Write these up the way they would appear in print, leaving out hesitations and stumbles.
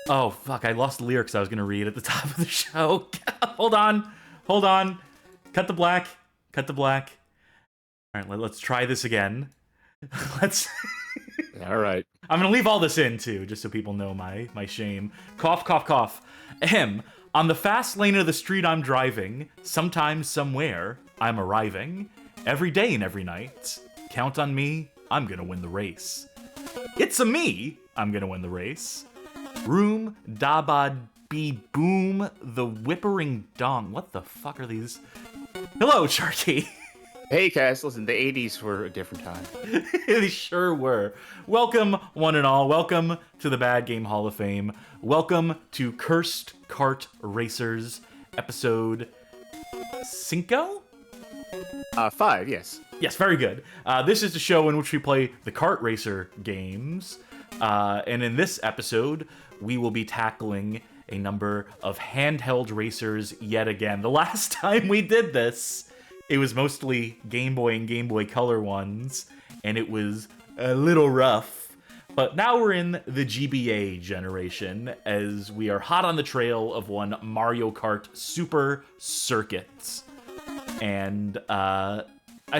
Oh, fuck, I lost the lyrics I was gonna read at the top of the show. Hold on. Cut the black. All right, let's try this again. Let's... All right. I'm gonna leave all this in, too, just so people know my shame. Cough, cough, cough. Ahem. On the fast lane of the street I'm driving, sometimes, somewhere, I'm arriving. Every day and every night. Count on me, I'm gonna win the race. It's a me, I'm gonna win the race. Room, dabad, be boom, the whippering dong. What the fuck are these? Hello, Sharky. Hey, Cass, listen, the 80s were a different time. They sure were. Welcome, one and all. Welcome to the Bad Game Hall of Fame. Welcome to Kursed Kart Racers, episode 5? 5, yes. Yes, very good. This is the show in which we play the kart racer games. And in this episode, we will be tackling a number of handheld racers yet again. The last time we did this, it was mostly Game Boy and Game Boy Color ones, and it was a little rough. But now we're in the GBA generation, as we are hot on the trail of one Mario Kart Super Circuits. And I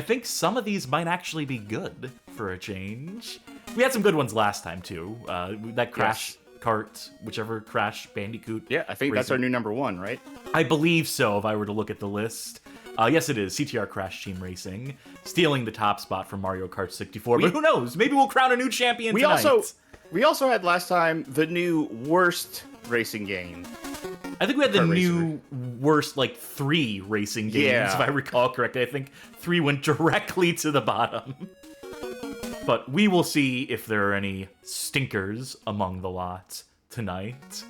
think some of these might actually be good for a change. We had some good ones last time, too. That Crash Kart, whichever Crash Bandicoot. Yeah, I think that's our new number 1, right? I believe so, if I were to look at the list. Yes, it is. CTR Crash Team Racing, stealing the top spot from Mario Kart 64. But who knows? Maybe we'll crown a new champion tonight. We also had last time the new worst racing game. I think we had the new worst, 3 racing games, if I recall correctly. I think 3 went directly to the bottom. But we will see if there are any stinkers among the lot tonight.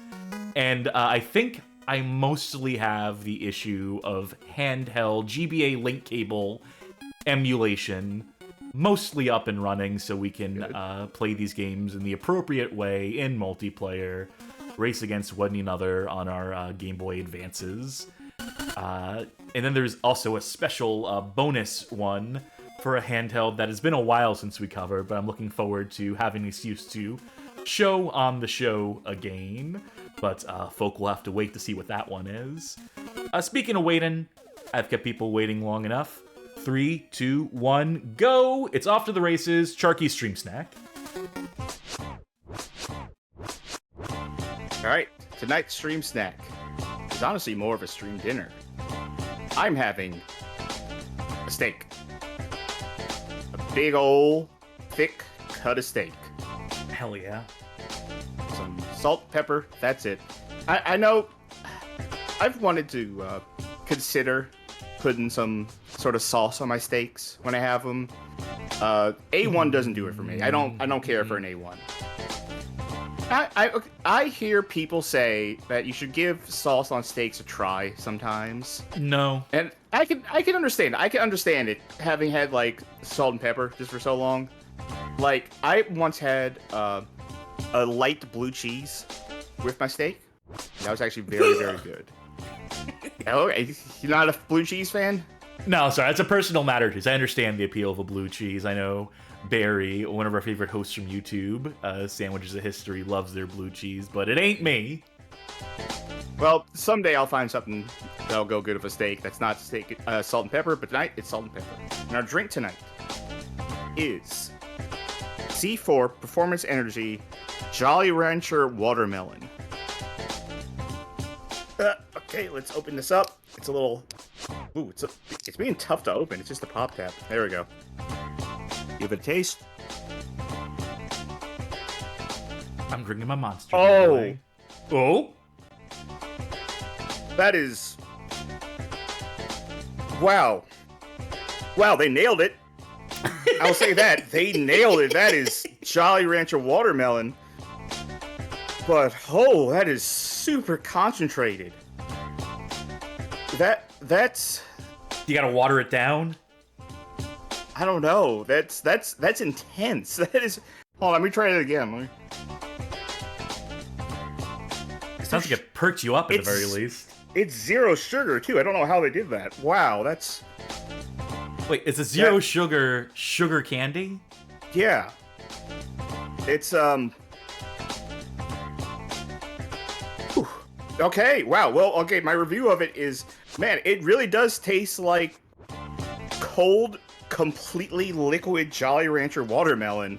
And I think I mostly have the issue of handheld GBA link cable emulation mostly up and running, so we can play these games in the appropriate way in multiplayer, race against one another on our Game Boy Advances. And then there's also a special bonus one for a handheld that has been a while since we covered, but I'm looking forward to having an excuse to show on the show again. But folk will have to wait to see what that one is. Speaking of waiting, I've kept people waiting long enough. 3, 2, 1, go! It's off to the races. Sharky's stream snack. All right, tonight's stream snack is honestly more of a stream dinner. I'm having a steak. A big old, thick cut of steak. Hell yeah. Some salt, pepper, that's it. I know I've wanted to consider putting some sort of sauce on my steaks when I have them. A1 doesn't do it for me. I don't care for an A1. I hear people say that you should give sauce on steaks a try sometimes. No. And I can understand. I can understand it, having had salt and pepper just for so long. I once had a light blue cheese with my steak. That was actually very, very good. Oh, you're not a blue cheese fan? No, sorry, it's a personal matter too. I understand the appeal of a blue cheese. I know Barry, one of our favorite hosts from YouTube, Sandwiches of History, loves their blue cheese, but it ain't me. Well, someday I'll find something that'll go good with a steak that's not steak, salt and pepper, but tonight it's salt and pepper. And our drink tonight is C4 Performance Energy Jolly Rancher Watermelon. Okay, let's open this up. It's a little... Ooh, it's being tough to open. It's just a pop cap. There we go. Give it a taste. I'm drinking my Monster. Oh! Oh? That is... Wow. Wow, they nailed it. I'll say that. They nailed it. That is Jolly Rancher Watermelon. But, oh, that is super concentrated. That's... You gotta water it down? I don't know. That's intense. That is... Hold on, let me try it again. It sounds like it perked you up at the very least. It's 0 sugar, too. I don't know how they did that. Wow, that's... Wait, it's a 0 sugar candy? Yeah. It's whew. Okay, wow. Well, okay, my review of it is, man, it really does taste like cold, completely liquid Jolly Rancher watermelon.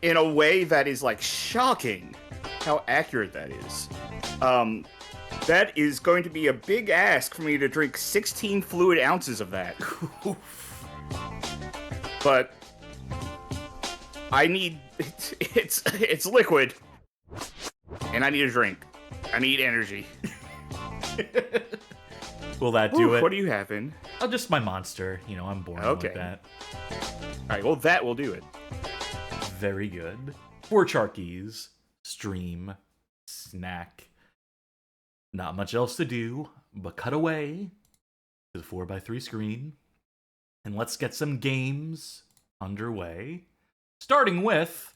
In a way that is like shocking how accurate that is. That is going to be a big ask for me to drink 16 fluid ounces of that. But I need it's liquid, and I need a drink. I need energy. Will that do it? What are you having? Oh, just my monster. You know, I'm boring like that. All right, well, that will do it. Very good. 4 Charkies, stream, snack. Not much else to do, but cut away to the 4x3 screen. And let's get some games underway. Starting with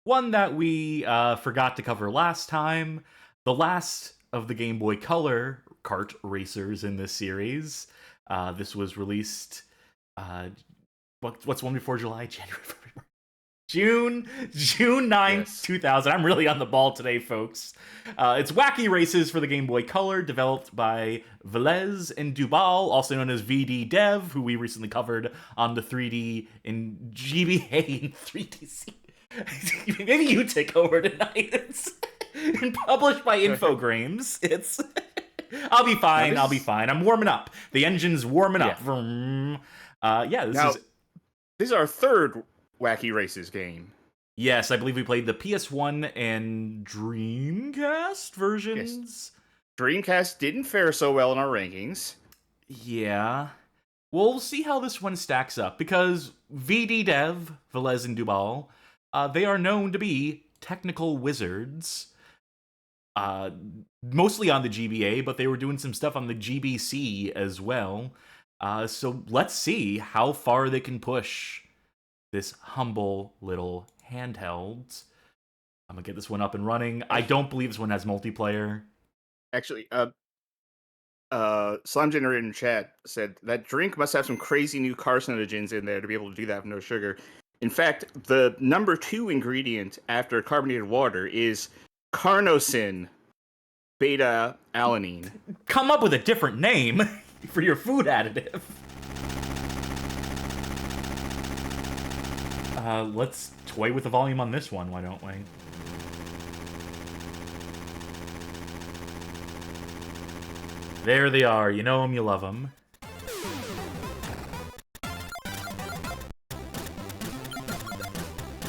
one that we forgot to cover last time. The last of the Game Boy Color kart racers in this series. This was released... what's one before July? January, February. June 9th, yes. 2000. I'm really on the ball today, folks. It's Wacky Races for the Game Boy Color, developed by Velez and Dubal, also known as VD Dev, who we recently covered on the 3D and GBA and 3DC. Maybe you take over tonight. It's published by Infogrames. It's... I'll be fine. I'll be fine. I'm warming up. The engine's warming up. This is our third Wacky Races game. Yes, I believe we played the PS1 and Dreamcast versions. Yes. Dreamcast didn't fare so well in our rankings. Yeah. We'll see how this one stacks up, because VD Dev, Velez and Dubal, they are known to be technical wizards. Mostly on the GBA, but they were doing some stuff on the GBC as well. So let's see how far they can push this humble little handheld. I'm gonna get this one up and running. I don't believe this one has multiplayer. Actually, Slime Generator in chat said that drink must have some crazy new carcinogens in there to be able to do that with no sugar. In fact, the number 2 ingredient after carbonated water is carnosine beta-alanine. Come up with a different name for your food additive. Let's toy with the volume on this one, why don't we? There they are. You know them, you love them.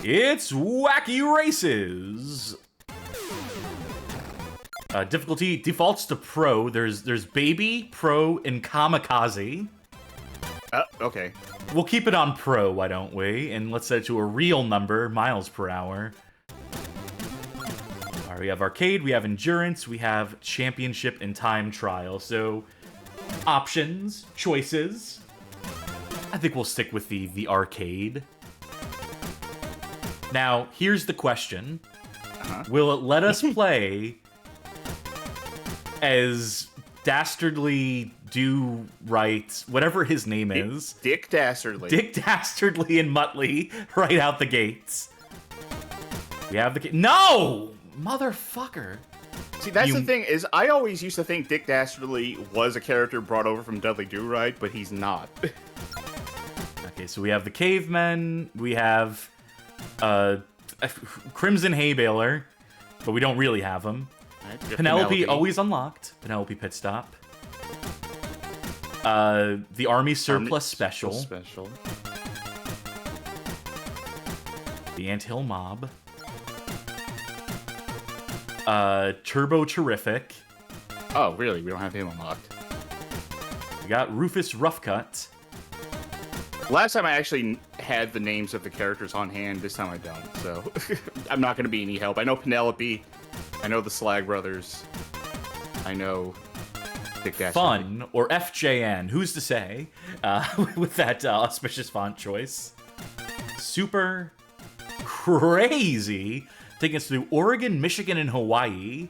It's Wacky Races! Difficulty defaults to Pro. There's Baby, Pro, and Kamikaze. Okay. We'll keep it on Pro, why don't we? And let's set it to a real number, miles per hour. Alright, we have Arcade, we have Endurance, we have Championship, and Time Trial. So, options, choices. I think we'll stick with the Arcade. Now, here's the question. Will it let us play as Dastardly Do Right, whatever his name is. Dick Dastardly. Dick Dastardly and Muttley right out the gates. We have the... No! Motherfucker. See, that's the thing, is I always used to think Dick Dastardly was a character brought over from Dudley Do-Right, but he's not. Okay, so we have the Cavemen, we have Crimson Hay Baler, but we don't really have him. Right, Penelope, always unlocked. Penelope Pit Stop. The Army Surplus Special. The Anthill Mob. Turbo Terrific. Oh, really? We don't have him unlocked. We got Rufus Roughcut. Last time I actually had the names of the characters on hand. This time I don't, so I'm not going to be any help. I know Penelope. I know the Slag Brothers. I know Dick Dastardly. Fun, or FJN, who's to say, with that auspicious font choice. Super Crazy, taking us through Oregon, Michigan, and Hawaii.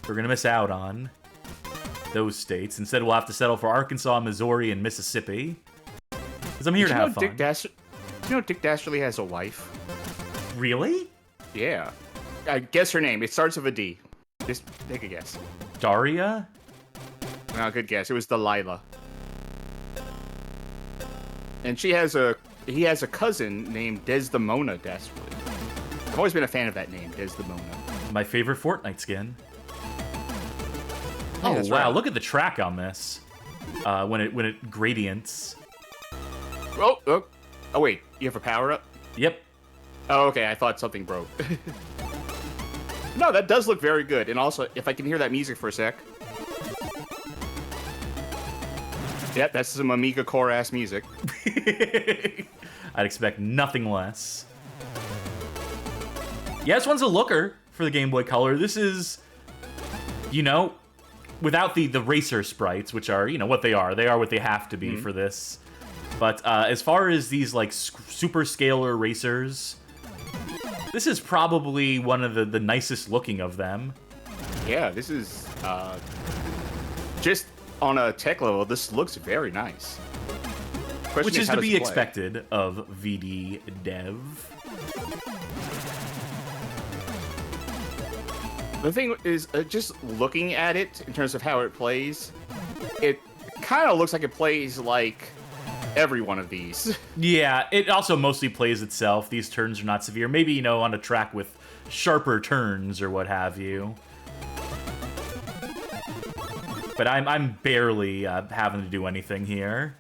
We're going to miss out on those states. Instead, we'll have to settle for Arkansas, Missouri, and Mississippi. Because I'm here to have fun. You know Dick Dastardly has a wife? Really? Yeah. I guess her name. It starts with a D. Just take a guess. Daria? No, good guess. It was Delilah. And he has a cousin named Desdemona Dastardly. I've always been a fan of that name, Desdemona. My favorite Fortnite skin. Yeah, Oh wow! right. Look at the track on this. When it gradients. Oh wait, you have a power up? Yep. Oh, okay. I thought something broke. No, that does look very good. And also, if I can hear that music for a sec. Yep, that's some Amiga core ass music. I'd expect nothing less. Yeah, this one's a looker for the Game Boy Color. This is, you know, without the racer sprites, which are, you know, what they are. They are what they have to be for this. But as far as these, like, super scalar racers, this is probably one of the nicest looking of them. Yeah, this is, just on a tech level, this looks very nice. Which is to be expected of VD Dev. The thing is, just looking at it in terms of how it plays, it kind of looks like it plays like every one of these. Yeah, it also mostly plays itself. These turns are not severe. Maybe, you know, on a track with sharper turns or what have you. But I'm barely having to do anything here,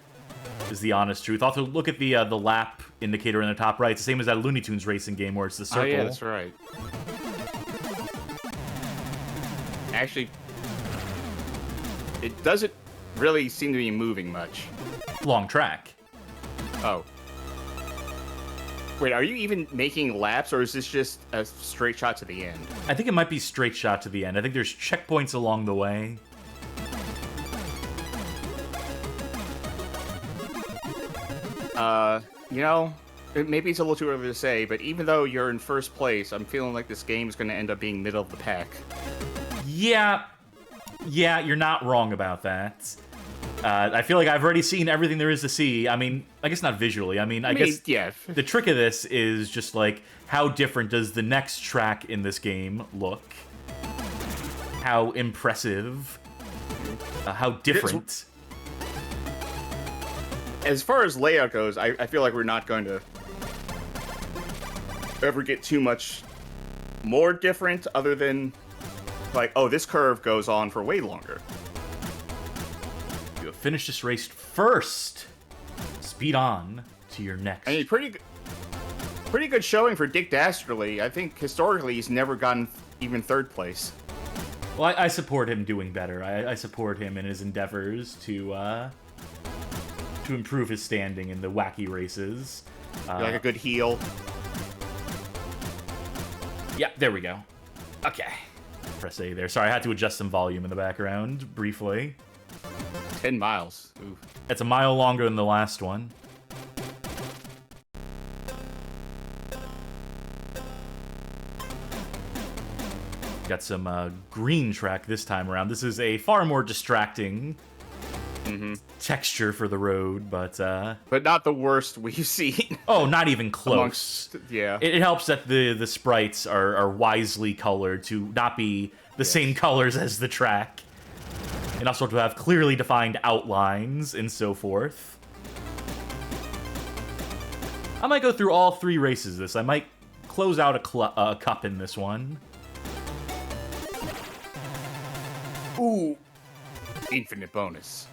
is the honest truth. Also, look at the lap indicator in the top right. It's the same as that Looney Tunes Racing game where it's the circle. Oh, yeah, that's right. Actually, it doesn't really seem to be moving much. Long track. Oh. Wait, are you even making laps, or is this just a straight shot to the end? I think it might be straight shot to the end. I think there's checkpoints along the way. You know, maybe it's a little too early to say, but even though you're in first place, I'm feeling like this game is going to end up being middle of the pack. Yeah, you're not wrong about that. I feel like I've already seen everything there is to see. I mean, I guess not visually. I guess yeah. The trick of this is just, like, how different does the next track in this game look? How impressive? How different? As far as layout goes, I feel like we're not going to ever get too much more different other than, like, oh, this curve goes on for way longer. You have finished this race first. Speed on to your next. I mean, pretty good showing for Dick Dastardly. I think historically he's never gotten even third place. Well, I support him doing better. I support him in his endeavors to improve his standing in the Wacky Races. Like a good heel. Yeah, there we go. Okay. Press A there. Sorry, I had to adjust some volume in the background briefly. 10 miles. Ooh. That's a mile longer than the last one. Got some green track this time around. This is a far more distracting texture for the road, but not the worst we've seen. Oh, not even close. Yeah. It helps that the sprites are wisely colored to not be the same colors as the track, and also to have clearly defined outlines and so forth. I might go through all 3 races of this. I might close out a cup in this one. Ooh. Infinite bonus.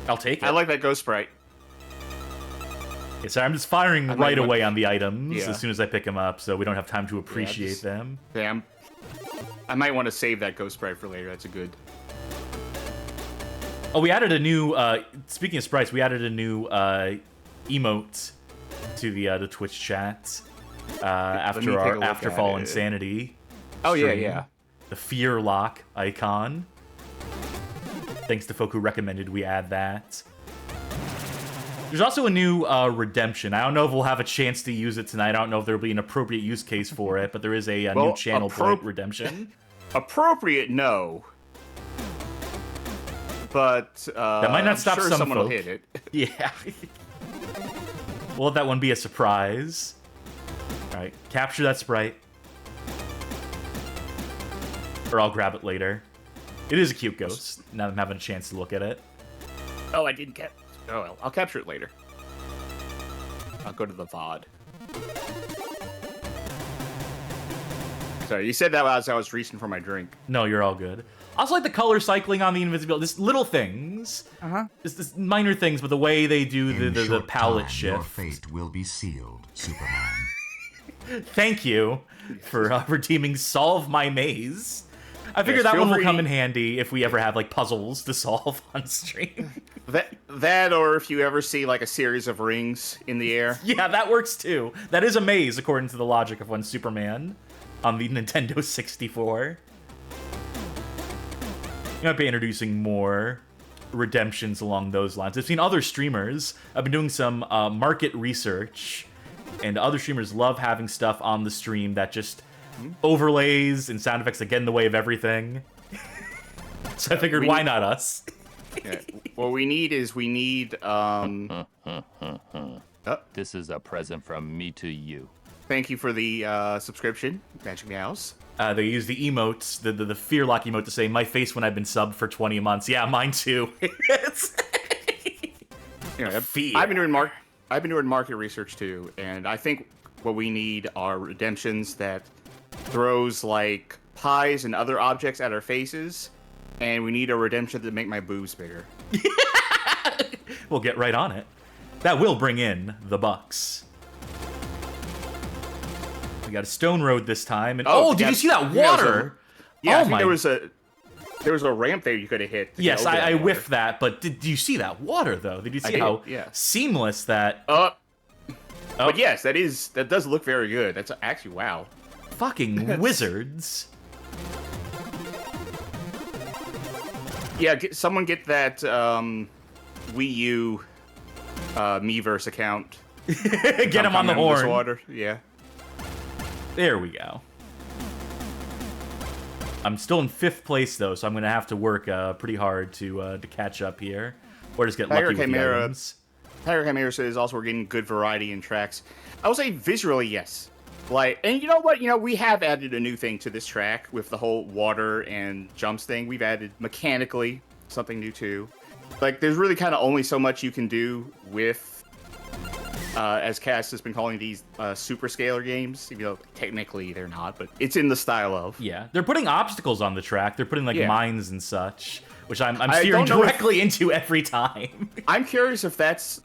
I'll take it. I like that ghost sprite. Okay, sorry, I'm just firing right away on the items Yeah. as soon as I pick them up, so we don't have time to appreciate them. Damn. I might want to save that ghost sprite for later. That's a good. Oh, we added a new. Speaking of sprites, we added a new emote to the Twitch chat after our Afterfall Insanity. Oh stream. yeah. The Fear Lock icon. Thanks to folk who recommended we add that. There's also a new redemption. I don't know if we'll have a chance to use it tonight. I don't know if there'll be an appropriate use case for it, but there is a new channel point redemption. Appropriate, no. But that might not stop I'm sure some someone folk. will hit it. Yeah. We'll let that one be a surprise. Alright, capture that sprite. Or I'll grab it later. It is a cute ghost, now that I'm having a chance to look at it. Oh, I didn't get... Oh, well, I'll capture it later. I'll go to the VOD. Sorry, you said that as I was reaching for my drink. No, you're all good. I also like the color cycling on the invisibility. Just little things. Just minor things, but the way they do the palette shift. Your fate will be sealed, Superman. Thank you for redeeming Solve My Maze. I figured that one will come in handy if we ever have like puzzles to solve on stream. That or if you ever see like a series of rings in the air. Yeah, that works too. That is a maze according to the logic of one Superman on the Nintendo 64. You might be introducing more redemptions along those lines. I've seen other streamers. I've been doing some market research, and other streamers love having stuff on the stream that just overlays and sound effects that get in the way of everything. So I figured, why not us? Yeah. What we need is This is a present from me to you. Thank you for the subscription, Magic Meows. They use the emotes, the fear lock emote to say, my face when I've been subbed for 20 months. Yeah, mine too. Fear. I've been doing market research too, and I think what we need are redemptions that throws like pies and other objects at our faces, and we need a redemption to make my boobs bigger. We'll get right on it. That will bring in the bucks. We got a stone road this time, and did you see that water? I think there was a ramp there you could have hit. Yes, I whiffed that, but did you see that water though? Did you see how seamless that? But yes, that does look very good. That's actually wow. Fucking wizards. Yeah, someone get that Wii U Miiverse account. Get him on the horn. Water. Yeah. There we go. I'm still in 5th place though, so I'm gonna have to work pretty hard to catch up here, or just get lucky with the items. Tiger Chimera says also we're getting good variety in tracks. I would say visually, yes. Like, and you know what? You know, we have added a new thing to this track with the whole water and jumps thing. We've added mechanically something new too. Like, there's really kind of only so much you can do with, as Cass has been calling these super scalar games. Even though technically they're not, but it's in the style of. Yeah, they're putting obstacles on the track. They're putting like mines and such, which I'm steering directly into every time. I'm curious if that's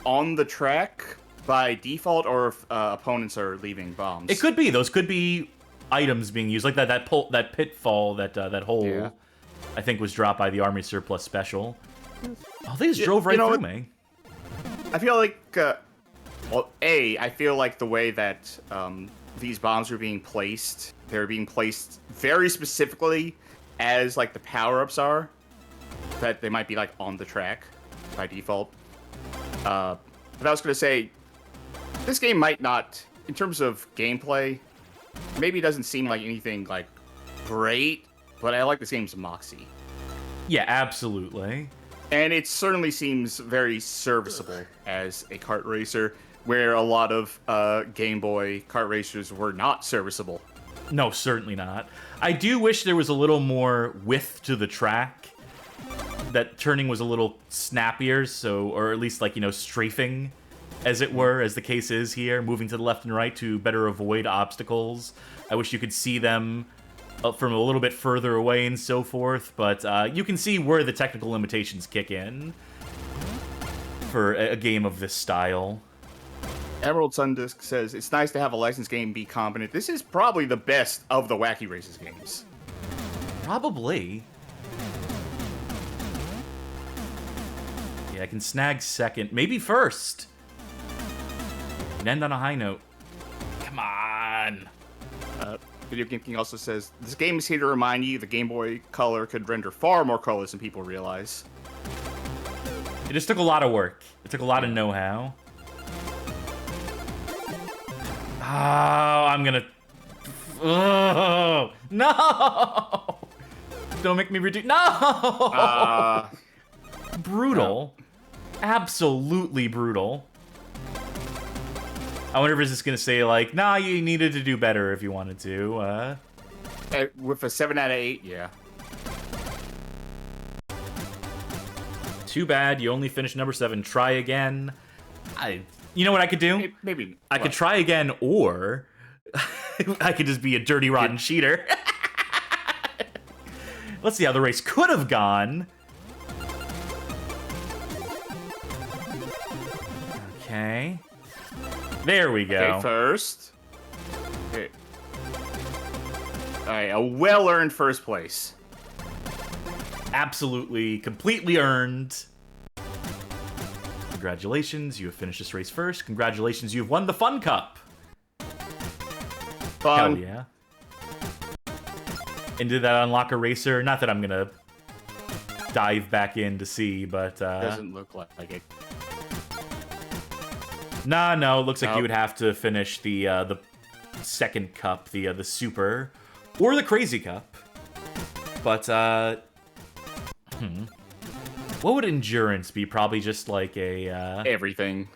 on the track by default, or if opponents are leaving bombs. It could be. Those could be items being used, like that pitfall, that hole. I think was dropped by the Army Surplus Special. Oh, they just drove right through me. I feel like, I feel like the way that these bombs are being placed, they're being placed very specifically as like the power-ups are. That they might be like on the track by default. But I was gonna say, this game might not, in terms of gameplay, maybe it doesn't seem like anything like great, but I like this game's moxie. Yeah, absolutely. And it certainly seems very serviceable as a kart racer, where a lot of Game Boy kart racers were not serviceable. No, certainly not. I do wish there was a little more width to the track. That turning was a little snappier, or at least like, strafing, as it were, as the case is here, moving to the left and right to better avoid obstacles. I wish you could see them from a little bit further away and so forth, but you can see where the technical limitations kick in for a game of this style. Emerald Sundisk says, it's nice to have a licensed game be competent. This is probably the best of the Wacky Races games. Probably. Yeah, I can snag second, maybe first. And end on a high note. Come on. Video Game King also says, this game is here to remind you the Game Boy Color could render far more colors than people realize. It just took a lot of work. It took a lot of know-how. Oh, I'm gonna... Oh, no! Don't make me redo... No! Brutal. No. Absolutely brutal. I wonder if it's just gonna say like, nah, you needed to do better if you wanted to. With a 7 out of 8, yeah. Too bad you only finished number 7. Try again. You know what I could do? Maybe. I could try again, or I could just be a dirty, rotten cheater. Let's see how the race could have gone. Okay. There we go. Okay, first. Okay. Alright, a well-earned first place. Absolutely, completely earned. Congratulations, you have finished this race first. Congratulations, you have won the Fun Cup. Fun. Hell yeah. And did that unlock a racer? Not that I'm gonna dive back in to see, but Doesn't look like it. Nah, no. It looks like you would have to finish the second cup, the super, or the Krazy Cup. But what would endurance be? Probably just like a everything.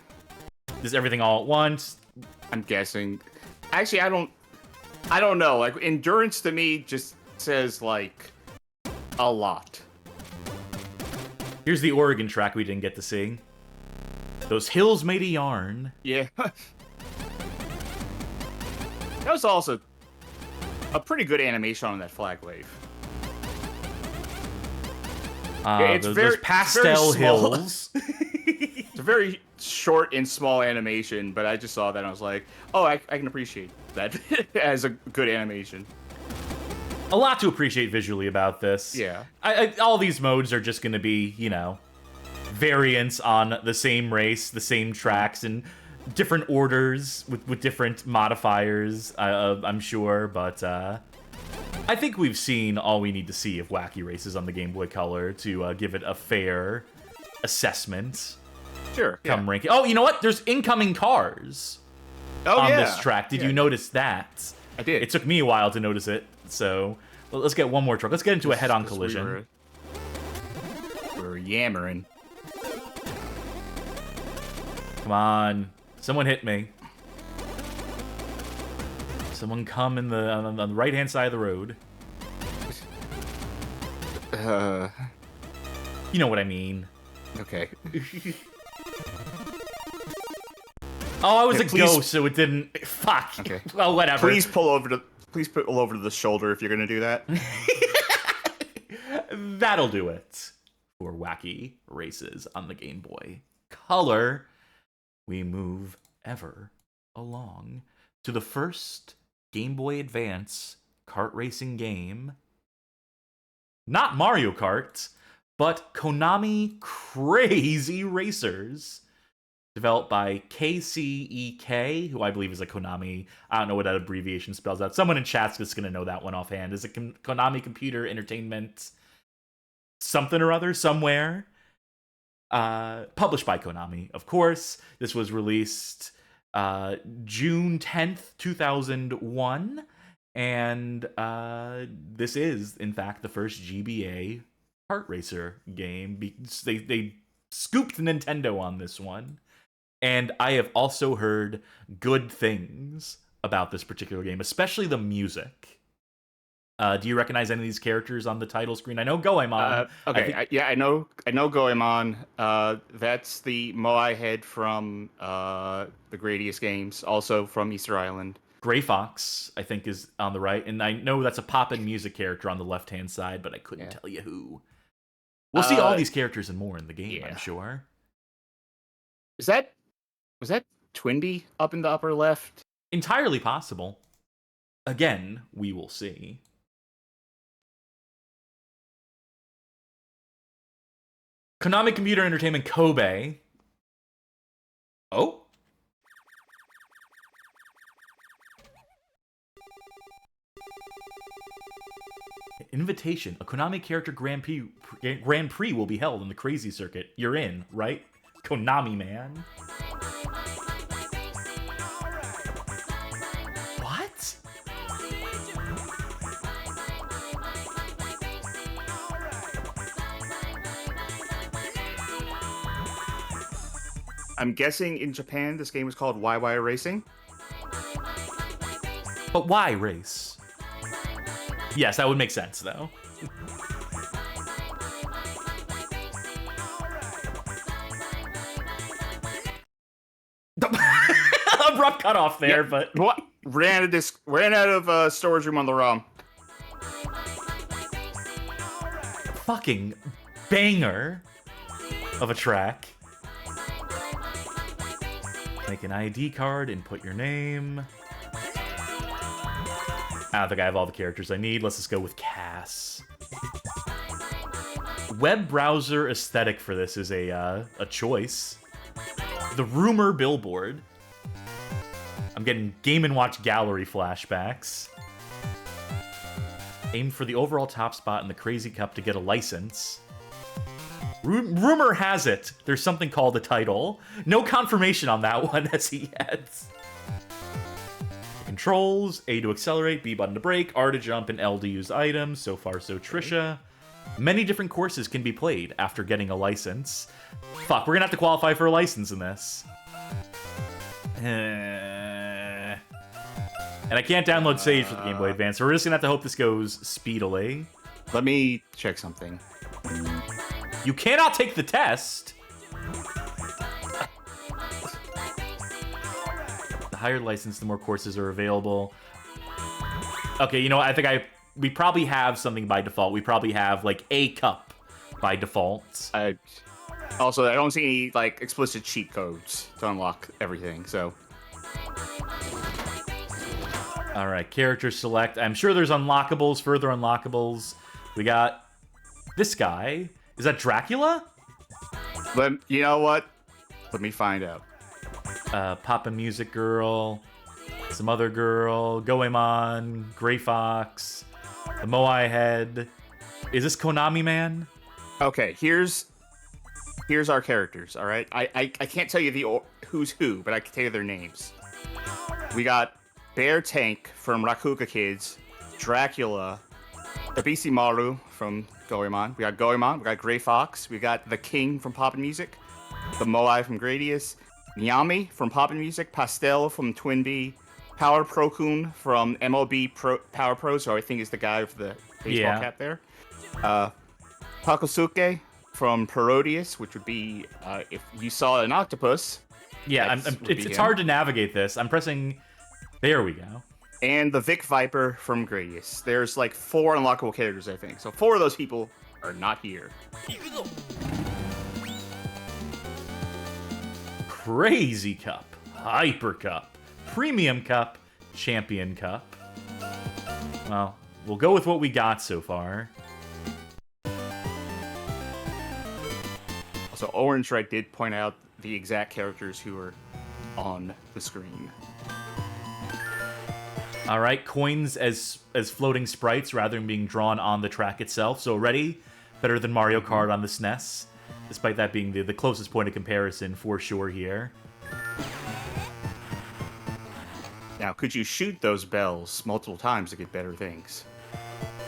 Just everything all at once. I'm guessing. Actually, I don't know. Like endurance to me just says like a lot. Here's the Oregon track we didn't get to see. Those hills made of yarn. Yeah. That was also a pretty good animation on that flag wave. Those pastel hills. It's a very short and small animation, but I just saw that and I was like, oh, I can appreciate that as a good animation. A lot to appreciate visually about this. Yeah. All these modes are just going to be, you know, variants on the same race, the same tracks, and different orders with different modifiers, I'm sure, but I think we've seen all we need to see of Wacky Races on the Game Boy Color to give it a fair assessment. Sure. Come ranking. Oh, you know what? There's incoming cars on this track. Did you notice that? I did. It took me a while to notice it, so let's get one more truck. Let's get into a head-on collision. We were yammering. Come on. Someone hit me. Someone come on the right-hand side of the road. You know what I mean. Okay. Oh, I was a ghost, so it didn't... Fuck. Okay. Well, whatever. Please pull over to the shoulder if you're gonna do that. That'll do it for Wacky Races on the Game Boy Color. We move ever along to the first Game Boy Advance kart racing game. Not Mario Kart, but Konami Krazy Racers. Developed by KCEK, who I believe is a Konami. I don't know what that abbreviation spells out. Someone in chat's just going to know that one offhand. Is it Konami Computer Entertainment something or other somewhere? Published by Konami, of course. This was released June 10th, 2001. And this is, in fact, the first GBA kart racer game. They scooped Nintendo on this one. And I have also heard good things about this particular game, especially the music. Do you recognize any of these characters on the title screen? I know Goemon. Okay, I know Goemon. That's the Moai head from the Gradius games, also from Easter Island. Gray Fox, I think, is on the right, and I know that's a pop-in music character on the left-hand side, but I couldn't tell you who. We'll see all these characters and more in the game, I'm sure. Was that Twinbee up in the upper left? Entirely possible. Again, we will see. Konami Computer Entertainment Kobe. Oh? Invitation. A Konami character Grand Prix will be held on the Krazy circuit. You're in, right? Konami, man. What? I'm guessing in Japan this game was called Wacky Racing. But why race? Yes, that would make sense, though. Abrupt cutoff there, but what? Ran out of storage room on the ROM. Fucking banger of a track. Make an ID card, input your name. I don't think I have all the characters I need. Let's just go with Cass. Web browser aesthetic for this is a choice. The rumor billboard. I'm getting Game & Watch gallery flashbacks. Aim for the overall top spot in the Krazy Cup to get a license. Rumor has it there's something called a title. No confirmation on that one as yet. Controls, A to accelerate, B button to brake, R to jump, and L to use items. So far, so Trisha. Many different courses can be played after getting a license. Fuck, we're gonna have to qualify for a license in this. And I can't download Sage for the Game Boy Advance, so we're just gonna have to hope this goes speedily. Let me check something. You cannot take the test! The higher license, the more courses are available. Okay, you know what? I think we probably have something by default. We probably have, like, a cup by default. Also, I don't see any, like, explicit cheat codes to unlock everything, so... Alright, character select. I'm sure there's unlockables, further unlockables. We got this guy. Is that Dracula? You know what? Let me find out. Papa Music Girl, some other girl, Goemon, Gray Fox, the Moai Head. Is this Konami Man? Okay, here's our characters, alright? I can't tell you who's who, but I can tell you their names. We got Bear Tank from Rakuga Kids, Dracula, Abisimaru from Goemon. We got Goemon, we got Gray Fox, we got the King from Poppin' Music, the Moai from Gradius, Nyami from Poppin' Music, Pastel from Twinbee, Power Pro-kun from MLB Power Pro, so I think is the guy with the baseball cap there. Pakusuke from Parodius, which would be if you saw an octopus. Yeah, it's hard to navigate this. I'm pressing... There we go. And the Vic Viper from Gradius. There's like 4 unlockable characters, I think. So 4 of those people are not here. Crazy Cup, Hyper Cup, Premium Cup, Champion Cup. Well, we'll go with what we got so far. Also, Orange Red did point out the exact characters who are on the screen. All right, coins as floating sprites rather than being drawn on the track itself. So ready? Better than Mario Kart on the SNES, despite that being the closest point of comparison for sure here. Now, could you shoot those bells multiple times to get better things?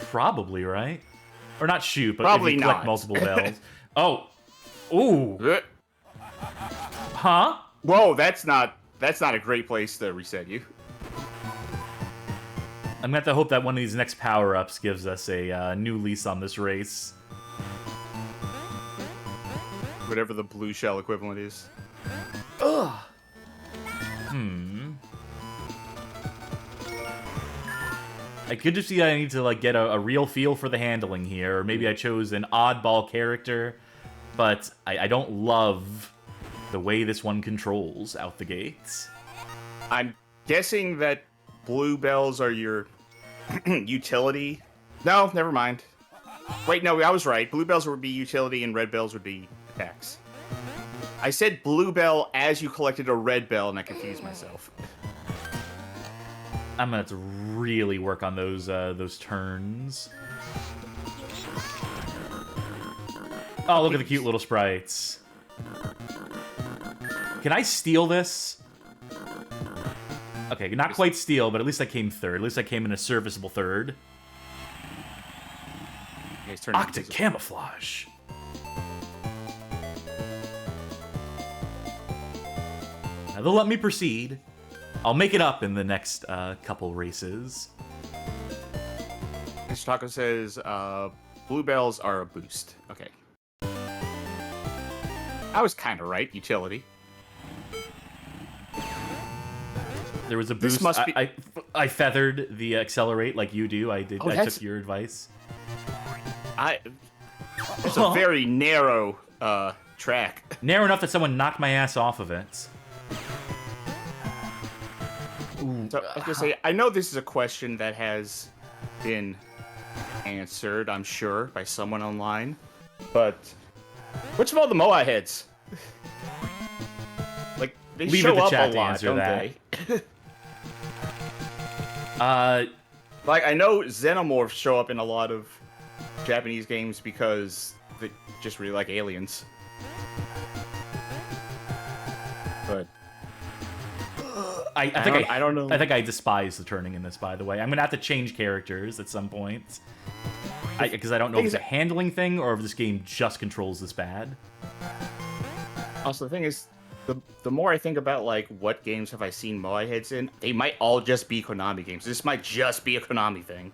Probably, right? Or not shoot, but probably if you collect not. multiple bells. Oh. Ooh. Huh? Whoa, that's not a great place to reset you. I'm gonna have to hope that one of these next power-ups gives us a new lease on this race. Whatever the blue shell equivalent is. Ugh. I could just see I need to like get a real feel for the handling here, or maybe I chose an oddball character, but I don't love the way this one controls out the gates. I'm guessing that blue bells are your utility. No, never mind. Wait, no, I was right. Blue bells would be utility and red bells would be attacks. I said blue bell as you collected a red bell and I confused myself. I'm gonna have to really work on those turns. Oh, look at the cute little sprites. Can I steal this? Okay, not quite steal, but at least I came third. At least I came in a serviceable third. Octa camouflage. they'll let me proceed. I'll make it up in the next couple races. Mr. Taco says, bluebells are a boost. Okay. I was kind of right. Utility. There was a boost. I feathered the accelerate like you do. I did. I took your advice. It's a very narrow track. Narrow enough that someone knocked my ass off of it. Ooh. So, I was gonna say, I know this is a question that has been answered, I'm sure, by someone online, but which of all the Moai heads? Like, they show up a lot, don't they? Like, I know Xenomorphs show up in a lot of Japanese games because they just really like aliens. But I don't know. I think I despise the turning in this, by the way. I'm gonna have to change characters at some point. Because I don't know if it's a handling thing or if this game just controls this bad. Also, the thing is, the more I think about, like, what games have I seen Moai heads in, they might all just be Konami games. This might just be a Konami thing.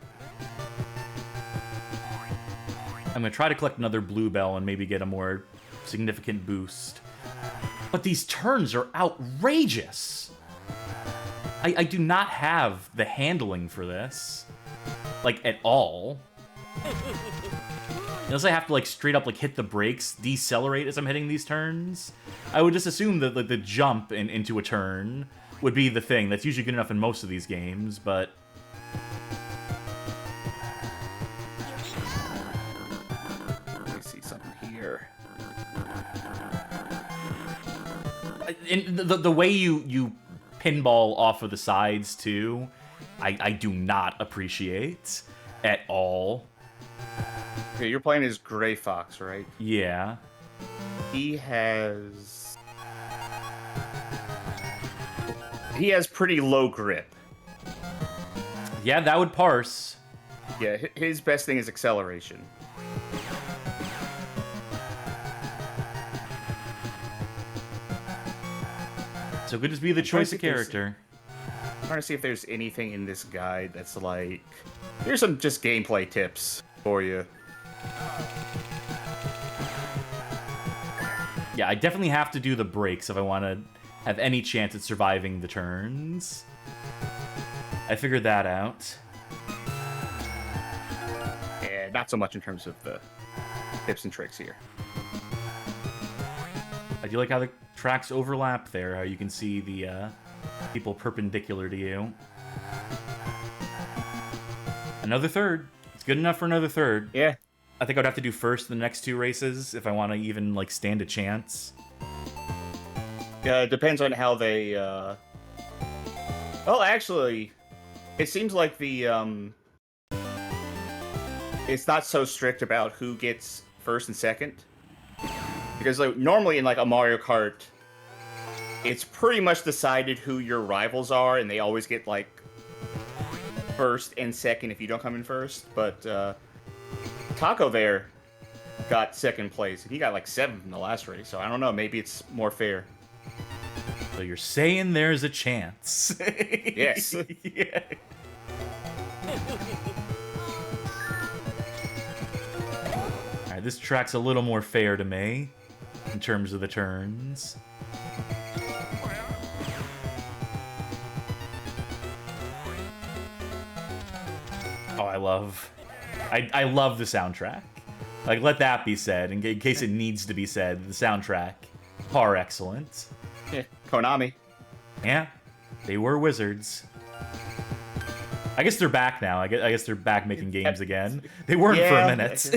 I'm gonna try to collect another Bluebell and maybe get a more significant boost. But these turns are outrageous! I do not have the handling for this. Like, at all. Unless I have to, like, straight up, like, hit the brakes, decelerate as I'm hitting these turns. I would just assume that, like, the jump into a turn would be the thing. That's usually good enough in most of these games, but... Let me see something here. And the way you pinball off of the sides, too, I do not appreciate at all. Okay, you're playing as Gray Fox, right? Yeah. He has pretty low grip. Yeah, that would parse. Yeah, his best thing is acceleration. So could just be the choice of character. I'm trying to see if there's anything in this guide that's like... Here's some just gameplay tips for you. Yeah, I definitely have to do the brakes if I want to have any chance at surviving the turns. I figured that out. Yeah, not so much in terms of the tips and tricks here. I do like how the tracks overlap there, how you can see the people perpendicular to you. Another third. It's good enough for another third. Yeah. I think I'd have to do first in the next two races if I want to even, like, stand a chance. Yeah, it depends on how they, Well, actually, it seems like the, It's not so strict about who gets first and second. Because, like, normally in, like, a Mario Kart, it's pretty much decided who your rivals are, and they always get, like, first and second if you don't come in first. But, Taco there got second place, and he got, like, 7th in the last race, so I don't know, maybe it's more fair. So you're saying there's a chance. Yes. Yeah. Alright, this track's a little more fair to me in terms of the turns. Oh, I love the soundtrack. Like, let that be said, in case it needs to be said. The soundtrack, par excellent. Yeah, Konami. Yeah, they were wizards. I guess they're back now. I guess they're back making games again. They weren't for a minute.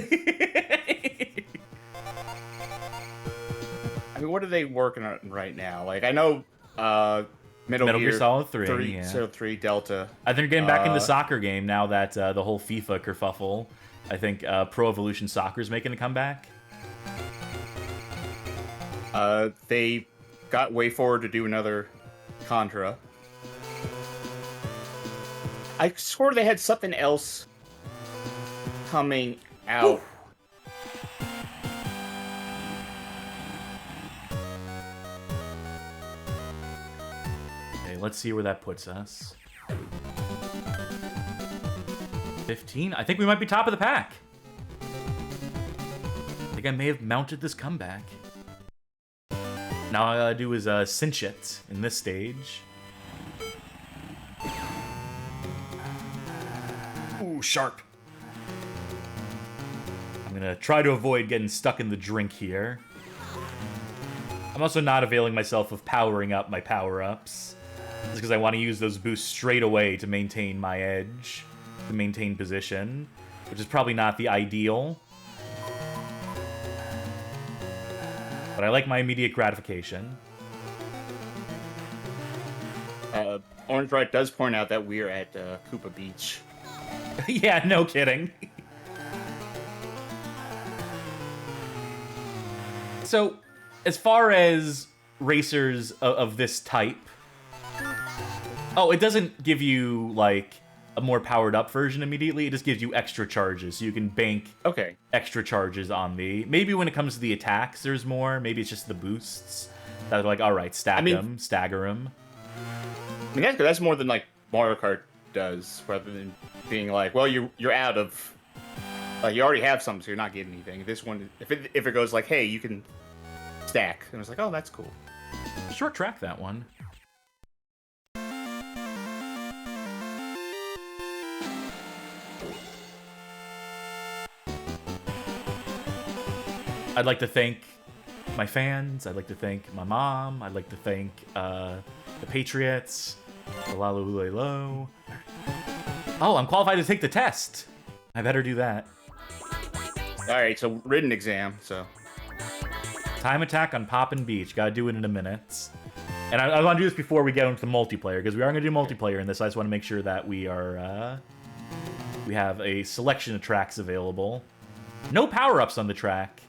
I mean, what are they working on right now? Like, I know, Metal Gear Solid 3, yeah. Solid 3 Delta. I think they're getting back in the soccer game now that the whole FIFA kerfuffle. I think Pro Evolution Soccer's making a comeback. They got WayForward to do another Contra. I swore they had something else coming out. Okay, let's see where that puts us. 15? I think we might be top of the pack. I think I may have mounted this comeback. Now all I gotta do is cinch it in this stage. Ooh, sharp. I'm gonna try to avoid getting stuck in the drink here. I'm also not availing myself of powering up my power-ups. Just because I want to use those boosts straight away to maintain my edge, to maintain position, which is probably not the ideal. But I like my immediate gratification. Orange Bright does point out that we're at Koopa Beach. Yeah, no kidding. So, as far as racers of this type... Oh, it doesn't give you, like, a more powered-up version immediately. It just gives you extra charges, so you can bank extra charges on the... Maybe when it comes to the attacks, there's more. Maybe it's just the boosts that are like, all right, stack them, stagger them. I mean, that's more than, like, Mario Kart does, rather than being like, well, you're out of... you already have some, so you're not getting anything. This one, if it goes like, hey, you can stack, and it's like, oh, that's cool. Short track, that one. I'd like to thank my fans. I'd like to thank my mom. I'd like to thank the Patriots. The Lalalulelo. Oh, I'm qualified to take the test. I better do that. Alright, so written exam, so. Time attack on Poppin' Beach. Gotta do it in a minute. And I want to do this before we get into the multiplayer, because we are going to do multiplayer in this. I just want to make sure that we are, we have a selection of tracks available. No power-ups on the track.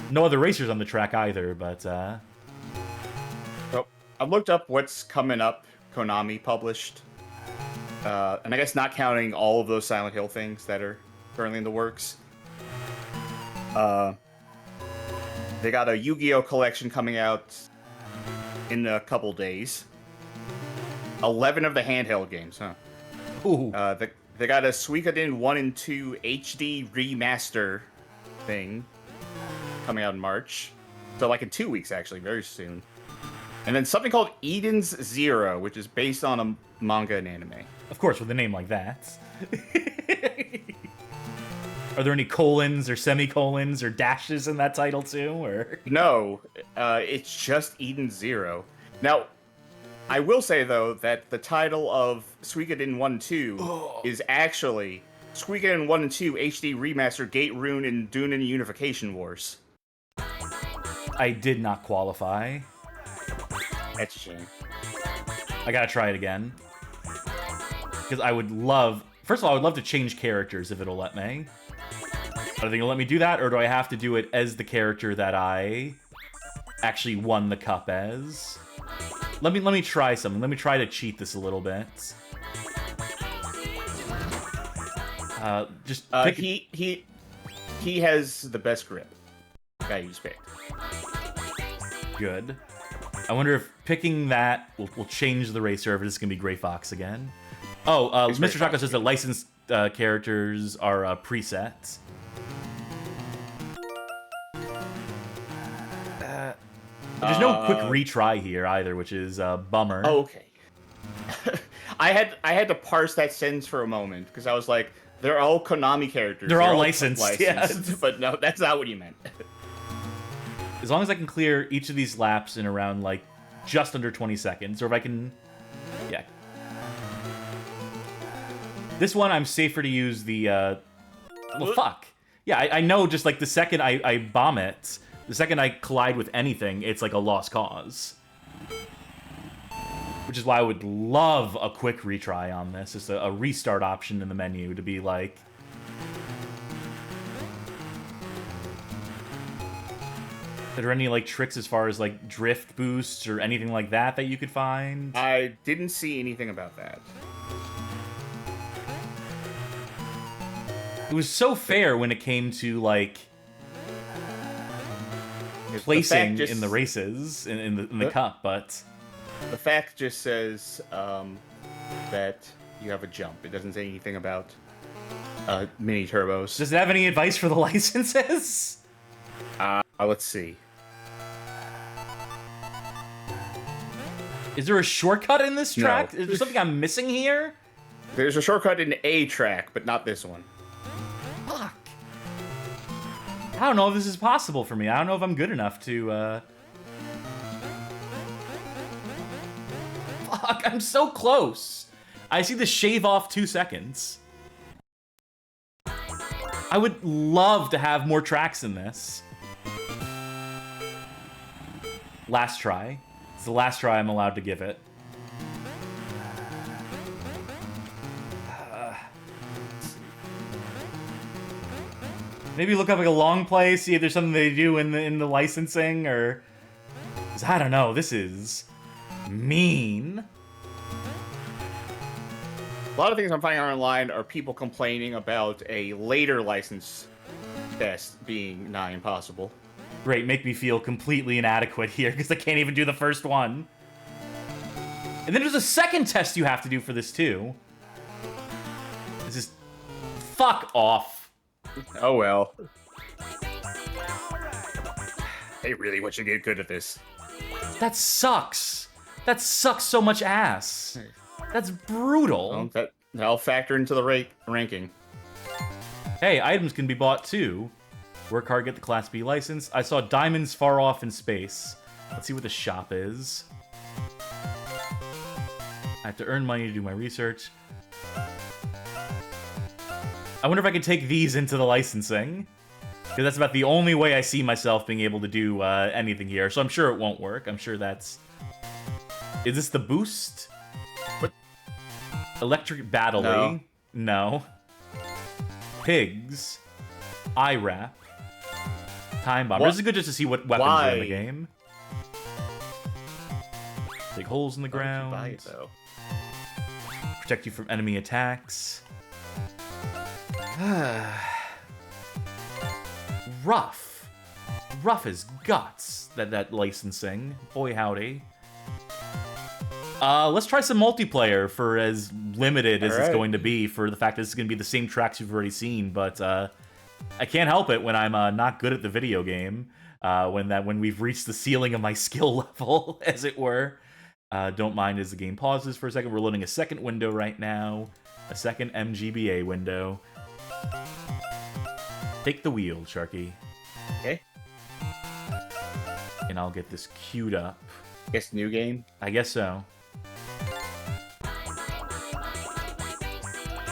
No other racers on the track either, but, So, I've looked up what's coming up, Konami published. And I guess not counting all of those Silent Hill things that are currently in the works. They got a Yu-Gi-Oh! Collection coming out in a couple days. 11 of the handheld games, huh? Ooh. They got a Suikoden 1 and 2 HD remaster thing coming out in March. So, like, in 2 weeks, actually, very soon. And then something called Eden's Zero, which is based on a manga and anime. Of course, with a name like that. Are there any colons or semicolons or dashes in that title too? Or no, it's just Eden Zero. Now, I will say though that the title of Suikoden 1 and 2 is actually Suikoden 1 and 2 HD Remaster Gate Rune and Dunin Unification Wars. I did not qualify. That's a shame. I gotta try it again. Because I would love... First of all, I would love to change characters if it'll let me. I don't think it'll let me do that, or do I have to do it as the character that I actually won the cup as? Let me try something. Let me try to cheat this a little bit. He has the best grip. Guy you just picked. Good. I wonder if picking that will change the racer, if it's going to be Gray Fox again. Oh, Mr. Choco says that licensed characters are presets. There's no quick retry here either, which is a bummer. Oh, okay. I had to parse that sentence for a moment because I was like, they're all Konami characters. They're all licensed. Yes. But no, that's not what you meant. As long as I can clear each of these laps in around like just under 20 seconds, or if I can, yeah. This one I'm safer to use the well, fuck. Yeah, I know. Just like the second I bomb it. The second I collide with anything, it's like a lost cause. Which is why I would love a quick retry on this. Just a restart option in the menu to be like... Are there any like tricks as far as like drift boosts or anything like that you could find? I didn't see anything about that. It was so fair when it came to like... placing in the races in the cup, but The fact just says that you have a jump. It doesn't say anything about mini turbos. Does it have any advice for the licenses? Let's see. Is there a shortcut in this track? No. Is there something I'm missing here? There's a shortcut in a track, but not this one. Fuck. I don't know if this is possible for me. I don't know if I'm good enough to, Fuck, I'm so close. I see the shave off 2 seconds. I would love to have more tracks in this. Last try. It's the last try I'm allowed to give it. Maybe look up like a long play, see if there's something they do in the licensing, or... 'Cause I don't know, this is mean. A lot of things I'm finding online are people complaining about a later license test being nigh impossible. Great, make me feel completely inadequate here, because I can't even do the first one. And then there's a second test you have to do for this, too. This is... Fuck off. Oh well. Hey, really, what you get good at this? That sucks. That sucks so much ass. That's brutal. Well, that'll factor into the ranking. Hey, items can be bought too. Work hard, get the Class B license. I saw diamonds far off in space. Let's see what the shop is. I have to earn money to do my research. I wonder if I could take these into the licensing. Because that's about the only way I see myself being able to do anything here. So I'm sure it won't work. I'm sure that's... Is this the boost? What? Electric Battley? No. Pigs. Eye Wrap. Time Bomb. This is good just to see what weapons are in the game. Dig holes in the ground. Why would you buy it, though? Protect you from enemy attacks. Rough. Rough as guts, that licensing. Boy howdy. Let's try some multiplayer for as limited as it's going to be, for the fact that this is going to be the same tracks you've already seen, but I can't help it when I'm not good at the video game, when we've reached the ceiling of my skill level, as it were. Don't mind as the game pauses for a second. We're loading a second window right now. A second MGBA window. Take the wheel, Sharky. Okay. And I'll get this queued up. Guess new game? I guess so.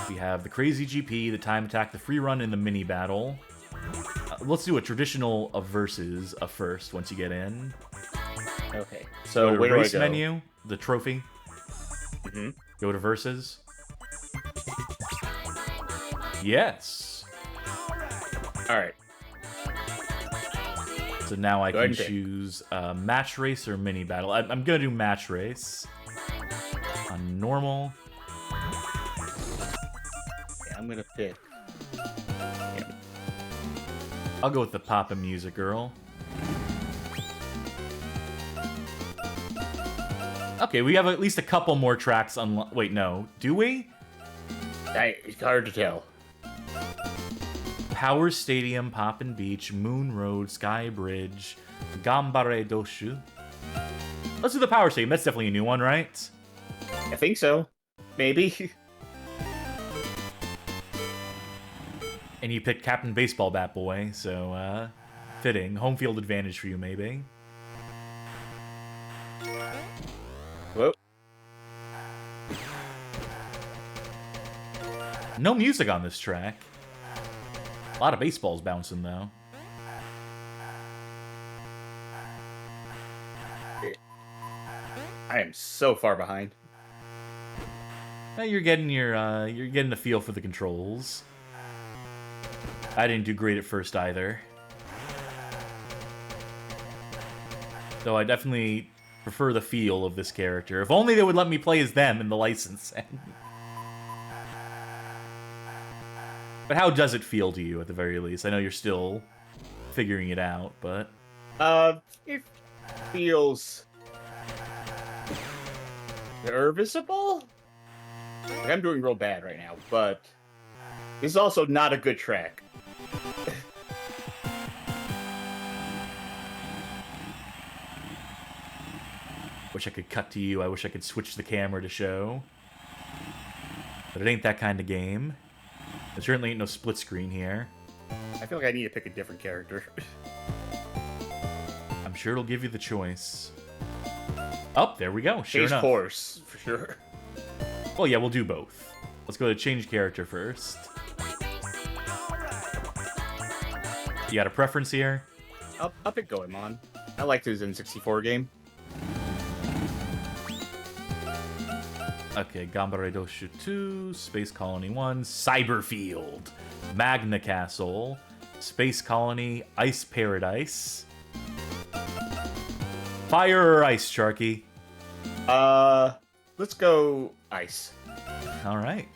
We have the Krazy GP, the time attack, the free run, and the mini battle. Let's do a traditional versus first once you get in. Okay. So go to where race do I go? menu, the trophy. Mm-hmm. Go to versus. Yes. All right. So now I Go can ahead and pick. choose match race or mini battle. I'm gonna do match race on normal. Yeah, I'm gonna pick. Yeah. I'll go with the Papa Music Girl. Okay, we have at least a couple more tracks on. Wait, no, do we? It's hard to tell. Power Stadium, Poppin' Beach, Moon Road, Sky Bridge, Gambare Doshu. Let's do the Power Stadium. That's definitely a new one, right? I think so. Maybe. And you picked Captain Baseball Bat Boy, so fitting. Home field advantage for you, maybe. Whoa. No music on this track. A lot of baseballs bouncing, though. I am so far behind. You're getting you're getting a feel for the controls. I didn't do great at first either. Though I definitely prefer the feel of this character. If only they would let me play as them in the licensing. But how does it feel to you, at the very least? I know you're still figuring it out, but... It feels Serviceable? Like, I'm doing real bad right now, but this is also not a good track. Wish I could cut to you. I wish I could switch the camera to show. But it ain't that kind of game. There certainly ain't no split screen here. I feel like I need to pick a different character. I'm sure it'll give you the choice. Oh, there we go. Sure Change enough. course, for sure. Well, yeah, we'll do both. Let's go to change character first. You got a preference here? I'll pick Goemon. I liked his N64 game. Okay, Gambare Doshu 2, Space Colony 1, Cyberfield, Magna Castle, Space Colony, Ice Paradise. Fire or ice, Sharky? Let's go ice. All right.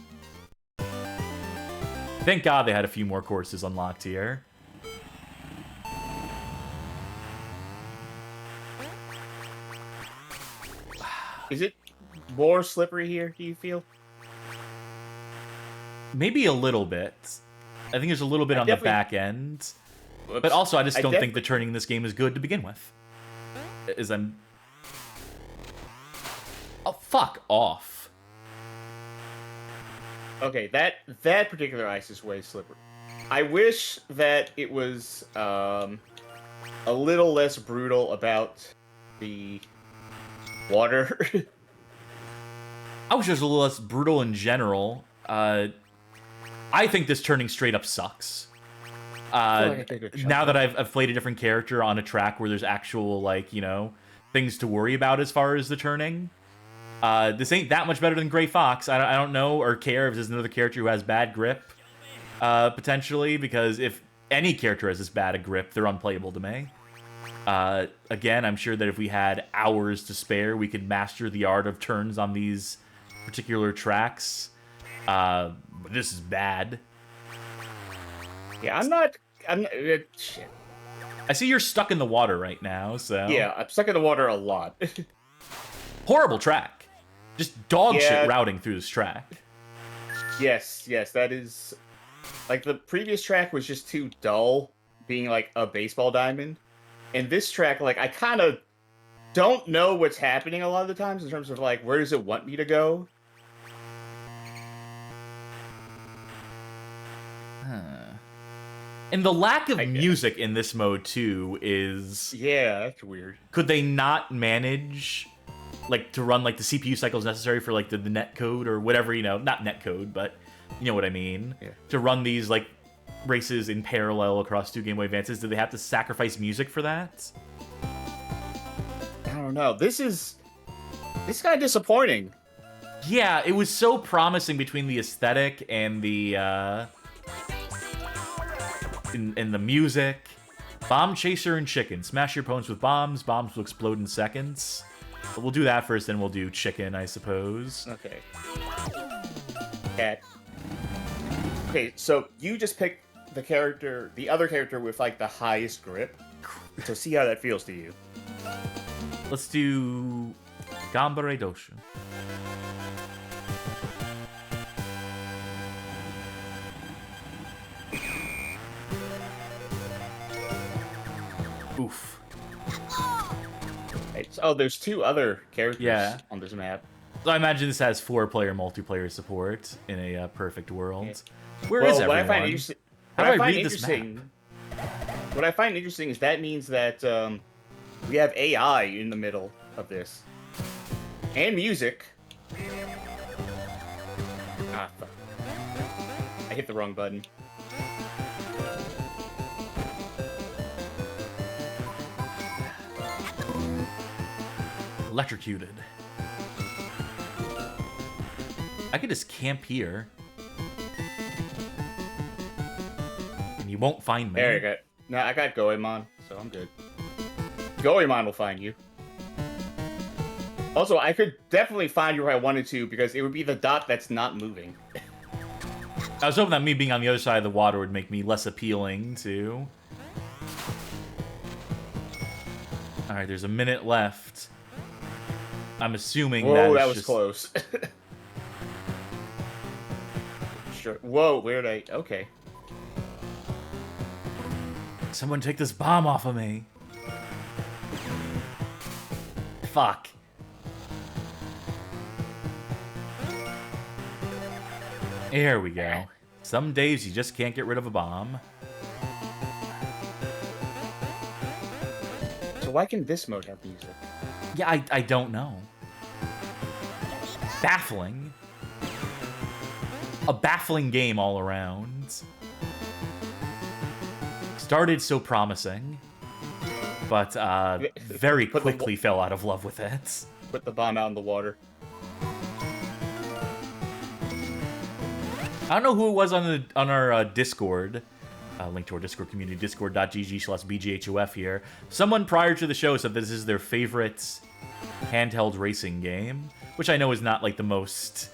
Thank God they had a few more courses unlocked here. Is it more slippery here, do you feel? Maybe a little bit. I think there's a little bit on the back end. Whoops. But also, I just don't think the turning in this game is good to begin with. Oh, fuck off. Okay, that particular ice is way slippery. I wish that it was a little less brutal about the water. I wish it was a little less brutal in general. I think this turning straight up sucks. Now that I've played a different character on a track where there's actual, like, you know, things to worry about as far as the turning, this ain't that much better than Gray Fox. I don't know or care if there's another character who has bad grip, potentially, because if any character has this bad a grip, they're unplayable to me. Again, I'm sure that if we had hours to spare, we could master the art of turns on these particular tracks. But this is bad. Yeah, I'm not shit. I see you're stuck in the water right now, so... Yeah, I'm stuck in the water a lot. Horrible track. Just dog shit routing through this track. Yes, that is... Like, the previous track was just too dull, being like a baseball diamond. And this track, like, I kind of don't know what's happening a lot of the times in terms of, like, where does it want me to go? And the lack of music in this mode, too, is... Yeah, that's weird. Could they not manage, like, to run, like, the CPU cycles necessary for, like, the net code or whatever, you know? Not net code, but you know what I mean? Yeah. To run these, like, races in parallel across two Game Boy Advances, do they have to sacrifice music for that? I don't know. This is kind of disappointing. Yeah, it was so promising between the aesthetic and the, in the music. Bomb Chaser and Chicken. Smash your opponents with bombs. Bombs will explode in seconds. But we'll do that first, then we'll do Chicken, I suppose. Okay. Cat. Okay, so you just picked the other character with, like, the highest grip. So see how that feels to you. Let's do Gambare Doshu. Oof. Oh, there's two other characters on this map. So I imagine this has 4-player multiplayer support in a perfect world. Yeah. Where is everyone? What I find interesting is that means that we have AI in the middle of this. And music. Ah, fuck. I hit the wrong button. Electrocuted. I could just camp here. And you won't find me. There you go. No, I got Goemon, so I'm good. Goemon will find you. Also, I could definitely find you if I wanted to, because it would be the dot that's not moving. I was hoping that me being on the other side of the water would make me less appealing, too. Alright, there's a minute left. I'm assuming Whoa, that was just... close. Sure. Whoa, where did I... Okay. Someone take this bomb off of me. Fuck. There we go. Some days you just can't get rid of a bomb. So why can this mode have music? Yeah, I don't know. Baffling. A baffling game all around. Started so promising, but very quickly fell out of love with it. Put the bomb out in the water. I don't know who it was on our Discord. Link to our Discord community, discord.gg/bghuf here. Someone prior to the show said this is their favorite handheld racing game, which I know is not like the most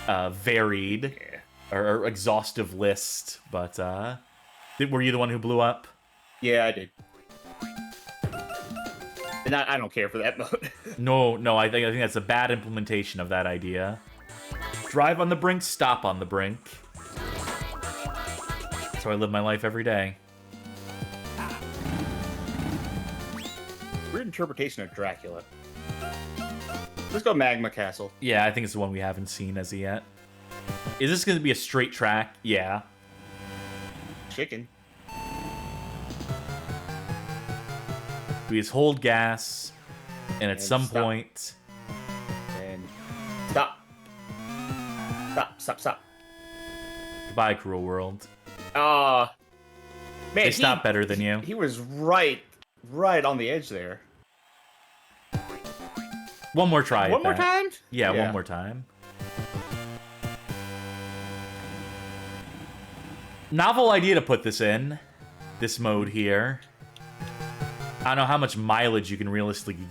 varied or exhaustive list, but were you the one who blew up? Yeah, I did. And I don't care for that mode. No, I think that's a bad implementation of that idea. Drive on the brink, stop on the brink. That's how I live my life every day. Weird interpretation of Dracula. Let's go Magma Castle. Yeah, I think it's the one we haven't seen as of yet. Is this going to be a straight track? Yeah. Chicken. We just hold gas, and at some stop. point... And stop. Stop. Goodbye, cruel world. Man, they stop better than you. He was right on the edge there. One more try. One more time? Yeah, one more time. Novel idea to put this in. This mode here. I don't know how much mileage you can realistically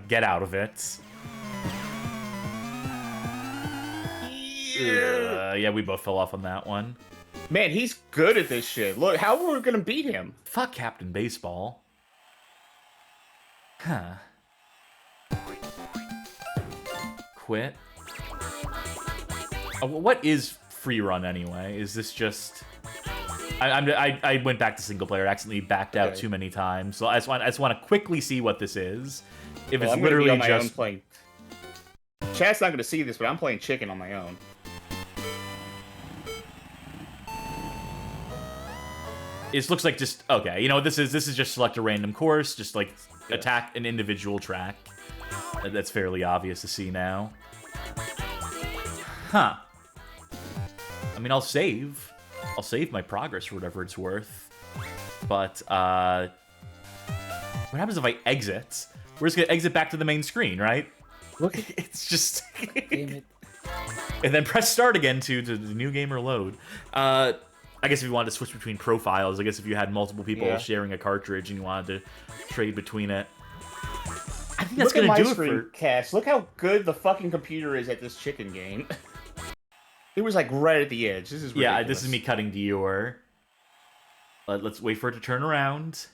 get out of it. Yeah, we both fell off on that one. Man, he's good at this shit. Look, how are we gonna beat him? Fuck Captain Baseball. Huh. Quit. What is free run anyway? Is this just... I went back to single player, accidentally backed out too many times, so I just want to quickly see what this is. If it's literally on my just own playing. Chat's not gonna see this, but I'm playing chicken on my own. It looks like just okay. You know, this is just select a random course, just like attack an individual track. That's fairly obvious to see now. Huh. I mean, I'll save my progress for whatever it's worth. But what happens if I exit? We're just gonna exit back to the main screen, right? Look, it's just damn it. And then press start again to the new game or load. I guess if you wanted to switch between profiles, I guess if you had multiple people sharing a cartridge and you wanted to trade between it. I think that's gonna do it for Cash. Look how good the fucking computer is at this chicken game. It was like right at the edge. This is ridiculous. Yeah, this is me cutting to your. Let's wait for it to turn around.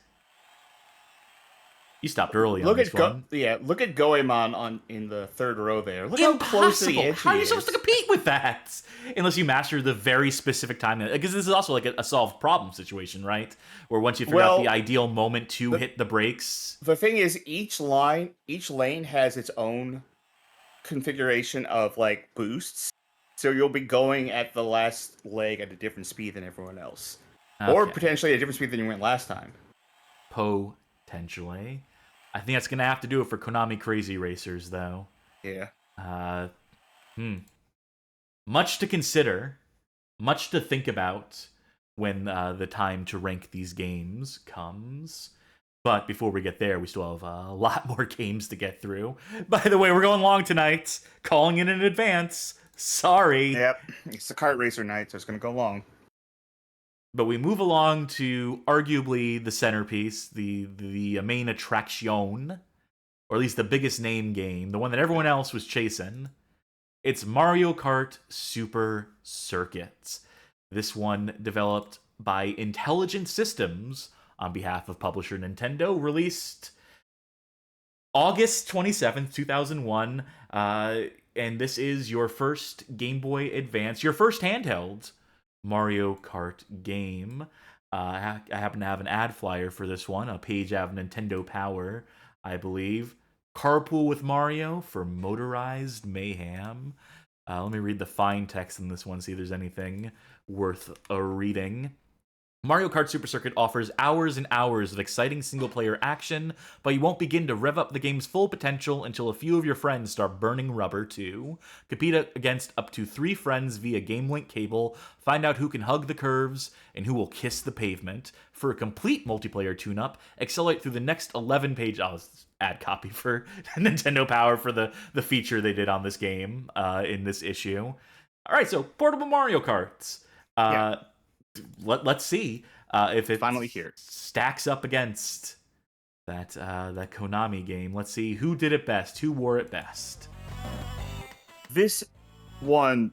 You stopped early on this one. Look at Goemon in the third row there. Look how close to the edge How are you supposed to compete with that? Unless you master the very specific time. Because this is also like a solved problem situation, right? Where once you figure out the ideal moment to hit the brakes. The thing is, each lane has its own configuration of like boosts. So you'll be going at the last leg at a different speed than everyone else. Okay. Or potentially a different speed than you went last time. Potentially. I think that's going to have to do it for Konami Krazy Racers, though. Yeah. Much to consider. Much to think about when the time to rank these games comes. But before we get there, we still have a lot more games to get through. By the way, we're going long tonight. Calling in advance. Sorry. Yep. It's a kart racer night, so it's going to go long. But we move along to arguably the centerpiece, the main attraction, or at least the biggest name game, the one that everyone else was chasing. It's Mario Kart Super Circuit. This one developed by Intelligent Systems on behalf of publisher Nintendo, released August 27th, 2001. And this is your first Game Boy Advance, your first handheld Mario Kart game. I happen to have an ad flyer for this one, a page out of Nintendo Power, I believe. Carpool with Mario for motorized mayhem. Let me read the fine text in this one, see if there's anything worth a reading. Mario Kart Super Circuit offers hours and hours of exciting single-player action, but you won't begin to rev up the game's full potential until a few of your friends start burning rubber, too. Compete against up to 3 friends via Game Link cable, find out who can hug the curves, and who will kiss the pavement. For a complete multiplayer tune-up, accelerate through the next 11 pages. Ad copy for Nintendo Power for the feature they did on this game in this issue. All right, so portable Mario Karts. Let's see if it finally here stacks up against that Konami game. Let's see who did it best, who wore it best. This one,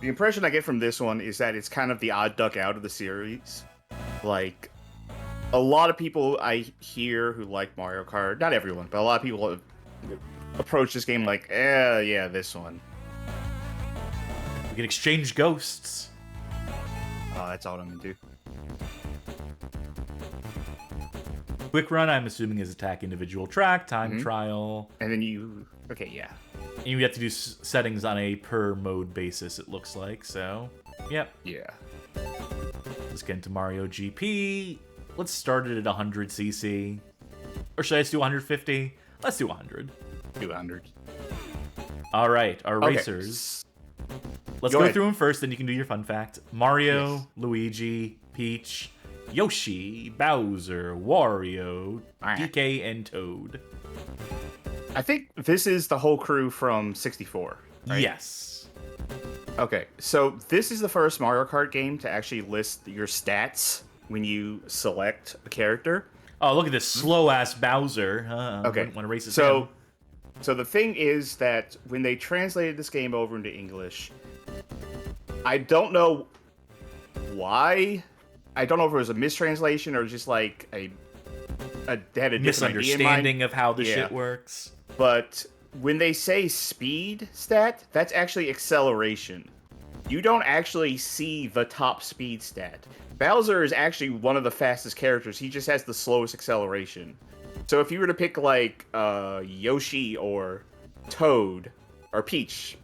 the impression I get from this one is that it's kind of the odd duck out of the series. Like, a lot of people I hear who like Mario Kart, not everyone, but a lot of people approach this game like, yeah, this one. We can exchange ghosts. Oh, that's all I'm gonna do. Quick run, I'm assuming, is attack individual track, time trial. And then you... Okay, yeah. And you have to do settings on a per mode basis, it looks like, so... Yep. Yeah. Let's get into Mario GP. Let's start it at 100cc. Or should I just do 150? Let's do 100. 200. All right, our racers. Let's go through them first, then you can do your fun fact. Mario, Luigi, Peach, Yoshi, Bowser, Wario, DK, and Toad. I think this is the whole crew from 64, right? Yes. Okay, so this is the first Mario Kart game to actually list your stats when you select a character. Oh, look at this slow-ass Bowser. Okay. Want to race his So the thing is that when they translated this game over into English, I don't know why. I don't know if it was a mistranslation or just like they had a misunderstanding of how the shit works. But when they say speed stat, that's actually acceleration. You don't actually see the top speed stat. Bowser is actually one of the fastest characters. He just has the slowest acceleration. So if you were to pick like Yoshi or Toad or Peach,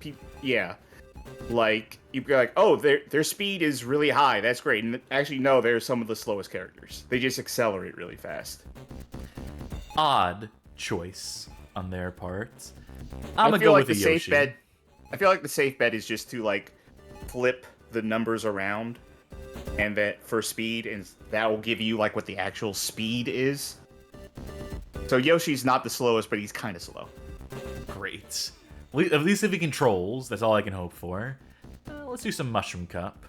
like you'd be like, oh, their speed is really high. That's great. And actually, no, they're some of the slowest characters. They just accelerate really fast. Odd choice on their part. I'm gonna go with the safe Yoshi. bet. I feel like the safe bet is just to like flip the numbers around, and that for speed, and that will give you like what the actual speed is. So Yoshi's not the slowest, but he's kind of slow. Great. At least if he controls, that's all I can hope for. Let's do some Mushroom Cup.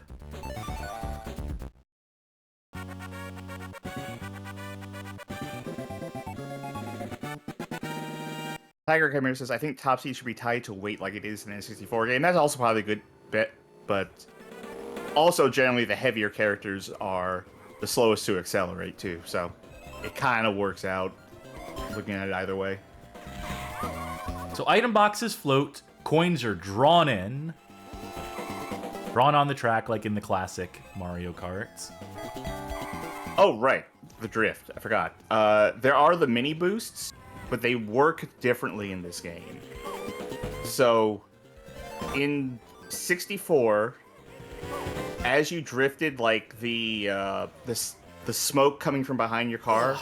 Tiger Chimera says, I think top speed should be tied to weight like it is in an N64 game. That's also probably a good bet, but also generally the heavier characters are the slowest to accelerate too, so it kind of works out looking at it either way. So item boxes float, coins are drawn in. Drawn on the track like in the classic Mario Karts. Oh, right. The drift. I forgot. There are the mini boosts, but they work differently in this game. So, in 64, as you drifted, like the smoke coming from behind your car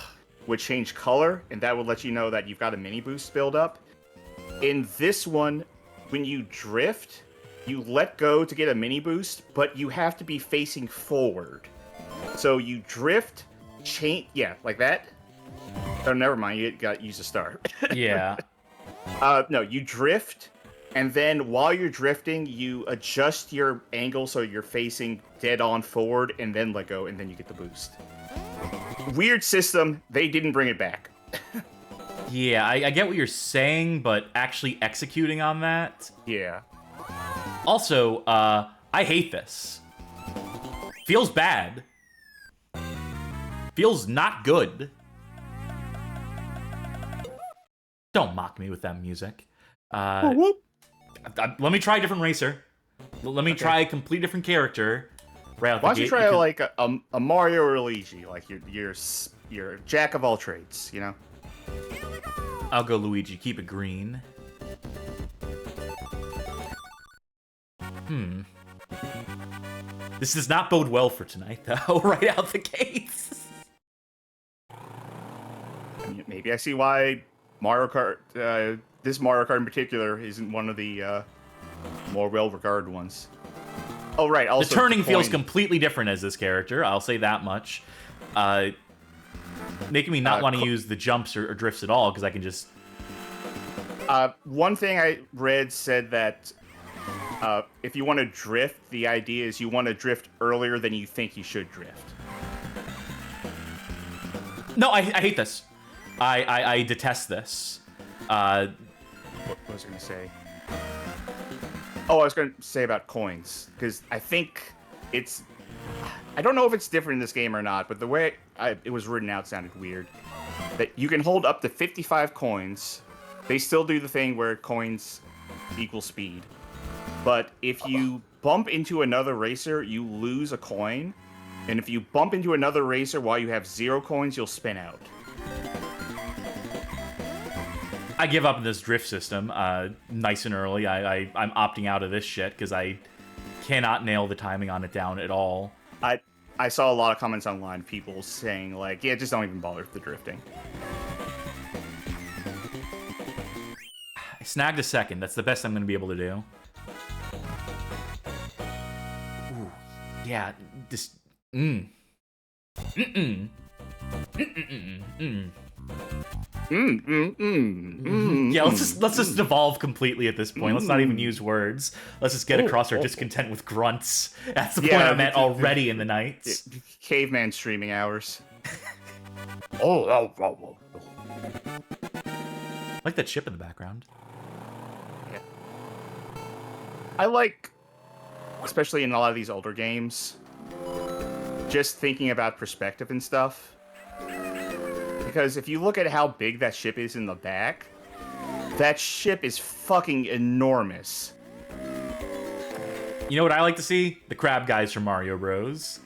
would change color, and that would let you know that you've got a mini boost build up. In this one, when you drift, you let go to get a mini boost, but you have to be facing forward. So you drift, like that. Oh, never mind, you got to use a start. Yeah. No, you drift, and then while you're drifting, you adjust your angle so you're facing dead on forward, and then let go, and then you get the boost. Weird system, they didn't bring it back. Yeah, I get what you're saying, but actually executing on that... Yeah. Also, I hate this. Feels bad. Feels not good. Don't mock me with that music. Let me try a different racer. Let me try a complete different character. Right out the gate. Why don't you try like a Mario or a Luigi? Like you're jack of all trades, you know? I'll go Luigi. Keep it green. This does not bode well for tonight, though. Right out the gates. Maybe I see why Mario Kart, this Mario Kart in particular, isn't one of the more well-regarded ones. Oh, right. Also, the turning feels completely different as this character. I'll say that much. Making me not want to use the jumps or drifts at all because I can just. One thing I read said that if you want to drift, the idea is you want to drift earlier than you think you should drift. No, I hate this. I detest this. What was I going to say? Oh, I was going to say about coins, because I think it's... I don't know if it's different in this game or not, but the way it was written out sounded weird. That you can hold up to 55 coins. They still do the thing where coins equal speed. But if you bump into another racer, you lose a coin. And if you bump into another racer while you have 0 coins, you'll spin out. I give up on this drift system nice and early. I'm opting out of this shit because I cannot nail the timing on it down at all. I saw a lot of comments online, people saying, like, yeah, just don't even bother with the drifting. I snagged a second. That's the best I'm going to be able to do. Ooh, yeah, just... Yeah, let's just devolve completely at this point. Let's not even use words. Let's just get across our discontent with grunts. That's the point I'm at already in the nights. Caveman streaming hours. I like that chip in the background. Yeah. I like, especially in a lot of these older games, just thinking about perspective and stuff. Because if you look at how big that ship is in the back, that ship is fucking enormous. You know what I like to see? The crab guys from Mario Bros.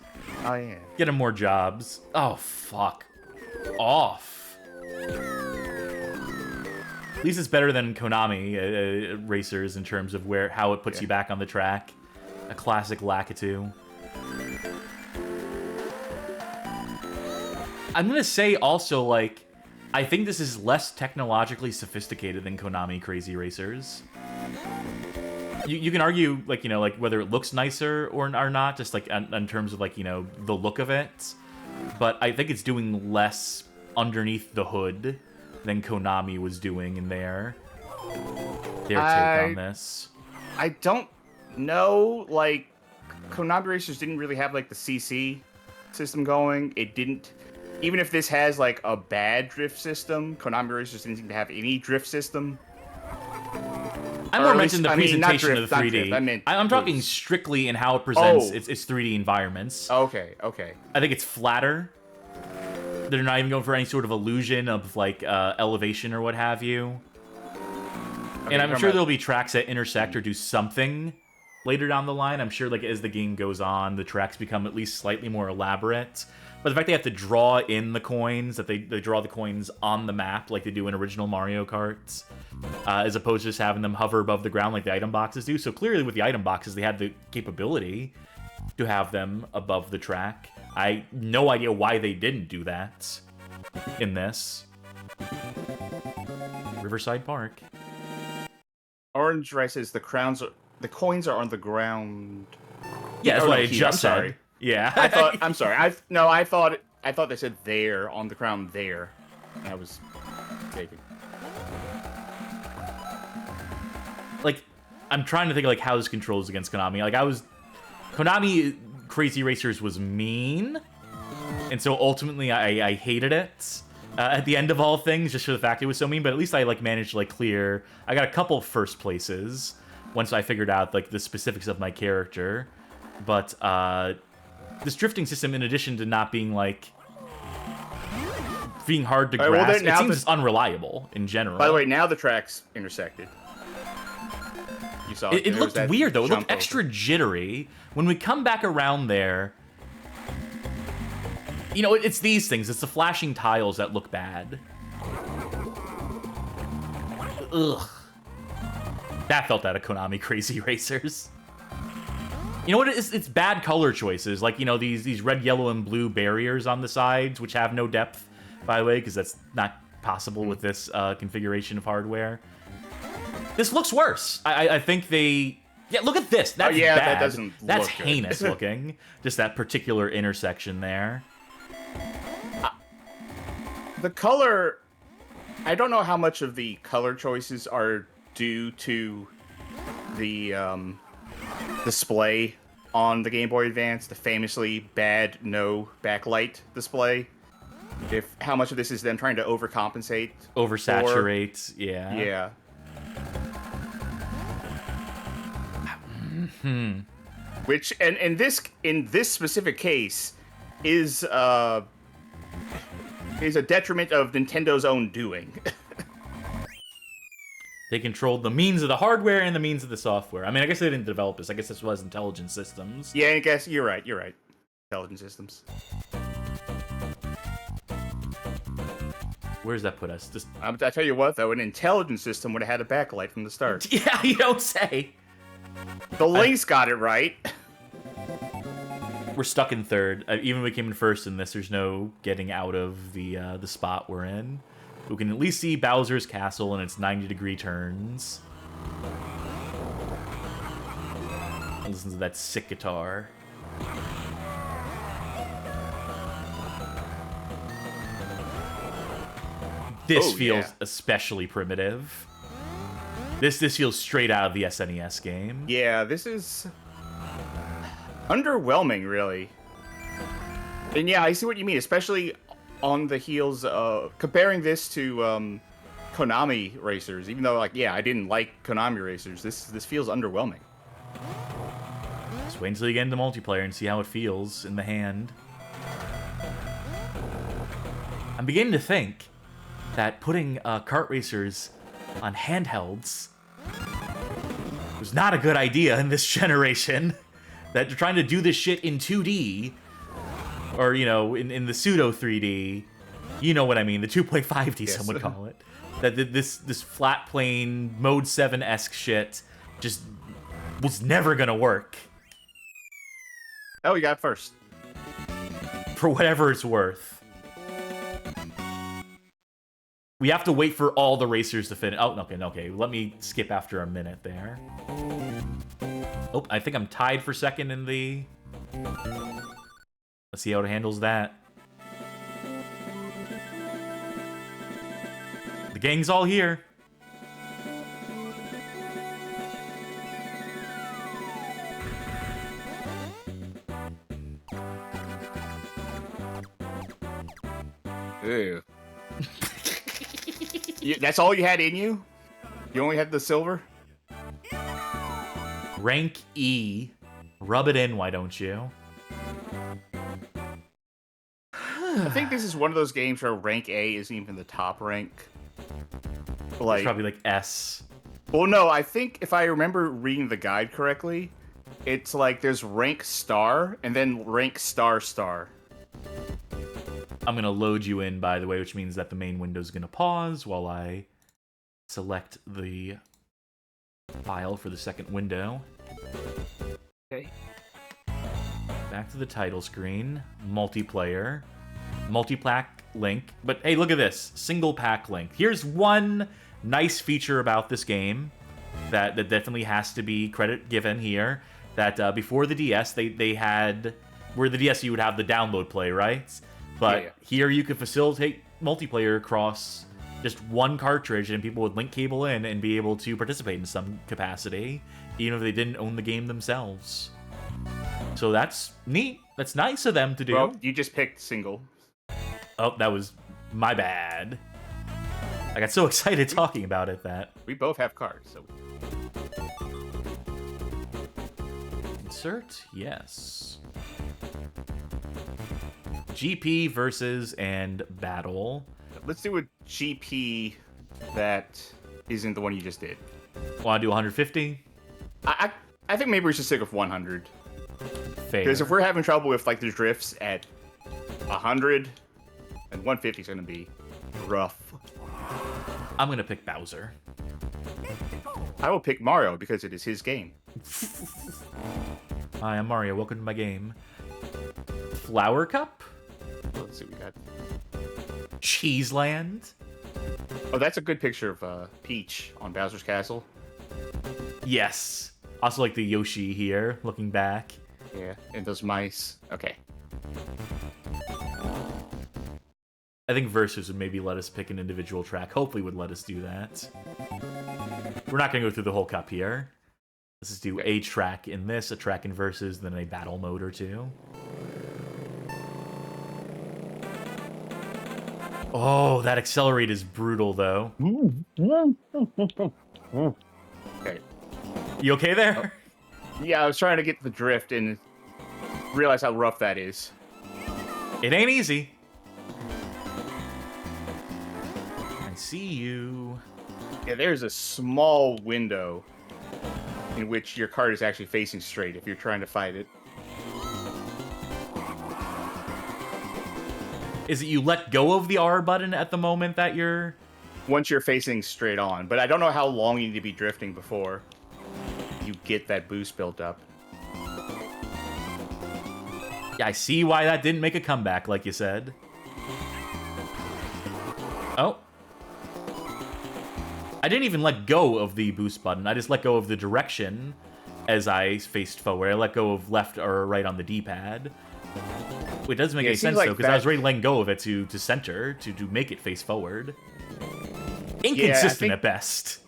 Oh, yeah. Get them more jobs. Oh, fuck. Off. At least it's better than Konami Racers in terms of how it puts you back on the track. A classic Lakitu. I'm gonna say also, like, I think this is less technologically sophisticated than Konami Krazy Racers. You can argue, like, you know, like whether it looks nicer or not, just like in terms of, like, you know, the look of it. But I think it's doing less underneath the hood than Konami was doing in their take on this. I don't know, like, Konami Racers didn't really have, like, the CC system going. It didn't... Even if this has, like, a bad drift system, Konami Racers didn't seem to have any drift system. I more mentioned the presentation of the 3D. I'm talking strictly in how it presents its 3D environments. Okay. I think it's flatter. They're not even going for any sort of illusion of, like, elevation or what have you. Okay, and I'm sure there'll be tracks that intersect or do something later down the line. I'm sure, like, as the game goes on, the tracks become at least slightly more elaborate. But the fact they have to draw in the coins, that they draw the coins on the map like they do in original Mario Karts, as opposed to just having them hover above the ground like the item boxes do. So clearly with the item boxes, they had the capability to have them above the track. I no idea why they didn't do that in this. Riverside Park. Orange Rice says the coins are on the ground. Yeah, that's what I just said. Sorry. Yeah. I'm sorry. I thought they said there on the ground there. I was mistaken. Like, I'm trying to think of, like, how this controls against Konami. Like, Konami Krazy Racers was mean, and so ultimately I hated it at the end of all things, just for the fact it was so mean. But at least I, like, managed to, like, clear. I got a couple first places once I figured out, like, the specifics of my character. But this drifting system, in addition to not being, like, being hard to grasp. It seems unreliable in general. By the way, now the tracks intersected. You saw it looked weird, though. It looked extra jittery. When we come back around there, you know, it's these things. It's the flashing tiles that look bad. Ugh. That felt out of Konami Krazy Racers. You know what it is? It's bad color choices. Like, you know, these red, yellow, and blue barriers on the sides, which have no depth, by the way, because that's not possible with this configuration of hardware. This looks worse. I think they... Yeah, look at this. That's bad. That doesn't That's look heinous looking. Just that particular intersection there. The color... I don't know how much of the color choices are due to the display on the Game Boy Advance, the famously bad no backlight display. How much of this is them trying to overcompensate? Oversaturate, yeah. Yeah. Which, and in this specific case, is a detriment of Nintendo's own doing. They controlled the means of the hardware and the means of the software. I mean, I guess they didn't develop this. I guess this was Intelligent Systems. Yeah, I guess you're right. Intelligent Systems. Where does that put us? Just... I tell you what, though, an Intelligent System would have had a backlight from the start. Yeah, you don't say. The Lynx got it right. We're stuck in third. Even if we came in first in this, there's no getting out of the spot we're in. We can at least see Bowser's Castle and its 90-degree turns. Listen to that sick guitar. This feels especially primitive. This feels straight out of the SNES game. Yeah, this is underwhelming, really. And yeah, I see what you mean, especially on the heels of comparing this to Konami Racers. Even though, like, yeah, I didn't like Konami Racers, this feels underwhelming. Just wait until you get into multiplayer and see how it feels in the hand. I'm beginning to think that putting kart racers on handhelds was not a good idea in this generation. That they're trying to do this shit in 2D, or, you know, in the pseudo 3D. You know what I mean, the 2.5D, yes. Some would call it. That this flat plane Mode 7-esque shit just was never gonna work. Oh, you got first. For whatever it's worth. We have to wait for all the racers to finish. Oh, okay. Let me skip after a minute there. Oh, I think I'm tied for second in the... Let's see how it handles that. The gang's all here. Ew. That's all you had in you? You only had the silver? Rank E. Rub it in, why don't you? I think this is one of those games where rank A isn't even the top rank. Like, it's probably like S. Well, no, I think if I remember reading the guide correctly, it's like there's rank star and then rank star star. I'm going to load you in, by the way, which means that the main window is going to pause while I select the file for the second window. Okay. Back to the title screen. Multiplayer. Multi-pack link. But hey, look at this. Single pack link. Here's one nice feature about this game that definitely has to be credit given here. That before the DS, they had... Where the DS, you would have the download play, right? But here you could facilitate multiplayer across just one cartridge, and people would link cable in and be able to participate in some capacity, even if they didn't own the game themselves. So that's neat. That's nice of them to do. Well, you just picked single. Oh, that was my bad. I got so excited talking about it that... We both have cards, so... Insert? Yes. GP versus and battle. Let's do a GP that isn't the one you just did. Want to do 150? I think maybe we should stick with 100. Fair. Because if we're having trouble with like the drifts at 100, and 150 is going to be rough. I'm going to pick Bowser. I will pick Mario because it is his game. Hi, I'm Mario. Welcome to my game. Flower Cup? Let's see what we got. Cheeseland? Oh, that's a good picture of Peach on Bowser's Castle. Yes. Also like the Yoshi here, looking back. Yeah, and those mice. Okay. I think Versus would maybe let us pick an individual track. Hopefully would let us do that. We're not going to go through the whole cup here. Let's just do a track in this, a track in Versus, then a battle mode or two. Oh, that accelerate is brutal, though. Okay. You okay there? Yeah, I was trying to get the drift and realize how rough that is. It ain't easy. I see you. Yeah, there's a small window in which your cart is actually facing straight if you're trying to fight it. Is it you let go of the R button at the moment that you're... Once you're facing straight on, but I don't know how long you need to be drifting before you get that boost built up. Yeah, I see why that didn't make a comeback, like you said. Oh. I didn't even let go of the boost button. I just let go of the direction as I faced forward. I let go of left or right on the D-pad. It doesn't make any sense, though, because I was already letting go of it to center, to make it face forward. Inconsistent at best.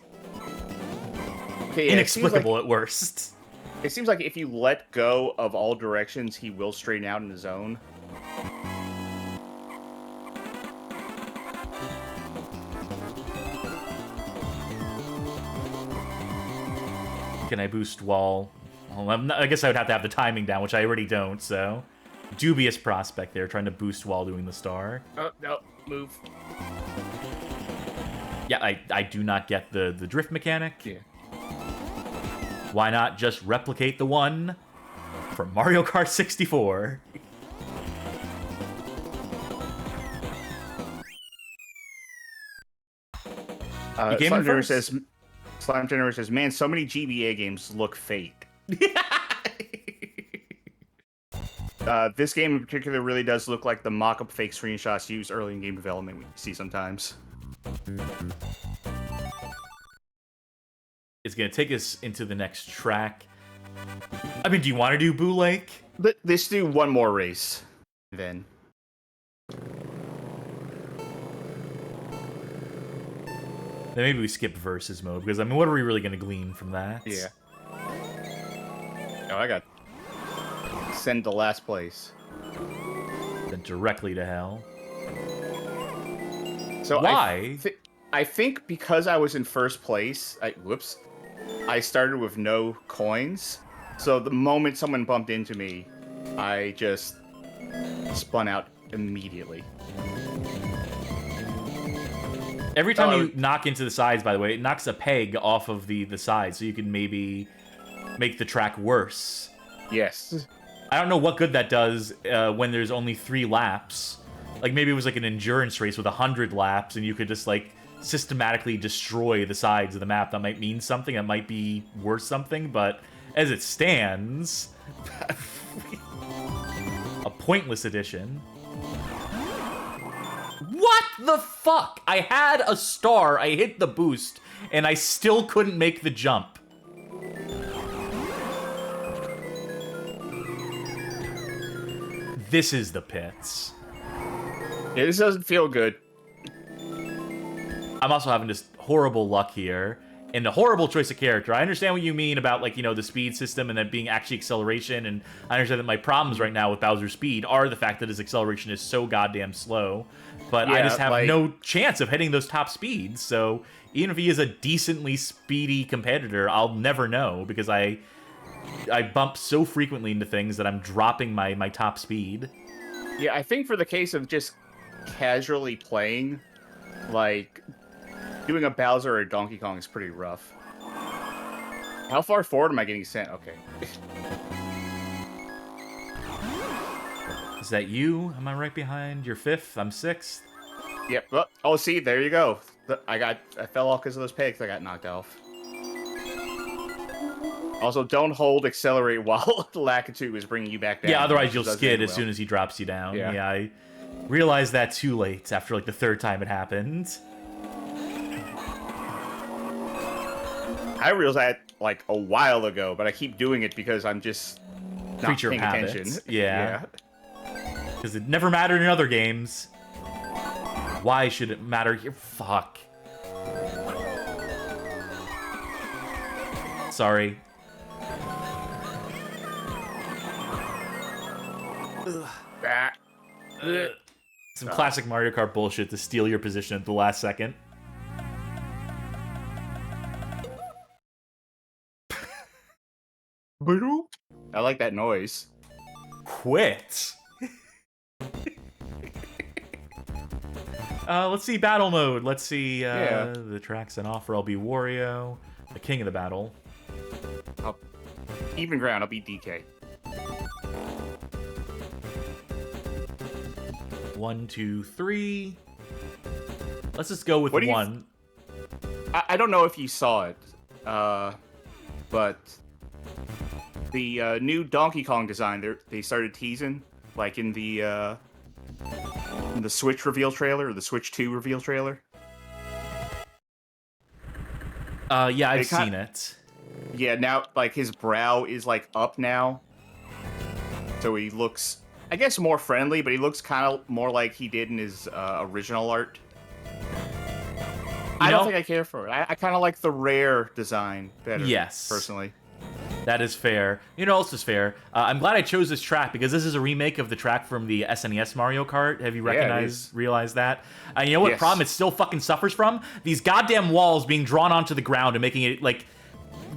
Okay, yeah, inexplicable at worst. It seems like if you let go of all directions, he will straighten out in the zone. Can I boost while... Well, I guess I would have to have the timing down, which I already don't, so... Dubious prospect there, trying to boost while doing the star. Oh, no, move. Yeah, I do not get the drift mechanic. Yeah. Why not just replicate the one from Mario Kart 64? Slime Generator says, man, so many GBA games look fake. This game in particular really does look like the mock-up fake screenshots used early in game development we see sometimes. It's going to take us into the next track. I mean, do you want to do Boo Lake? Let's do one more race, then. Then maybe we skip Versus mode, because, I mean, what are we really going to glean from that? Yeah. Oh, I got... Send to last place. Then directly to hell. So why? I think because I was in first place... I started with no coins. So the moment someone bumped into me, I just spun out immediately. Every time you knock into the sides, by the way, it knocks a peg off of the sides, so you can maybe make the track worse. Yes. I don't know what good that does when there's only 3 laps. Like, maybe it was like an endurance race with 100 laps, and you could just, like, systematically destroy the sides of the map. That might mean something. That might be worth something, but as it stands... a pointless addition. What the fuck? I had a star, I hit the boost, and I still couldn't make the jump. This is the pits. Yeah, this doesn't feel good. I'm also having just horrible luck here, and a horrible choice of character. I understand what you mean about, like, you know, the speed system and that being actually acceleration, and I understand that my problems right now with Bowser's speed are the fact that his acceleration is so goddamn slow, but I just have no chance of hitting those top speeds, so even if he is a decently speedy competitor, I'll never know, because I bump so frequently into things that I'm dropping my top speed. Yeah, I think for the case of just casually playing, like, doing a Bowser or a Donkey Kong is pretty rough. How far forward am I getting sent? Okay. Is that you? Am I right behind? You're 5th. I'm 6th. Yep. Oh, see, there you go. I fell off because of those pegs. I got knocked off. Also, don't hold accelerate while Lakitu is bringing you back down. Yeah, otherwise you'll skid as soon as he drops you down. Yeah. Yeah, I realized that too late after like the 3rd time it happened. I realized that like a while ago, but I keep doing it because I'm just not Creature paying of habit. attention. Yeah. Because it never mattered in other games. Why should it matter here? Fuck. Sorry. Some classic Mario Kart bullshit to steal your position at the last second. I like that noise. Quit. Let's see battle mode. Let's see the tracks and offer. I'll be Wario, the king of the battle. Even ground, I'll be DK. 1, 2, 3. Let's just go with What do you 1. I don't know if you saw it, but the new Donkey Kong design, they started teasing, like in the Switch reveal trailer, or the Switch 2 reveal trailer. Yeah, I've seen it. Yeah, now, like, his brow is, like, up now. So he looks, I guess, more friendly, but he looks kind of more like he did in his original art. I don't think I care for it. I kind of like the rare design better, personally. That is fair. You know what else is fair? I'm glad I chose this track because this is a remake of the track from the SNES Mario Kart. Have you realized that? You know what problem it still fucking suffers from? These goddamn walls being drawn onto the ground and making it, like,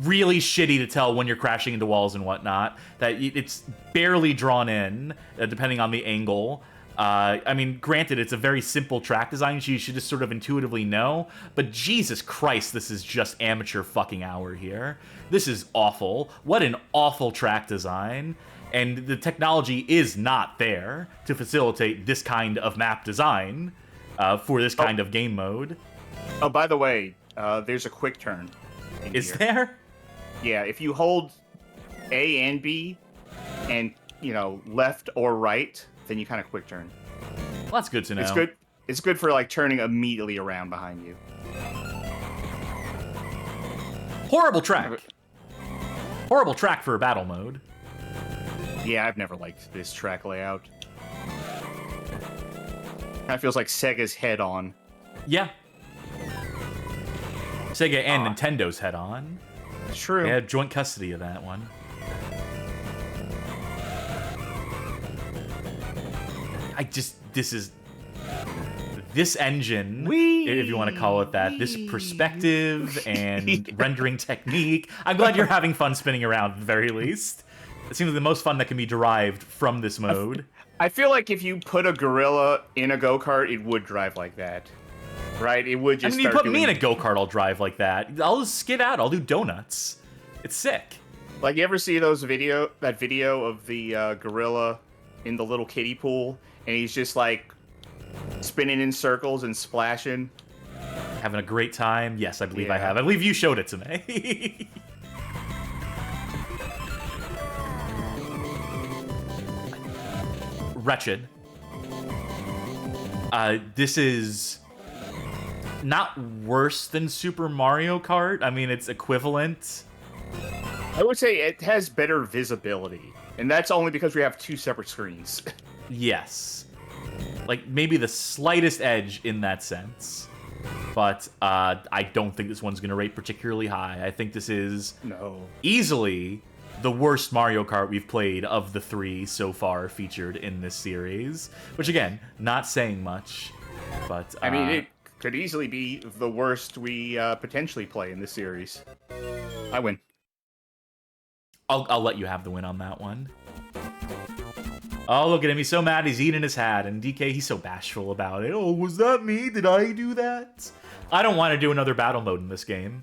really shitty to tell when you're crashing into walls and whatnot. That it's barely drawn in, depending on the angle. I mean, granted, it's a very simple track design, so you should just sort of intuitively know, but Jesus Christ, this is just amateur fucking hour here. This is awful. What an awful track design. And the technology is not there to facilitate this kind of map design for this kind of game mode. Oh, by the way, there's a quick turn. Is there? Yeah, if you hold A and B and, you know, left or right, then you kind of quick turn. Well, that's good to know. It's good. It's good for, like, turning immediately around behind you. Horrible track. Horrible track for a battle mode. Yeah, I've never liked this track layout. Kind of feels like Sega's head-on. Yeah. Sega and Nintendo's head-on. True. They had joint custody of that one. This engine, if you want to call it that, this perspective and rendering technique. I'm glad you're having fun spinning around, at the very least. It seems like the most fun that can be derived from this mode. I feel like if you put a gorilla in a go-kart, it would drive like that. Right? It would just you put me in a go-kart, I'll drive like that. I'll just skid out. I'll do donuts. It's sick. Like, you ever see that video of the gorilla in the little kiddie pool, and he's just, like, spinning in circles and splashing? Having a great time? Yes, I believe I have. I believe you showed it to me. Wretched. This is not worse than Super Mario Kart. I mean, it's equivalent. I would say it has better visibility, and that's only because we have two separate screens. Yes. Like, maybe the slightest edge in that sense. But I don't think this one's going to rate particularly high. I think this is easily the worst Mario Kart we've played of the 3 so far featured in this series. Which, again, not saying much. But I mean, it could easily be the worst we potentially play in this series. I win. I'll let you have the win on that one. Oh, look at him. He's so mad he's eating his hat. And DK, he's so bashful about it. Oh, was that me? Did I do that? I don't want to do another battle mode in this game.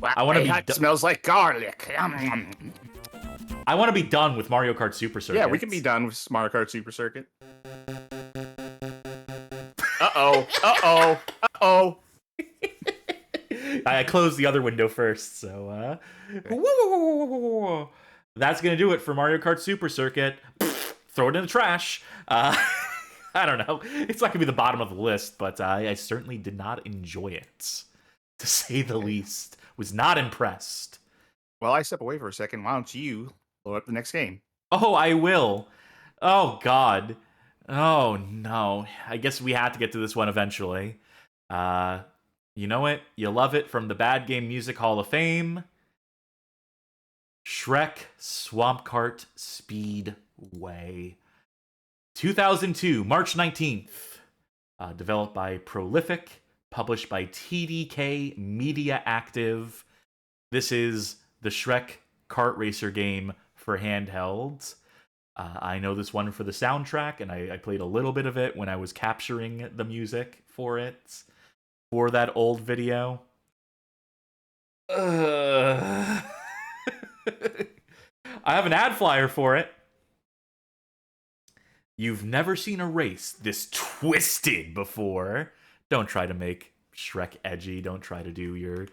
I want to be... That smells like garlic. I want to be done with Mario Kart Super Circuit. Yeah, we can be done with Mario Kart Super Circuit. Uh-oh. Uh-oh. Uh-oh. I closed the other window first, so... Okay. That's going to do it for Mario Kart Super Circuit. Throw it in the trash. I don't know. It's not going to be the bottom of the list, but I certainly did not enjoy it. To say the least. Was not impressed. Well, I step away for a second. Why don't you load up the next game? Oh, I will. Oh, God. Oh, no. I guess we had to get to this one eventually. You know it. You love it from the Bad Game Music Hall of Fame. Shrek Swamp Kart Speedway. 2002, March 19th. Developed by Prolific. Published by TDK Media Active. This is the Shrek kart racer game for handhelds. I know this one for the soundtrack, and I played a little bit of it when I was capturing the music for it, for that old video. I have an ad flyer for it. You've never seen a race this twisted before. Don't try to make Shrek edgy. Don't try to do your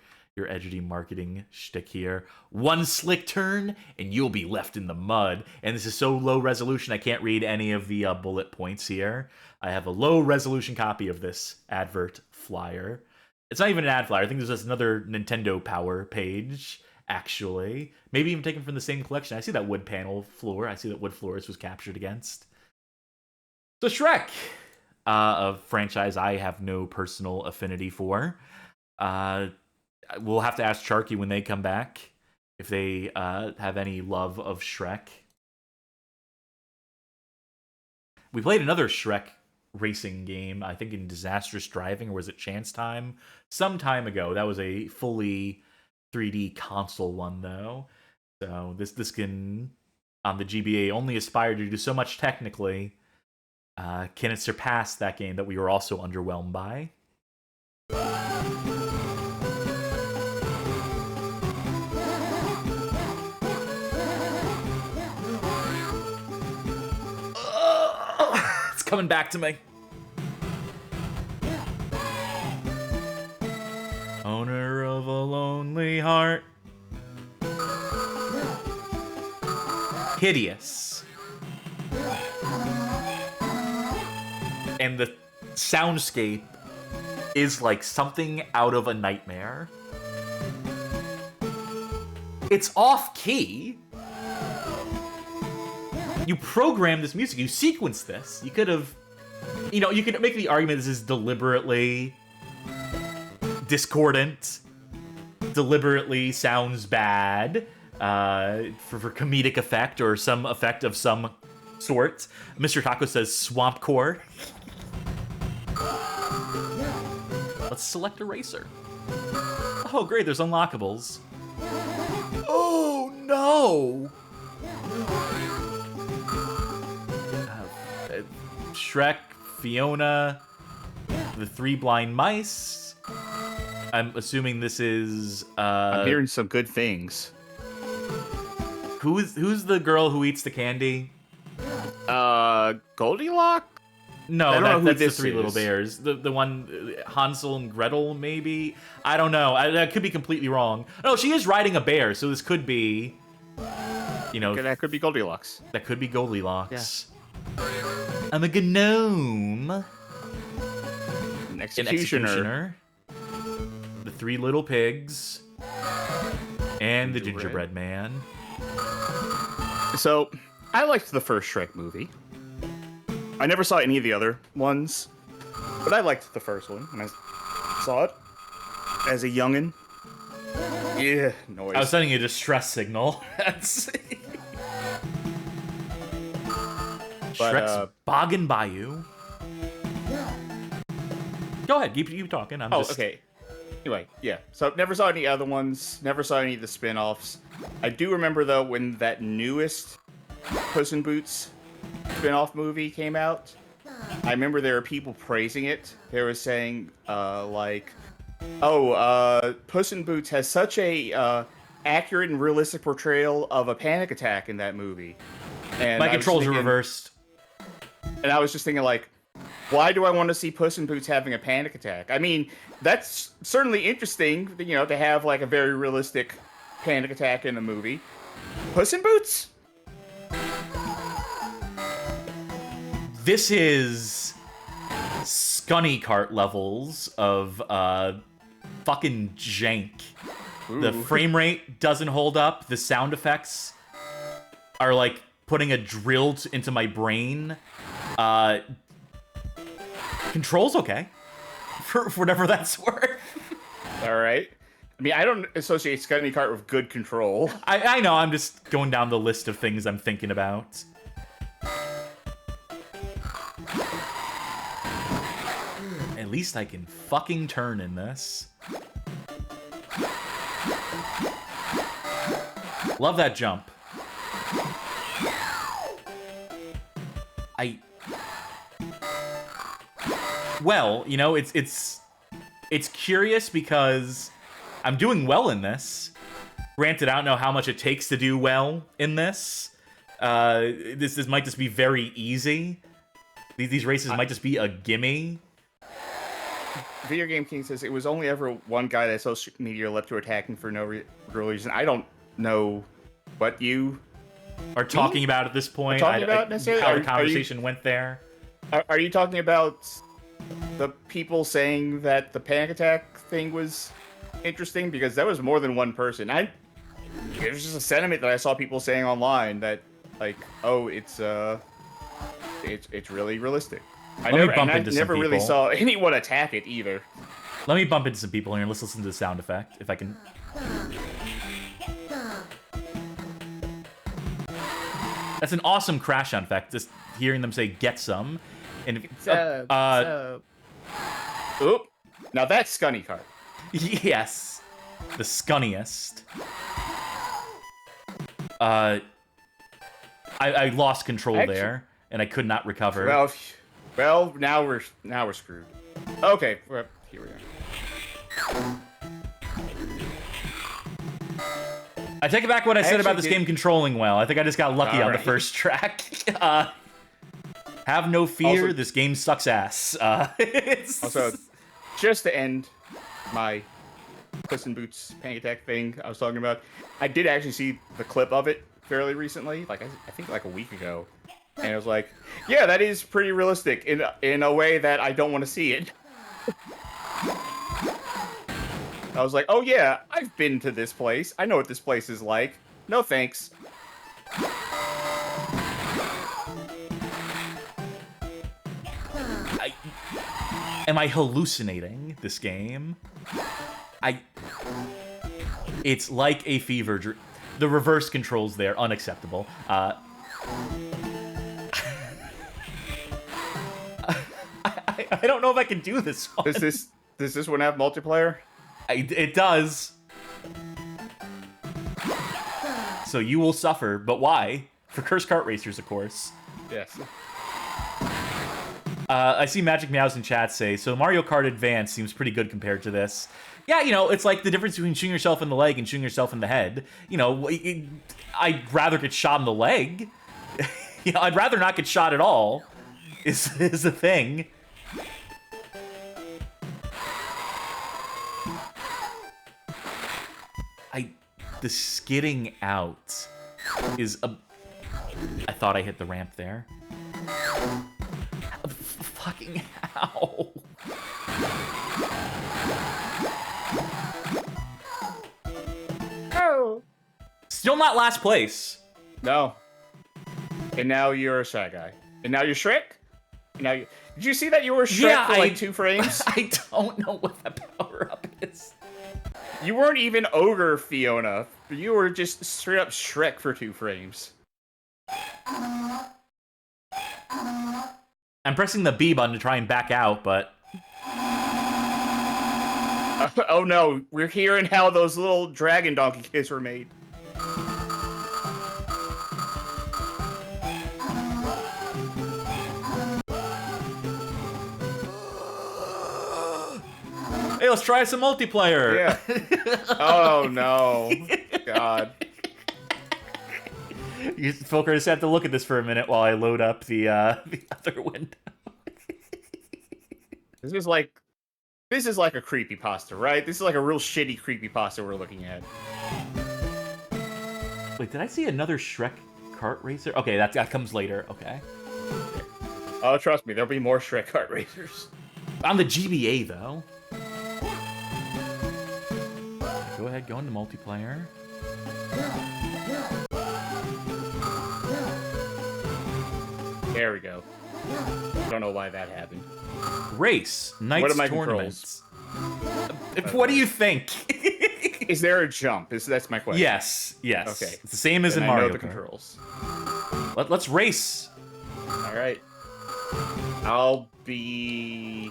edgy marketing shtick here. One slick turn, and you'll be left in the mud. And this is so low resolution, I can't read any of the bullet points here. I have a low resolution copy of this advert flyer. It's not even an ad flyer. I think there's just another Nintendo Power page, actually. Maybe even taken from the same collection. I see that wood panel floor. I see that wood floor this was captured against. So Shrek, a franchise I have no personal affinity for. We'll have to ask Sharky when they come back if they have any love of Shrek. We played another Shrek racing game, I think in Disastrous Driving, or was it Chance Time? Some time ago. That was a fully 3D console one, though. So this can, on the GBA, only aspire to do so much technically. Can it surpass that game that we were also underwhelmed by? It's coming back to me. Owner of a lonely heart. Hideous. And the soundscape is like something out of a nightmare. It's off-key. You program this music, you sequence this. You could have, you could make the argument this is deliberately discordant, deliberately sounds bad, for comedic effect or some effect of some sort. Mr. Taco says swamp core. Let's select a racer. Oh, great, there's unlockables. Oh, no! Shrek, Fiona, the Three Blind Mice. I'm assuming this is... I'm hearing some good things. Who's the girl who eats the candy? Goldilocks? No, that's the Three Little Bears. The one, Hansel and Gretel, maybe? I don't know. I could be completely wrong. No, she is riding a bear, so this could be, Okay, that could be Goldilocks. That could be Goldilocks. Yeah. I'm a gnome. An executioner. The Three Little Pigs. And the Gingerbread Man. So, I liked the first Shrek movie. I never saw any of the other ones, but I liked the first one when I saw it as a youngin'. Yeah, noise. I was sending you a distress signal. Shrek's Boggin Bayou. Go ahead, keep talking. Okay. Anyway, yeah. So never saw any other ones. Never saw any of the spin-offs. I do remember though when that newest Puss in Boots spin-off movie came out, I remember there were people praising it. They were saying, like, oh, Puss in Boots has such a accurate and realistic portrayal of a panic attack in that movie. And My controls are reversed. And I was just thinking, like, why do I want to see Puss in Boots having a panic attack? I mean, that's certainly interesting, you know, to have, like, a very realistic panic attack in a movie. Puss in Boots? This is Scunny Kart levels of fucking jank. Ooh. The frame rate doesn't hold up. The sound effects are like putting a drill into my brain. Controls okay, for whatever that's worth. All right. I mean, I don't associate Scunny Kart with good control. I know, I'm just going down the list of things I'm thinking about. At least I can fucking turn in this. Love that jump. Well, you know, it's curious because I'm doing well in this. Granted, I don't know how much it takes to do well in this. This might just be very easy. These races might just be a gimme. Video Game King says it was only ever one guy that social media leapt to attacking for no real reason. I don't know what you are talking about at this point. Talking about necessarily? How the conversation went there. Are you talking about the people saying that the panic attack thing was interesting? Because that was more than one person. It was just a sentiment that I saw people saying online that, like, oh, it's really realistic. I never really saw anyone attack it either. Let me bump into some people here and let's listen to the sound effect, if I can. That's an awesome crash sound effect, just hearing them say, get some. And oop. Now that's Scunny Kart. Yes. The scunniest. I lost control there, and I could not recover. Well, now we're screwed. Okay, here we go. I take it back what I said about this game controlling well. I think I just got lucky on the first track. Have no fear, also, this game sucks ass. Also, just to end my Puss in Boots panic attack thing I was talking about, I did actually see the clip of it fairly recently, like I think like a week ago. And I was like, yeah, that is pretty realistic in a way that I don't want to see it. I was like, oh yeah, I've been to this place. I know what this place is like. No thanks. Am I hallucinating this game? It's like a fever dream. The reverse controls there, unacceptable. I don't know if I can do this one. Does this one have multiplayer? It does. So you will suffer, but why? For Kursed Kart Racers, of course. Yes. I see Magic Meows in chat say, so Mario Kart Advance seems pretty good compared to this. Yeah, you know, it's like the difference between shooting yourself in the leg and shooting yourself in the head. You know, I'd rather get shot in the leg. You know, I'd rather not get shot at all, is the thing. The skidding out is a... I thought I hit the ramp there. Fucking ow. Oh. Still not last place. No. And now you're a Shy Guy. And now you're Shrek? Did you see that you were Shrek for like 2 frames? I don't know what the power-up is. You weren't even Ogre Fiona. You were just straight up Shrek for 2 frames. I'm pressing the B button to try and back out, but... Oh no, we're hearing how those little dragon donkey kids were made. Hey, let's try some multiplayer. Yeah. Oh no. God. You folk just have to look at this for a minute while I load up the other window. This is like a creepypasta, right? This is like a real shitty creepypasta we're looking at. Wait, did I see another Shrek kart racer? Okay, that comes later. Okay. Oh, trust me, there'll be more Shrek Kart Racers. On the GBA, though. Go ahead, go into multiplayer. There we go. Don't know why that happened. Race. Knights tournaments. What do you think? Is there a jump? That's my question. Yes. Okay. It's the same as in I Mario know the Kart. controls. Let's race. All right. I'll be...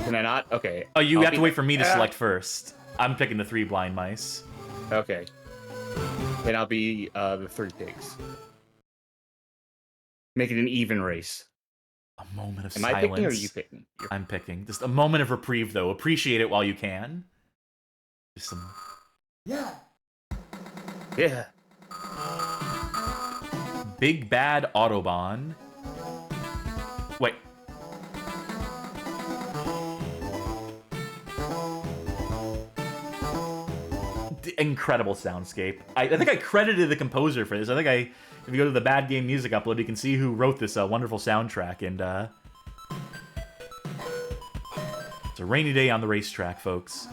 Can I not? Okay. Oh, you have to wait for me to select first. I'm picking the 3 blind mice. Okay. Then I'll be the 3 pigs. Make it an even race. A moment of Am silence. I picking or are you picking? I'm picking. Just a moment of reprieve, though. Appreciate it while you can. Just some... Yeah. Big Bad Autobahn. Wait. Incredible soundscape. I think I credited the composer for this. If you go to the Bad Game Music upload, you can see who wrote this wonderful soundtrack. And it's a rainy day on the racetrack, folks.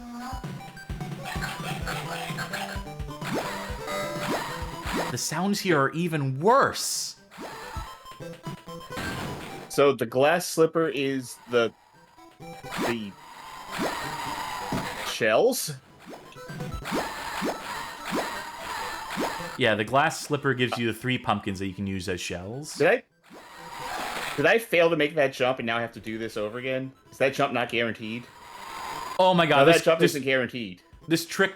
The sounds here are even worse. So the glass slipper is the shells? Yeah, the glass slipper gives you the 3 pumpkins that you can use as shells. Did I fail to make that jump and now I have to do this over again? Is that jump not guaranteed? Oh my god, No, that jump isn't guaranteed. This track,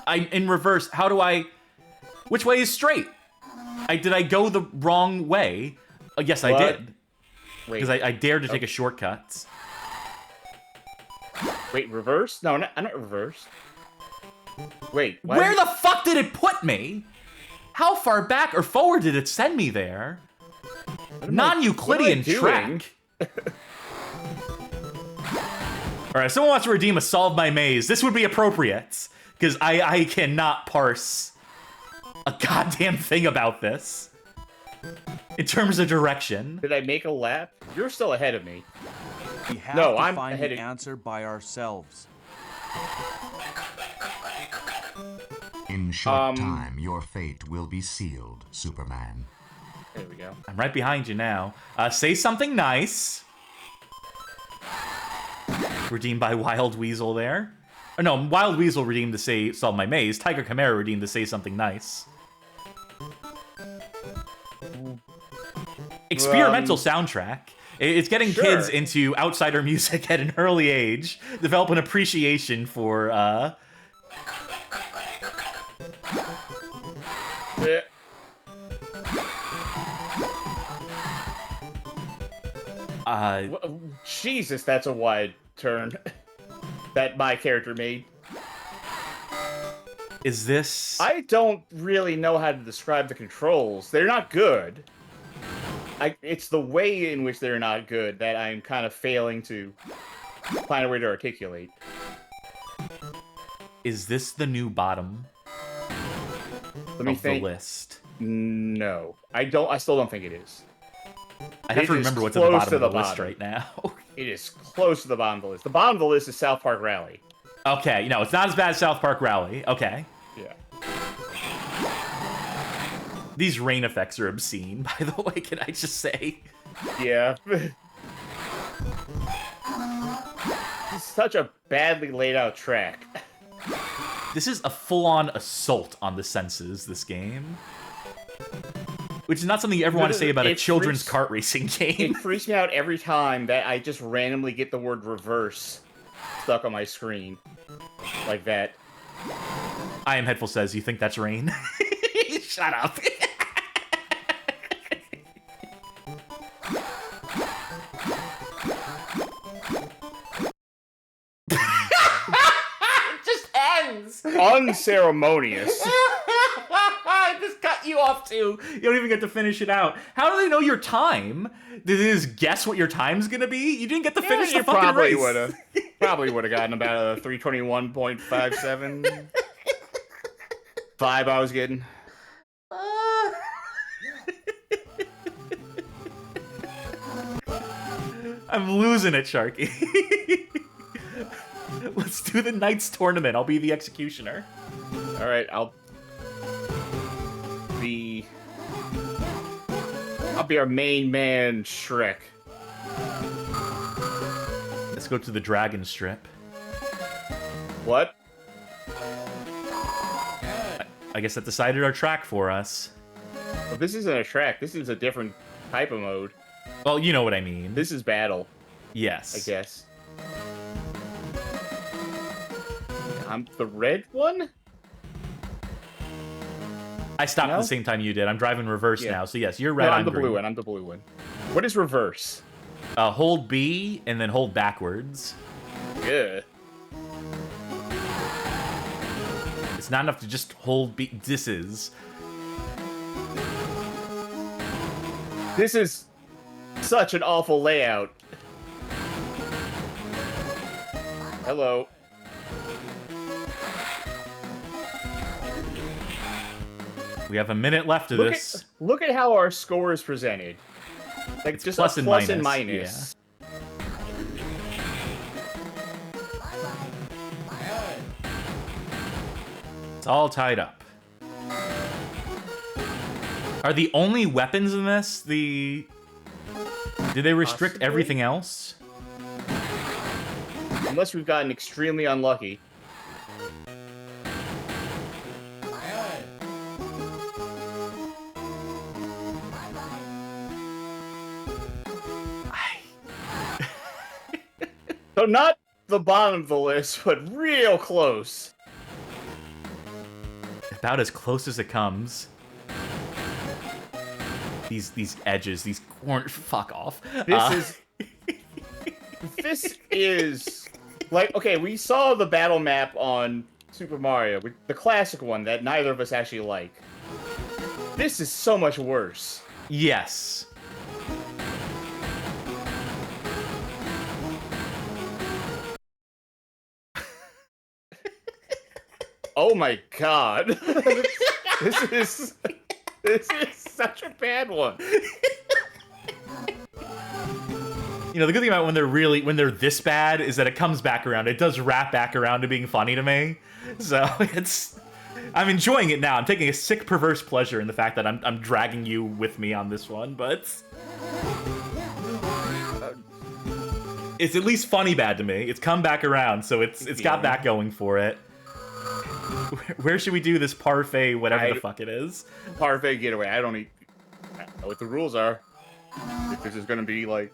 I'm in reverse. How do I... Which way is straight? Did I go the wrong way? Yes, I did. Wait. Because I dared to take a shortcut. Wait, reverse? No, I'm not reverse. Wait, why Where the fuck did it put me? How far back or forward did it send me there? Non-Euclidean track. Alright, someone wants to redeem a Solve My Maze. This would be appropriate. Because I cannot parse a goddamn thing about this. In terms of direction. Did I make a lap? You're still ahead of me. We have No, to I'm find ahead the of- answer by ourselves. In short time, your fate will be sealed, Superman. There we go. I'm right behind you now. Say something nice. Redeemed by Wild Weasel there. Oh, no, Wild Weasel redeemed to say Solve My Maze. Tiger Chimera redeemed to say something nice. Experimental soundtrack. It's getting kids into outsider music at an early age. Develop an appreciation for, Jesus, that's a wide turn that my character made. Is this... I don't really know how to describe the controls. They're not good. It's the way in which they're not good that I'm kind of failing to find a way to articulate. Is this the new bottom Let me of think. the list? No, I still don't think it is. I have It to is remember what's at the close bottom to of the the list bottom. right now. It is close to the bottom of the list. The bottom of the list is South Park Rally. Okay, no, it's not as bad as South Park Rally. Okay. Yeah. These rain effects are obscene, by the way, can I just say? Yeah. It's such a badly laid out track. This is a full-on assault on the senses, this game. Which is not something you ever want to say about a children's kart racing game. It freaks me out every time that I just randomly get the word reverse stuck on my screen. Like that. I Am Headful says, you think that's rain? Shut up. times! Unceremonious. I just cut you off too. You don't even get to finish it out. How do they know your time? Did they just guess what your time's gonna be? You didn't get to finish the fucking race. Probably would have gotten about a 321.57. 5 I was getting. I'm losing it, Sharky. Let's do the Knights tournament. I'll be the executioner. All right, I'll be our main man, Shrek. Let's go to the Dragon Strip. What? I guess that decided our track for us. Well, this isn't a track. This is a different type of mode. Well, you know what I mean. This is battle. Yes. I guess. I'm the red one? I stopped at the same time you did. I'm driving reverse now, so yes, you're red. No, I'm the green. blue one. I'm the blue one. What is reverse? Hold B and then hold backwards. Yeah. It's not enough to just hold B. This is such an awful layout. Hello. We have a minute left of this. Look at how our score is presented. Like it's just plus a and plus minus. and minus. Yeah. It's all tied up. Are the only weapons in this the... Did they restrict Possibly? everything else? Unless we've gotten extremely unlucky. So not the bottom of the list, but real close. About as close as it comes. These edges, these corners, fuck off. This is like, okay, we saw the battle map on Super Mario, the classic one that neither of us actually like. This is so much worse. Yes. Oh my god. This is such a bad one. You know, the good thing about when they're this bad is that it comes back around. It does wrap back around to being funny to me. So I'm enjoying it now. I'm taking a sick, perverse pleasure in the fact that I'm dragging you with me on this one, but it's at least funny bad to me. It's come back around, so it's got that going for it. Where should we do this parfait, whatever the fuck it is? Parfait getaway. I don't know what the rules are. If this is gonna be like...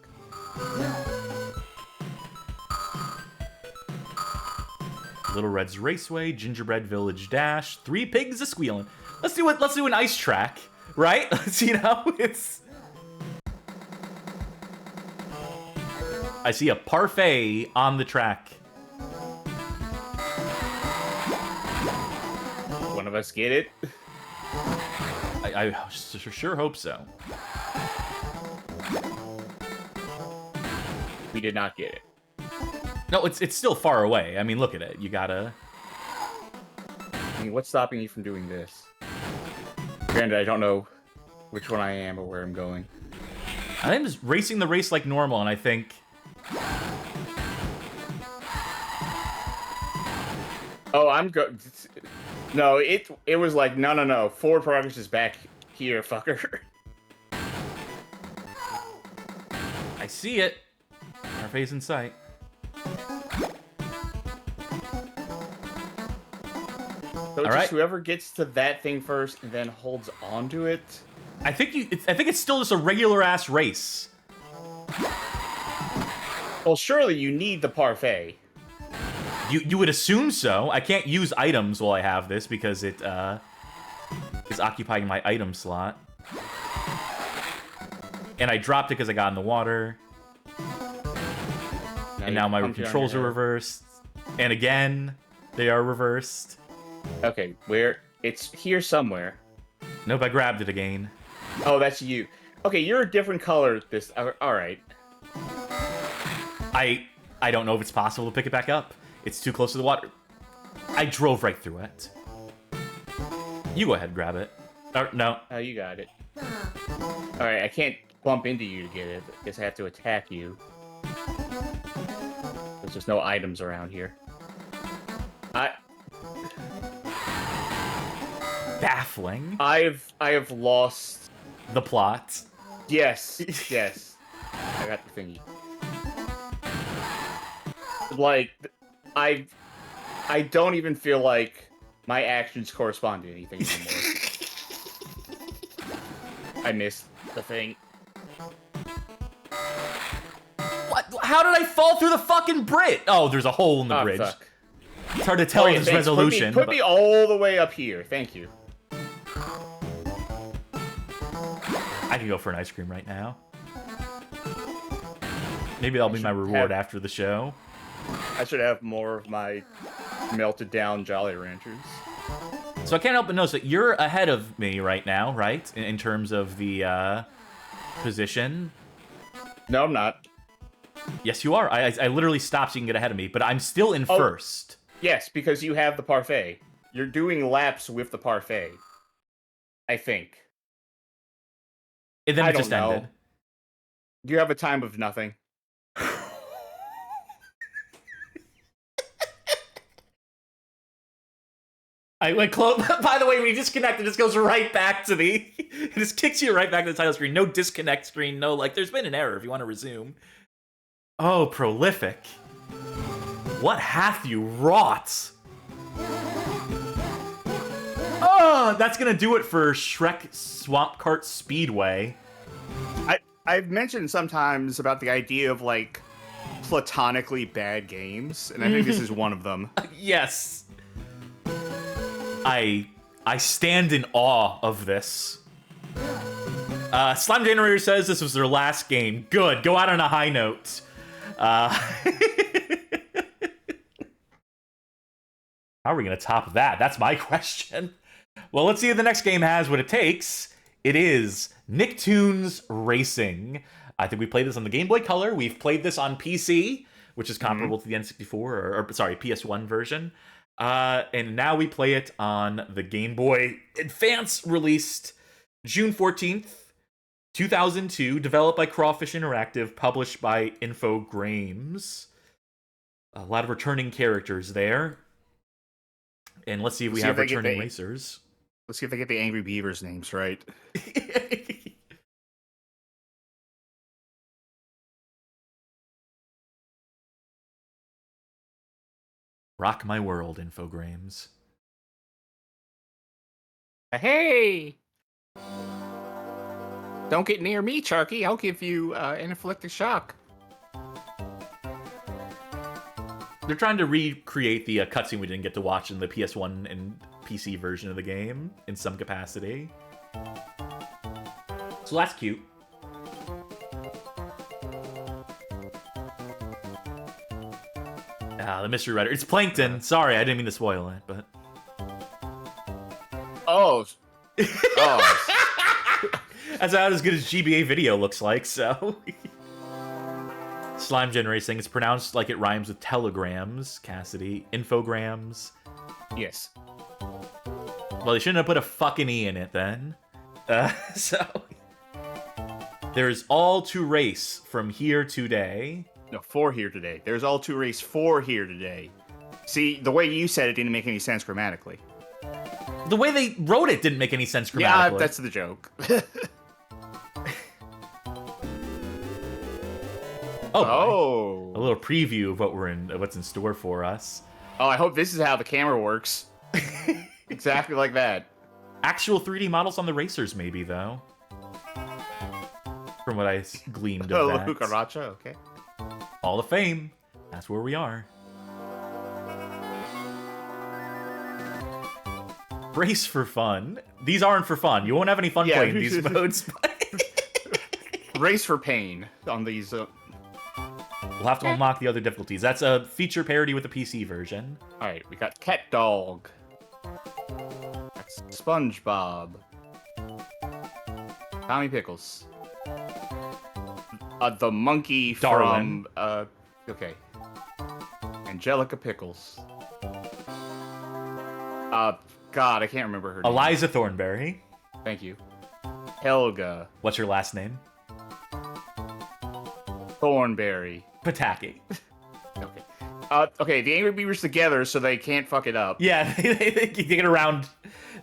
Little Red's Raceway, Gingerbread Village Dash, Three Pigs a Squealin'. Let's do an ice track, right? It's... I see a parfait on the track. One of us get it? I sure hope so. We did not get it. No, it's still far away. I mean, look at it. You gotta... I mean, what's stopping you from doing this? Granted, I don't know which one I am or where I'm going. I'm just racing the race like normal, and I think... Oh, I'm good. No, it was like, no. Forward progress is back here, fucker. I see it. Parfait's in sight. So All just right. whoever gets to that thing first and then holds onto it. I think it's still just a regular ass race. Well, surely you need the parfait. You would assume so. I can't use items while I have this because it is occupying my item slot. And I dropped it because I got in the water. And now my controls are reversed. And again. They are reversed. Okay, where? It's here somewhere. Nope, I grabbed it again. Oh, that's you. Okay, you're a different color. This. All right. I don't know if it's possible to pick it back up. It's too close to the water. I drove right through it. You go ahead and grab it. Or, no. Oh, you got it. All right, I can't bump into you to get it. I guess I have to attack you. There's just no items around here. Baffling. I have lost the plot. Yes, yes. I got the thingy. Like, I don't even feel like my actions correspond to anything anymore. I missed the thing. What? How did I fall through the fucking bridge? Oh, there's a hole in the bridge. Fuck. It's hard to tell yeah, this thanks. resolution. Put me all the way up here. Thank you. I can go for an ice cream right now. Maybe that'll be my reward after the show. I should have more of my melted down Jolly Ranchers. So I can't help but notice that you're ahead of me right now, right? In terms of the position. No, I'm not. Yes, you are. I literally stopped so you can get ahead of me, but I'm still in first. Yes, because you have the parfait. You're doing laps with the parfait. I think. And then I it just don't know. ended. Do you have a time of nothing? I went close. By the way, when you disconnect, it just goes right back to the... It just kicks you right back to the title screen. No disconnect screen. No, like, there's been an error if you want to resume. Oh, prolific. What hath you wrought? Oh, that's going to do it for Shrek Swamp Kart Speedway. I've mentioned sometimes about the idea of, like, platonically bad games, and I think this is one of them. Yes. I stand in awe of this. Slime Generator says this was their last game. Good. Go out on a high note. How are we going to top that? That's my question. Well, let's see if the next game has what it takes. It is Nicktoons Racing. I think we played this on the Game Boy Color. We've played this on PC, which is comparable to the N64, or sorry, PS1 version. And now we play it on the Game Boy Advance, released June 14th, 2002, developed by Crawfish Interactive, published by Infogrames. A lot of returning characters there. And let's see if we have returning racers. Let's see if they get the Angry Beavers names right. Rock my world, Infogrames. Hey! Don't get near me, Charky. I'll give you anaphylactic shock. They're trying to recreate the cutscene we didn't get to watch in the PS1 and PC version of the game in some capacity. So that's cute. The mystery writer. It's Plankton. Sorry, I didn't mean to spoil it, but... Oh. Oh. That's about as good as GBA video looks like, so... Slime Gen Racing. It's pronounced like it rhymes with telegrams, Cassidy. Infograms. Yes. Well, they shouldn't have put a fucking E in it then. So... There's all to race from here today. No, 4 here today. There's all to race 4 here today. See, the way you said it didn't make any sense grammatically. The way they wrote it didn't make any sense grammatically. Yeah, that's the joke. Oh. A little preview of what's in store for us. Oh, I hope this is how the camera works. Exactly like that. Actual 3D models on the racers, maybe, though. From what I gleaned of that. Cucaracha, okay. Hall of Fame. That's where we are. Race for fun. These aren't for fun. You won't have any fun playing these modes. Race for pain on these. We'll have to unlock the other difficulties. That's a feature parody with the PC version. Alright, we got Cat Dog. That's SpongeBob. Tommy Pickles. The monkey Darwin. from, okay. Angelica Pickles. God, I can't remember her name. Eliza Thornberry. Thank you. Helga. What's her last name? Thornberry. Pataki. Okay. Okay, the Angry Beavers together so they can't fuck it up. Yeah, they get around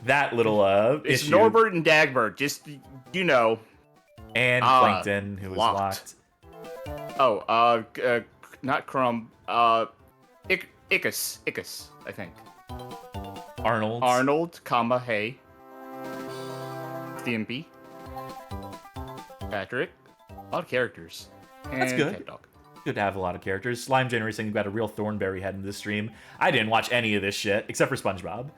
that little It's issue. Norbert and Dagbert, just, you know. And Plankton, who was locked. Oh, not Crumb, Ickes, I think. Arnold, comma, hey. Stimpy. Patrick. A lot of characters. And That's good. Cat Dog. Good to have a lot of characters. Slime Jane saying you've got a real Thornberry head in this stream. I didn't watch any of this shit, except for SpongeBob.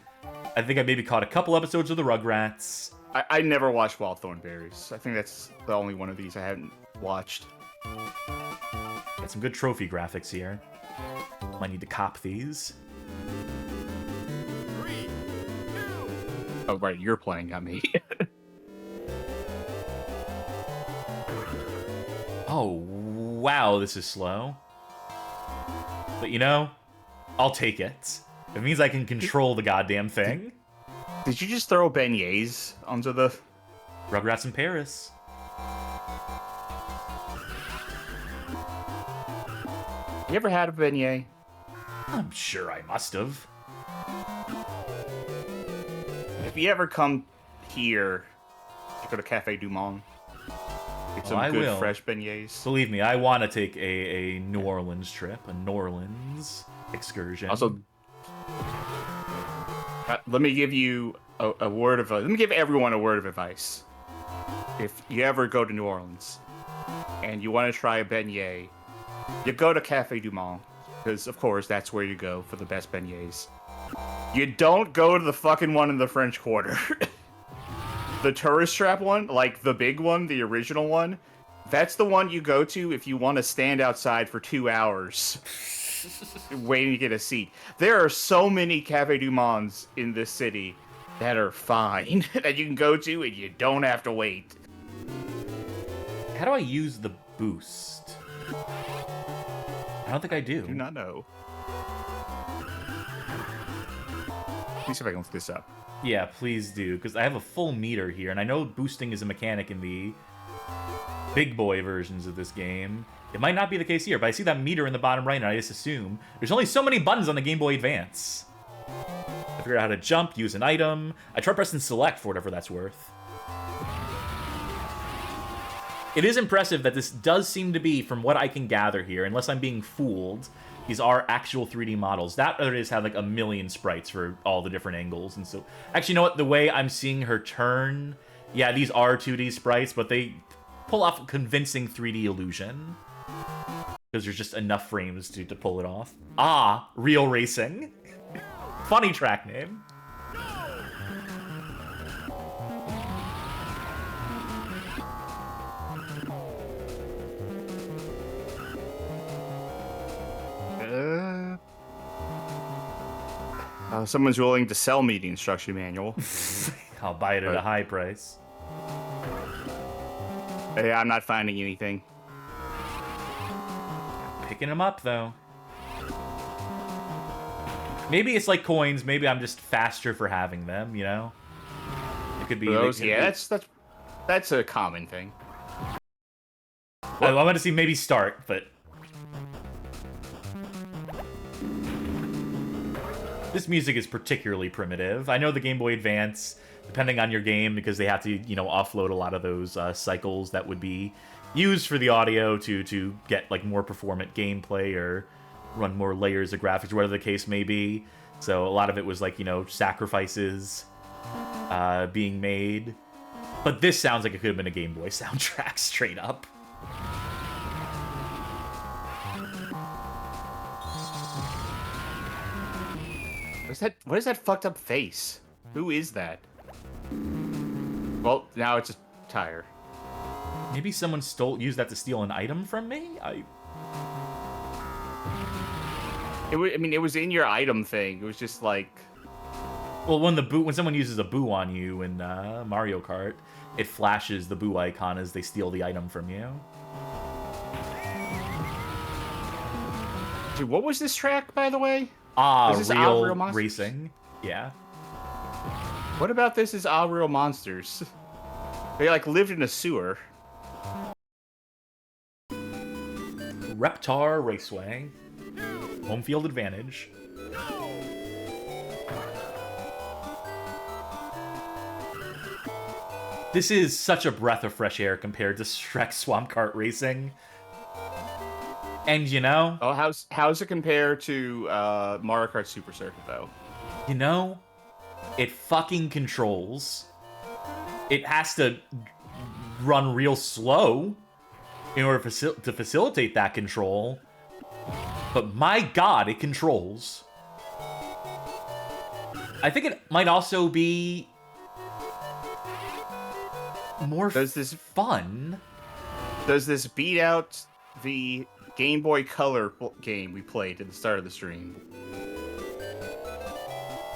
I think I maybe caught a couple episodes of the Rugrats. I never watched Wild Thornberries. I think that's the only one of these I haven't watched. Got some good trophy graphics here. Might need to cop these. Oh, right, you're playing, not me. Oh, wow, this is slow. But you know, I'll take it. It means I can control the goddamn thing. Did you just throw beignets onto the... Rugrats in Paris. You ever had a beignet? I'm sure I must have. If you ever come here, you go to Cafe Du Monde. Get some I good will. fresh beignets. Believe me, I want to take a New Orleans trip, a New Orleans excursion. Also, let me give you a word of... let me give everyone a word of advice. If you ever go to New Orleans and you want to try a beignet, you go to Cafe Du Monde, because, of course, that's where you go for the best beignets. You don't go to the fucking one in the French Quarter. The tourist trap one, like the big one, the original one, that's the one you go to if you want to stand outside for 2 hours waiting to get a seat. There are so many Cafe Du Mondes in this city that are fine that you can go to and you don't have to wait. How do I use the boost? I don't think I do. I do not know. Let me see if I can look this up. Yeah, please do, because I have a full meter here, and I know boosting is a mechanic in the big boy versions of this game. It might not be the case here, but I see that meter in the bottom right, and I just assume there's only so many buttons on the Game Boy Advance. I figured out how to jump, use an item. I tried pressing select for whatever that's worth. It is impressive that this does seem to be, from what I can gather here, unless I'm being fooled, these are actual 3D models. That other is have like a million sprites for all the different angles. And so, actually, you know what? The way I'm seeing her turn, yeah, these are 2D sprites, but they pull off a convincing 3D illusion. Because there's just enough frames to pull it off. Ah, Real Racing. Funny track name. Someone's willing to sell me the instruction manual. I'll buy it at a high price. Hey, I'm not finding anything. Picking them up, though. Maybe it's like coins. Maybe I'm just faster for having them, you know? It could be... Those, yeah, that's a common thing. I want to see maybe start, but... This music is particularly primitive. I know the Game Boy Advance, depending on your game, because they have to, you know, offload a lot of those cycles that would be used for the audio to get, like, more performant gameplay or run more layers of graphics, whatever the case may be. So a lot of it was, like, you know, sacrifices being made. But this sounds like it could have been a Game Boy soundtrack, straight up. What is that fucked up face? Who is that? Well, now it's a tire. Maybe someone used that to steal an item from me? I mean, it was in your item thing. It was just like... Well, when someone uses a boo on you in Mario Kart, it flashes the boo icon as they steal the item from you. Dude, what was this track, by the way? Real Racing. Yeah. What about this is Real Monsters? They, like, lived in a sewer. Reptar Raceway. Home field advantage. This is such a breath of fresh air compared to Shrek Swamp Kart Racing. And you know... Oh, how's it compare to Mario Kart Super Circuit, though? You know, it fucking controls. It has to run real slow in order to facilitate that control. But my god, it controls. I think it might also be more fun. Does this beat out the Game Boy Color game we played at the start of the stream?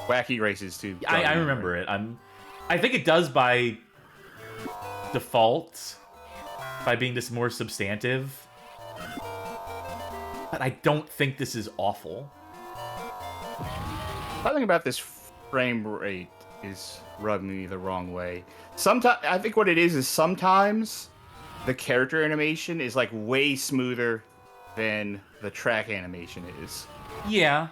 Wacky Races too. I remember it. I think it does by default, by being just more substantive. But I don't think this is awful. Something about this frame rate is rubbing me the wrong way. Sometimes I think what it is sometimes the character animation is like way smoother than the track animation is. Yeah.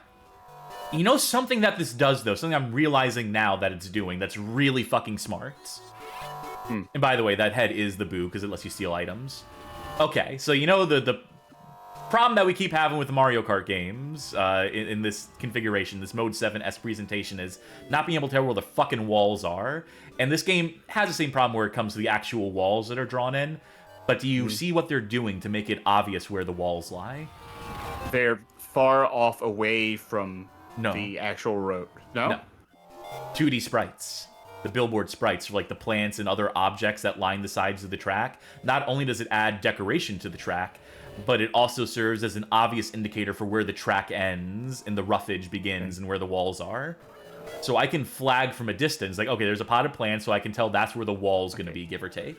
You know something that this does, though? Something I'm realizing now that it's doing that's really fucking smart. And by the way, that head is the boo, because it lets you steal items. Okay, so you know the problem that we keep having with the Mario Kart games in this configuration, this Mode 7S presentation, is not being able to tell where the fucking walls are. And this game has the same problem where it comes to the actual walls that are drawn in. But do you see what they're doing to make it obvious where the walls lie? They're far off away from the actual road. No? 2D sprites. The billboard sprites, like the plants and other objects that line the sides of the track. Not only does it add decoration to the track, but it also serves as an obvious indicator for where the track ends and the roughage begins and where the walls are. So I can flag from a distance, like, okay, there's a potted plant, so I can tell that's where the wall's going to be, give or take.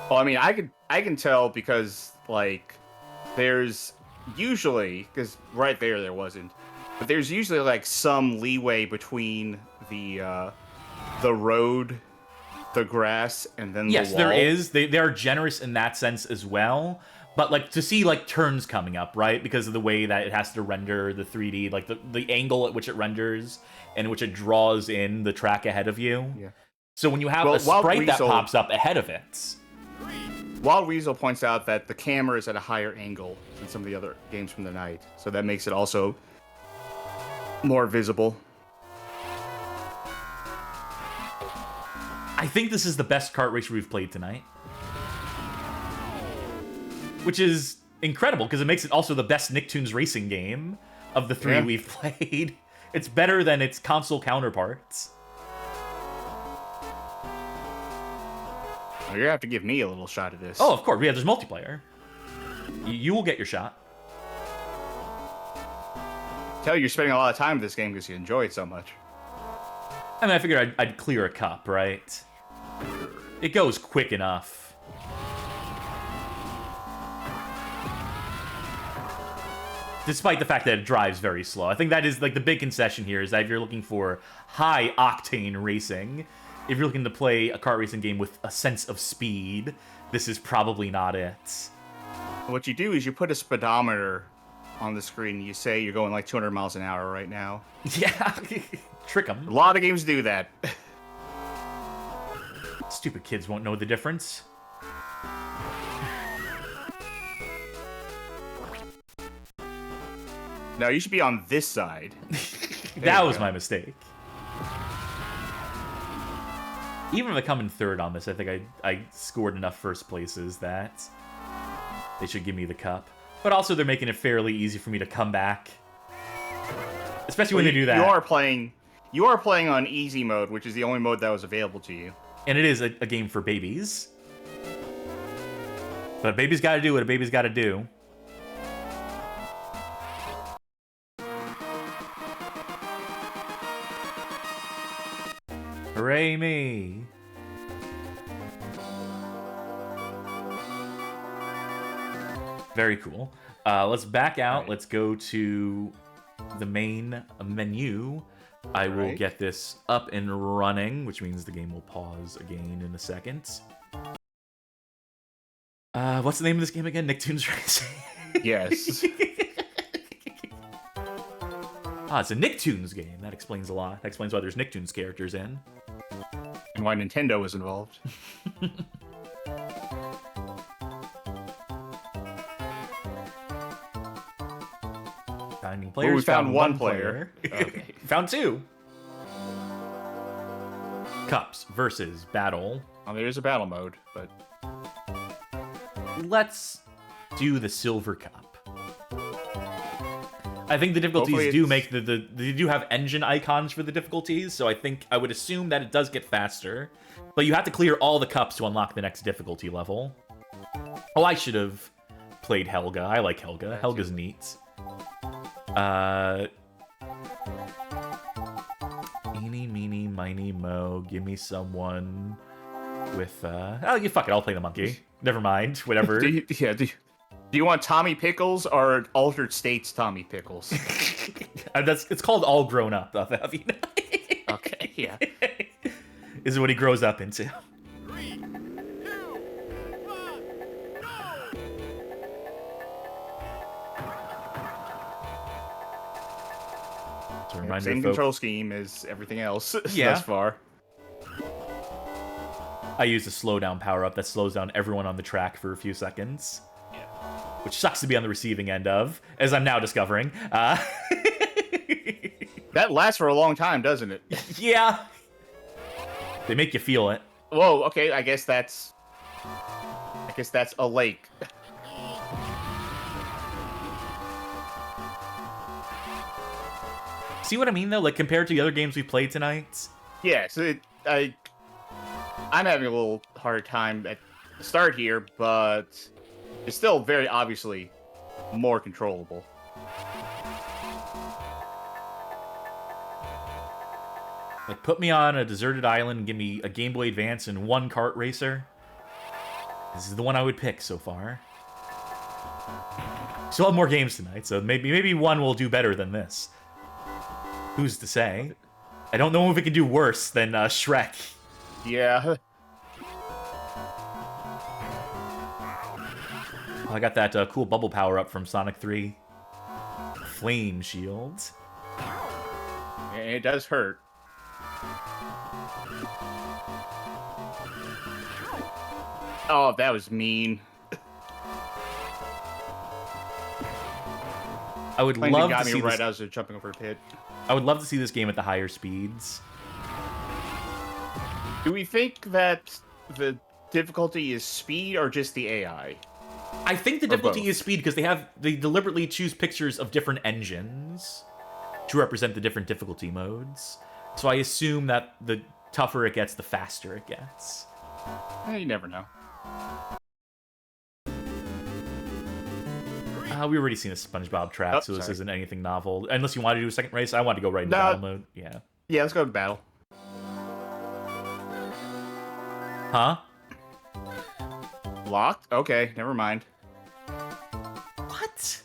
Well, I mean, I can tell because, like, there's usually, because right there wasn't, but there's usually, like, some leeway between the road, the grass, and then the wall. Yes, there is. They are generous in that sense as well. But, like, to see, like, turns coming up, right? Because of the way that it has to render the 3D, like, the angle at which it renders and which it draws in the track ahead of you. Yeah. So when you have a sprite that pops up ahead of it... Wild Weasel points out that the camera is at a higher angle than some of the other games from the night. So that makes it also more visible. I think this is the best kart racer we've played tonight. Which is incredible, because it makes it also the best Nicktoons Racing game of the three we've played. It's better than its console counterparts. Well, you're going to have to give me a little shot at this. Oh, of course. Yeah, there's multiplayer. You will get your shot. Tell you, you're spending a lot of time with this game because you enjoy it so much. I mean, I figured I'd clear a cup, right? It goes quick enough. Despite the fact that it drives very slow. I think that is, like, the big concession here, is that if you're looking for high-octane racing, if you're looking to play a kart racing game with a sense of speed, this is probably not it. What you do is you put a speedometer on the screen and you say you're going like 200 miles an hour right now. Yeah, trick them. A lot of games do that. Stupid kids won't know the difference. No, you should be on this side. That was my mistake. Even if I come in third on this, I think I scored enough first places that they should give me the cup. But also, they're making it fairly easy for me to come back. Especially when they do that. You are playing on easy mode, which is the only mode that was available to you. And it is a game for babies. But a baby's got to do what a baby's got to do. Hooray me! Very cool. Let's back out. Let's go to the main menu. I will get this up and running, which means the game will pause again in a second. What's the name of this game again? Nicktoons Racing? Yes. It's a Nicktoons game. That explains a lot. That explains why there's Nicktoons characters in. And why Nintendo was involved. Finding players. We found one player. Okay. Found two. Cups versus battle. Oh, there is a battle mode, but let's do the silver cup. I think the difficulties Hopefully do make they do have engine icons for the difficulties, so I would assume that it does get faster. But you have to clear all the cups to unlock the next difficulty level. Oh, I should have played Helga. I like Helga. Helga's neat. Eeny, meeny, miny, mo. Give me someone with you fuck it. I'll play the monkey. Never mind. Whatever. Do you want Tommy Pickles or Altered States Tommy Pickles? It's called All Grown Up. Okay, yeah. Is what he grows up into. 3, 2, 1, go! To remind Same you, control scheme as everything else Yeah. thus far. I use a slowdown power-up that slows down everyone on the track for a few seconds. Which sucks to be on the receiving end of, as I'm now discovering. That lasts for a long time, doesn't it? Yeah. They make you feel it. Whoa, okay, I guess that's a lake. See what I mean, though? Like, compared to the other games we played tonight? Yes, I'm having a little hard time at the start here, but it's still very obviously more controllable. Like, put me on a deserted island and give me a Game Boy Advance and one kart racer. This is the one I would pick so far. Still have more games tonight, so maybe one will do better than this. Who's to say? I don't know if it can do worse than Shrek. Yeah. I got that cool bubble power-up from Sonic 3. Flame Shield. It does hurt. Oh, that was mean. I would Flame love got to me see right this. as they're jumping over a pit. I would love to see this game at the higher speeds. Do we think that the difficulty is speed or just the AI? I think the Or difficulty both. is speed because they deliberately choose pictures of different engines to represent the different difficulty modes. So I assume that the tougher it gets, the faster it gets. You never know. We already seen a SpongeBob trap, Oh, so this sorry. isn't anything novel. Unless you want to do a second race, I want to go right into No. battle mode. Yeah. Yeah, let's go to battle. Huh? Locked? Okay, never mind. What?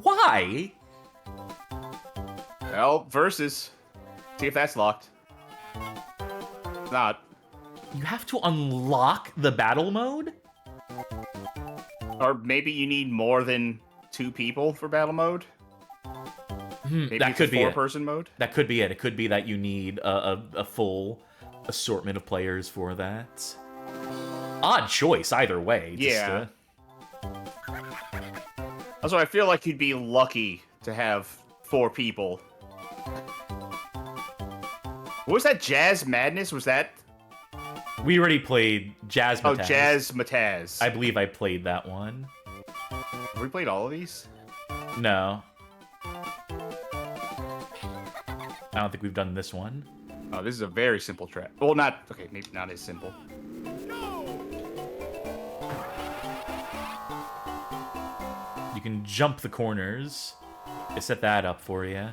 Why? Well, versus. See if that's locked. It's not. You have to unlock the battle mode? Or maybe you need more than 2 people for battle mode? Maybe that it's could a be it. 4-person mode? That could be it. It could be that you need a full assortment of players for that. Odd choice, either way. Yeah. Also, I feel like you'd be lucky to have 4 people. What was that? Jazz Madness? Was that? We already played Jazz Oh, Mataz. Jazz Mataz. I believe I played that one. Have we played all of these? No. I don't think we've done this one. Oh, this is a very simple track. Well, not... Okay, maybe not as simple. You can jump the corners. I set that up for you.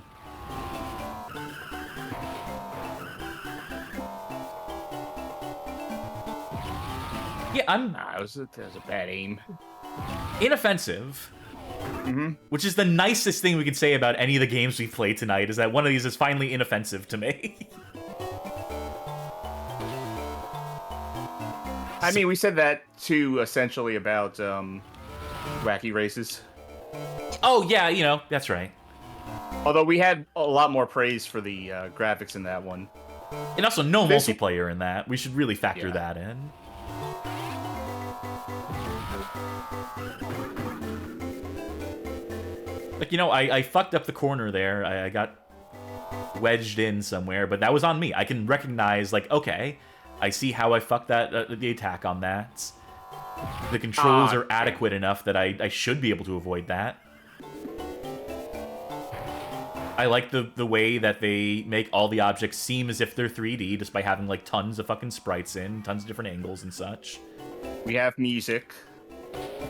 Yeah, I'm Nah, that was a bad aim. inoffensive. Which is the nicest thing we could say about any of the games we played tonight, is that one of these is finally inoffensive to me. I mean, we said that too, essentially, about Wacky Races. Oh, yeah, you know, that's right. Although we had a lot more praise for the graphics in that one. And also, no This- multiplayer in that. We should really factor Yeah. that in. Like, you know, I fucked up the corner there. I got wedged in somewhere, but that was on me. I can recognize, like, okay, I see how I fucked that the attack on that. The controls are adequate enough that I should be able to avoid that. I like the way that they make all the objects seem as if they're 3D, just by having, like, tons of fucking sprites in, tons of different angles and such. We have music.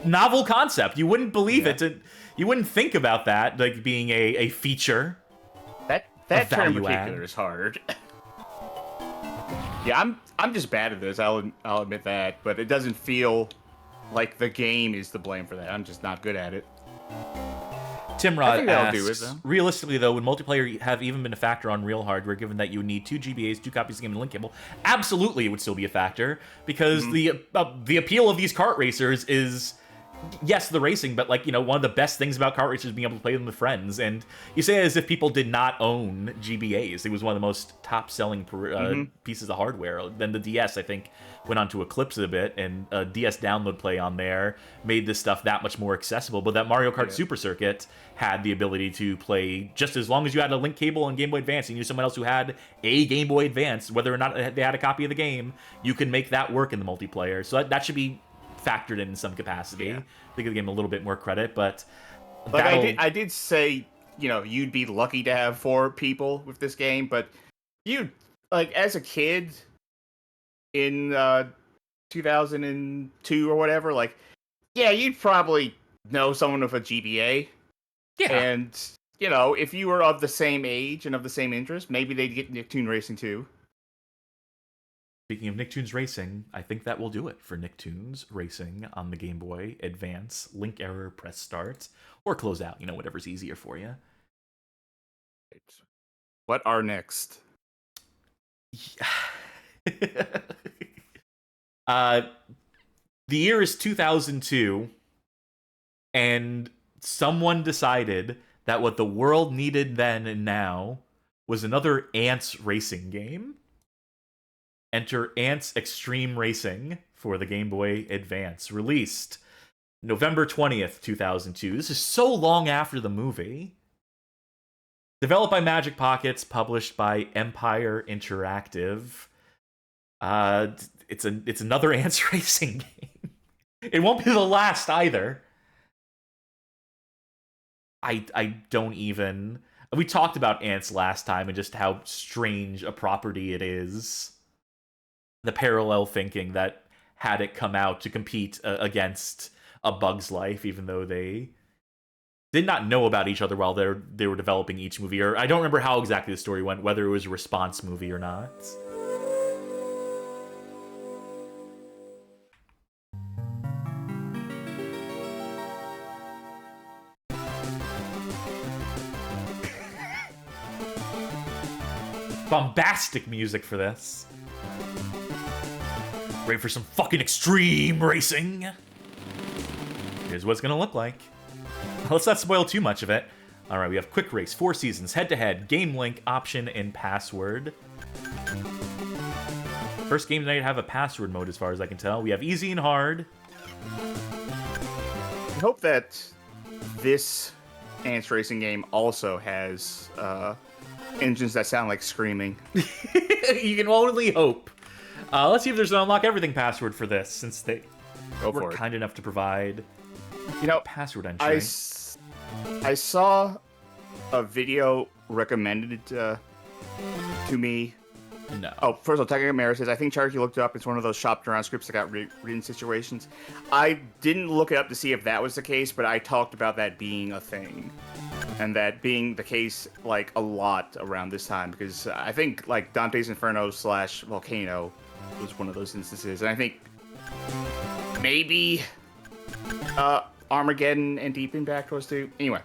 Novel concept. You wouldn't believe it. You wouldn't think about that, like, being a feature. That A turn in value particular add. is hard. Yeah, I'm just bad at this. I'll admit that, but it doesn't feel like the game is to blame for that. I'm just not good at it. Timrod think that'll do it, asks, though. realistically, though, would multiplayer have even been a factor on real hardware, given that you would need 2 GBAs, 2 copies of the game, and link cable? Absolutely, it would still be a factor, because the appeal of these kart racers is, yes, the racing, but, like, you know, one of the best things about kart racers is being able to play them with friends. And you say it as if people did not own GBAs. It was one of the most top-selling pieces of hardware. Then the DS, I think, went on to eclipse it a bit, and DS download play on there made this stuff that much more accessible. But that Mario Kart Super Circuit had the ability to play just as long as you had a link cable and Game Boy Advance, and you knew someone else who had a Game Boy Advance, whether or not they had a copy of the game, you could make that work in the multiplayer. So that should be factored in some capacity. Yeah. They give the game a little bit more credit, but Like that'll- I did say, you know, you'd be lucky to have 4 people with this game, but you, like, as a kid in 2002 or whatever, like, yeah, you'd probably know someone with a GBA. yeah. And, you know, if you were of the same age and of the same interest, maybe they'd get Nicktoons Racing too. Speaking of Nicktoons Racing, I think that will do it for Nicktoons Racing on the Game Boy Advance. Link error, press start, or close out, you know, whatever's easier for you. What are next? The year is 2002, and someone decided that what the world needed then and now was another Antz racing game. Enter Antz Extreme Racing for the Game Boy Advance, released November 20th, 2002. This is so long after the movie. Developed by Magic Pockets, published by Empire Interactive. It's another Antz racing game. It won't be the last either. I don't even... We talked about Antz last time and just how strange a property it is. The parallel thinking that had it come out to compete against A Bug's Life, even though they did not know about each other while they were developing each movie. Or I don't remember how exactly the story went, whether it was a response movie or not. Bombastic music for this. Ready for some fucking extreme racing? Here's what it's gonna look like. Let's not spoil too much of it. Alright, we have Quick Race, 4 seasons, head-to-head, game link, option, and password. First game tonight to have a password mode as far as I can tell. We have easy and hard. I hope that this Antz Racing game also has engines that sound like screaming. You can only hope. Let's see if there's an unlock everything password for this, since they were kind enough to provide, You know, password entry. I saw a video recommended to me. No. Oh, first of all, Taiketsu says, I think Cherokee looked it up. It's one of those shopped around scripts that got written situations. I didn't look it up to see if that was the case, but I talked about that being a thing. And that being the case, like, a lot around this time. Because I think, like, Dante's Inferno / Volcano was one of those instances. And I think maybe Armageddon and Deep Impact was too. Anyway,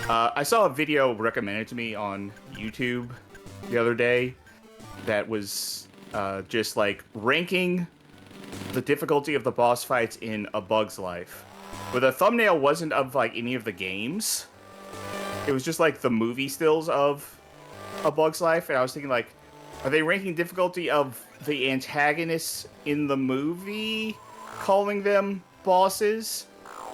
I saw a video recommended to me on YouTube the other day that was just like ranking the difficulty of the boss fights in A Bug's Life. But the thumbnail wasn't of like any of the games. It was just like the movie stills of A Bug's Life, and I was thinking like, are they ranking difficulty of the antagonists in the movie, calling them bosses?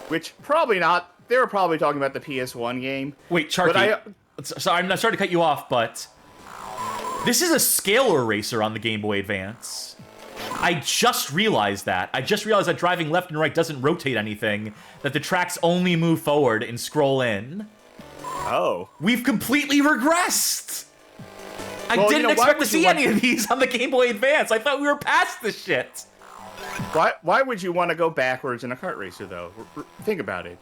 Which probably not. They were probably talking about the PS1 game. Wait, Charky. Sorry, I'm not sorry to cut you off, but this is a scalar racer on the Game Boy Advance. I just realized that. I just realized that driving left and right doesn't rotate anything, that the tracks only move forward and scroll in. Oh. We've completely regressed! I didn't expect to see any of these on the Game Boy Advance. I thought we were past this shit. Why would you want to go backwards in a kart racer, though? Think about it.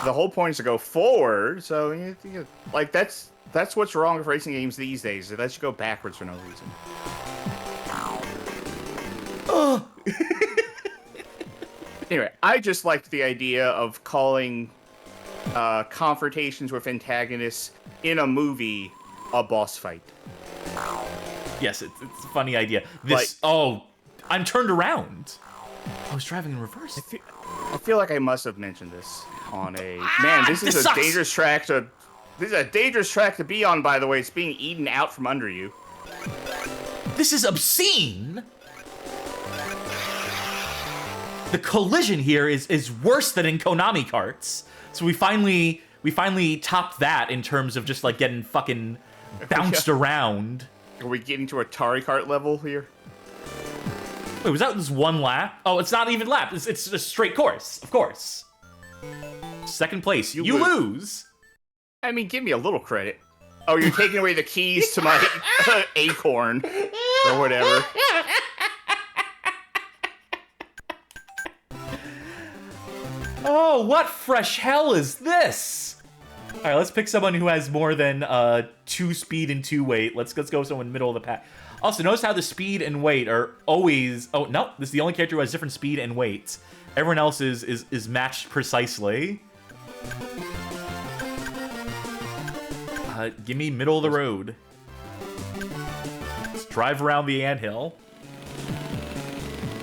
The whole point is to go forward, so like that's what's wrong with racing games these days. They let you go backwards for no reason. Anyway, I just liked the idea of calling confrontations with antagonists in a movie a boss fight. Yes, it's a funny idea. Oh, I'm turned around. I was driving in reverse. I feel like I must have mentioned this on a... Man, this is a dangerous track to... This is a dangerous track to be on, by the way. It's being eaten out from under you. This is obscene. The collision here is worse than in Konami karts. So we finally topped that in terms of just like getting fucking bounced around. Are we getting to Atari Kart level here? Wait, was that just one lap? Oh, it's not even lap. It's a straight course, of course. Second place. You lose. I mean, give me a little credit. Oh, you're taking away the keys to my acorn or whatever. Oh, what fresh hell is this? All right, let's pick someone who has more than 2 speed and 2 weight. Let's go someone in the middle of the pack. Also, notice how the speed and weight are always... Oh, no, this is the only character who has different speed and weight. Everyone else is matched precisely. Give me middle of the road. Let's drive around the anthill.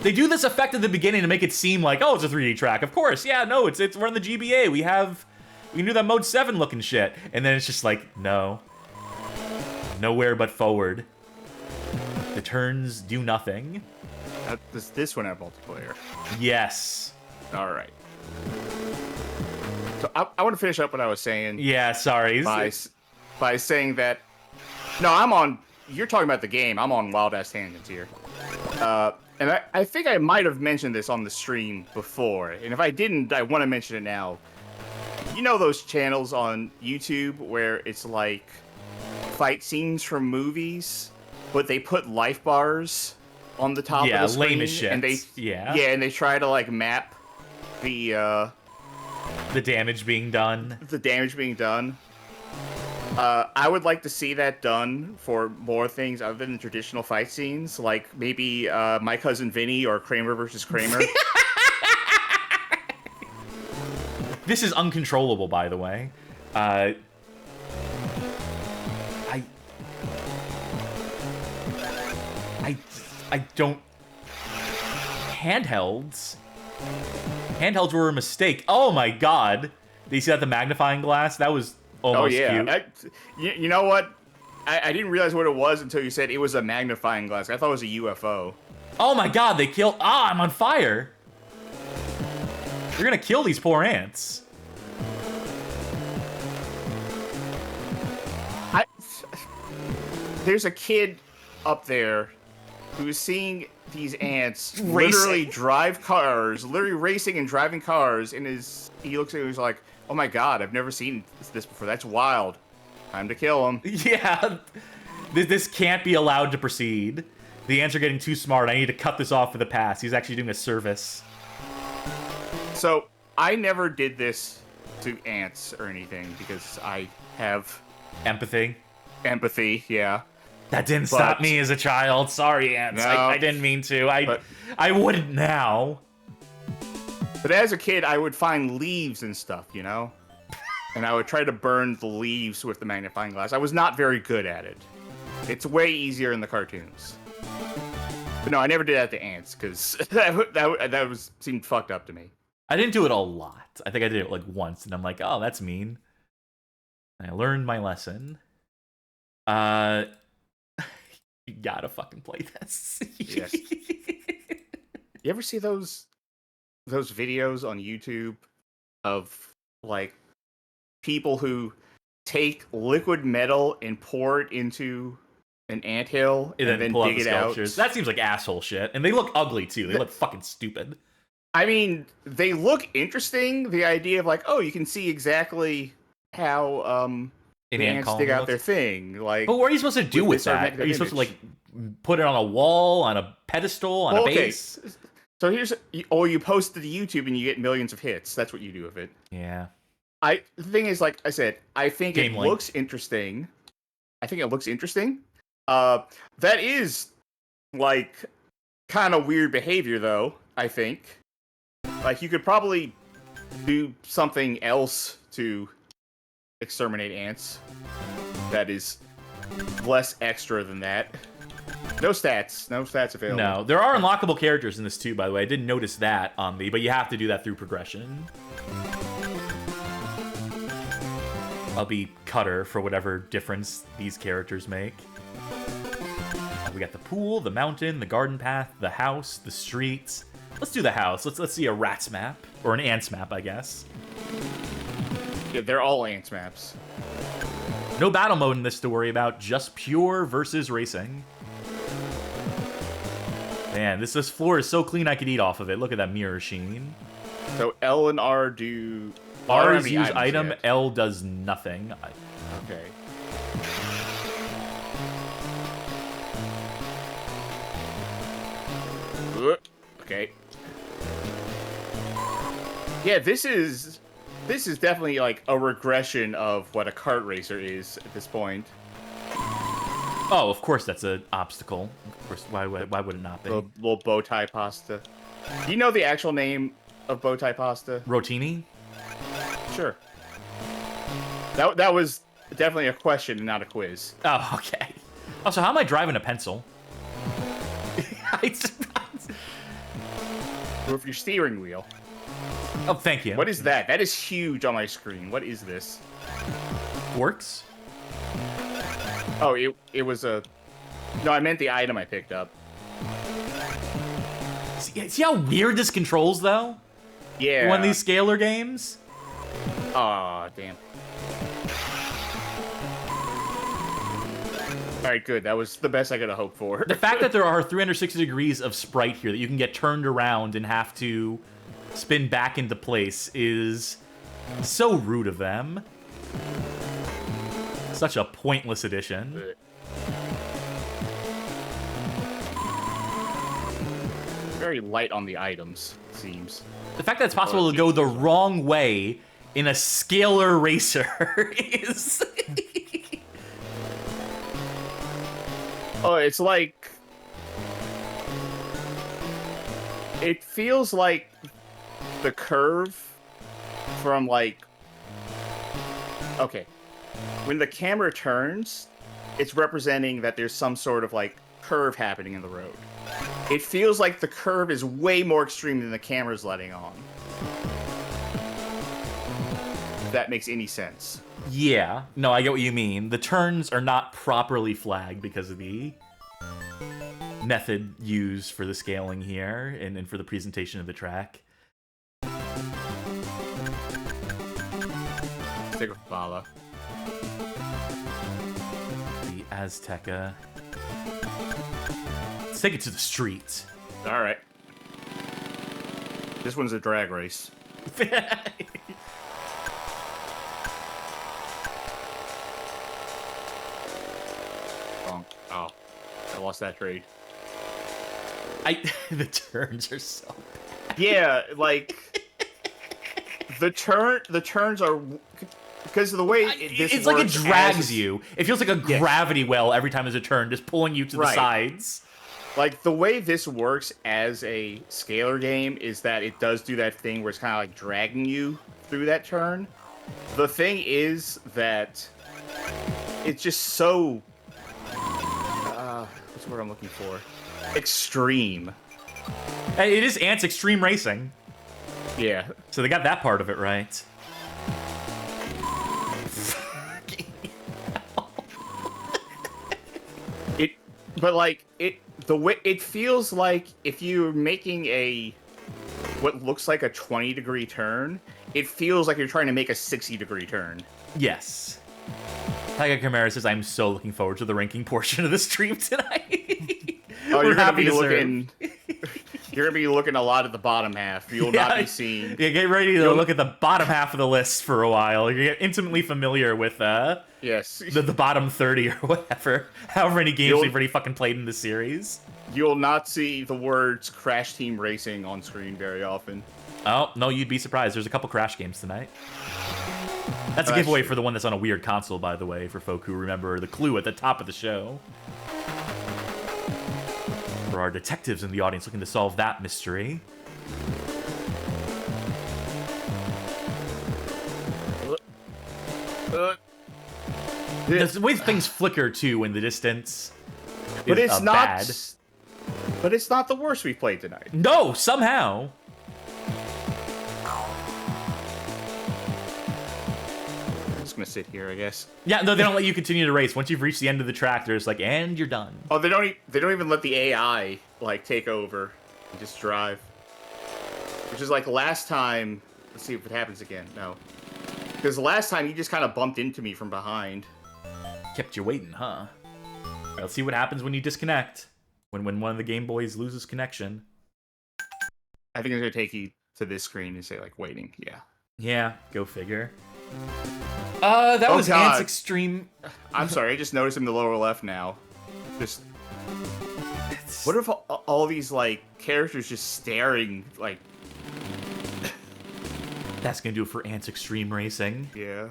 They do this effect at the beginning to make it seem like, oh, it's a 3D track. Of course, yeah, no, we're in the GBA. We can do that Mode 7 looking shit. And then it's just like, no. Nowhere but forward. The turns do nothing. Does this one have multiplayer? Yes. All right. So I want to finish up what I was saying. Yeah, sorry. By saying that... No, I'm on... You're talking about the game. I'm on wild-ass tangents here. And I think I might have mentioned this on the stream before. And if I didn't, I want to mention it now. You know those channels on YouTube where it's like fight scenes from movies, but they put life bars on the top of the screen? Lame as shit. And and they try to like map the damage being done. The damage being done. I would like to see that done for more things other than traditional fight scenes, like maybe My Cousin Vinny or Kramer versus Kramer. This is uncontrollable, by the way. I don't... Handhelds? Handhelds were a mistake. Oh my god. Did you see that, the magnifying glass? That was almost cute. You know what? I didn't realize what it was until you said it was a magnifying glass. I thought it was a UFO. Oh my god, they killed... Ah, I'm on fire. You're gonna kill these poor ants. There's a kid up there who's seeing these ants literally drive cars, literally racing and driving cars, and he looks at it and he's like, oh my god, I've never seen this before. That's wild. Time to kill him. Yeah. This can't be allowed to proceed. The ants are getting too smart. I need to cut this off for the past. He's actually doing a service. So, I never did this to ants or anything because I have... Empathy, yeah. That didn't stop me as a child. Sorry, Antz. No, I didn't mean to. I wouldn't now. But as a kid, I would find leaves and stuff, you know? And I would try to burn the leaves with the magnifying glass. I was not very good at it. It's way easier in the cartoons. But no, I never did that to Antz, because that seemed fucked up to me. I didn't do it a lot. I think I did it like once, and I'm like, oh, that's mean. And I learned my lesson. You gotta fucking play this. Yes. You ever see those videos on YouTube of like people who take liquid metal and pour it into an anthill and then dig it out? That seems like asshole shit. And they look ugly too. They look fucking stupid. I mean, they look interesting. The idea of like, oh, you can see exactly how the ants dig out their thing. Like, but what are you supposed to do with that? Are you supposed to like put it on a wall, on a pedestal, on a base? So or you post it to YouTube and you get millions of hits. That's what you do with it. Yeah. The thing is, like I said, I think it looks interesting. That is like kind of weird behavior, though. I think, like, you could probably do something else to exterminate ants that is less extra than that. No stats available. No, there are unlockable characters in this too, by the way. I didn't notice that on but you have to do that through progression. I'll be Cutter for whatever difference these characters make. We got the pool, the mountain, the garden path, the house, the streets. Let's do the house. Let's see a rat's map, or an ant's map, I guess. Yeah, they're all ants maps. No battle mode in this to worry about, just pure versus racing. Man, this floor is so clean I could eat off of it. Look at that mirror sheen. So L and R do... R is use item, yet. L does nothing. Okay. Okay. Yeah, this is definitely like a regression of what a kart racer is at this point. Oh, of course that's an obstacle. Of course, why would it not be? Little bow tie pasta. Do you know the actual name of bow tie pasta? Rotini? Sure. That was definitely a question and not a quiz. Oh, okay. Also, how am I driving a pencil? With your steering wheel. Oh, thank you. What is that? That is huge on my screen. What is this? Works? Oh, it was a... No, I meant the item I picked up. See how weird this controls, though? Yeah. One of these scalar games? Aw, damn. Alright, good. That was the best I could have hoped for. The fact that there are 360 degrees of sprite here that you can get turned around and have to spin back into place is so rude of them. Such a pointless addition. Very light on the items, it seems. The fact that it's possible to go the wrong way in a scalar racer is... Oh, it's like... It feels like the curve from, like... Okay. When the camera turns, it's representing that there's some sort of, like, curve happening in the road. It feels like the curve is way more extreme than the camera's letting on. If that makes any sense. Yeah. No, I get what you mean. The turns are not properly flagged because of the method used for the scaling here and for the presentation of the track. Stick with Bala. The Azteca. Let's take it to the streets. Alright. This one's a drag race. Oh, I lost that trade. The turns are so bad. Yeah, like the turns are because the way this it's like it works drags you. It feels like a gravity well every time there's a turn, just pulling you to the sides. Like, the way this works as a scalar game is that it does do that thing where it's kind of like dragging you through that turn. The thing is that it's just so... what's the word I'm looking for? Extreme. It is Antz Extreme Racing. Yeah. So they got that part of it right. The way it feels like if you're making what looks like a 20-degree turn, it feels like you're trying to make a 60-degree turn. Yes. Tiger Chimera says, I'm so looking forward to the ranking portion of the stream tonight. Oh, you're gonna be looking. You're gonna be looking a lot at the bottom half. You'll not be seeing. Yeah, get ready to look at the bottom half of the list for a while. You get intimately familiar with yes, the bottom 30 or whatever. However many games we've already fucking played in the series. You'll not see the words Crash Team Racing on screen very often. Oh, no, you'd be surprised. There's a couple Crash games tonight. That's a giveaway for the one that's on a weird console, by the way, for folk who remember the clue at the top of the show. For our detectives in the audience looking to solve that mystery. The way things flicker, too, in the distance but is it's not bad. But it's not the worst we've played tonight. No, somehow. I'm just gonna sit here, I guess. Yeah, no, they don't let you continue to race. Once you've reached the end of the track, they're just like, and you're done. Oh, they don't even let the AI like take over and just drive. Which is like last time. Let's see if it happens again. No, because last time you just kind of bumped into me from behind. Kept you waiting, huh? All right, let's see what happens when you disconnect. When one of the Game Boys loses connection. I think it's gonna take you to this screen and say like waiting. Yeah. Yeah, go figure. That was Antz Extreme. I'm sorry, I just noticed in the lower left now. Just. What if all these like characters just staring like? That's gonna do it for Antz Extreme Racing. Yeah.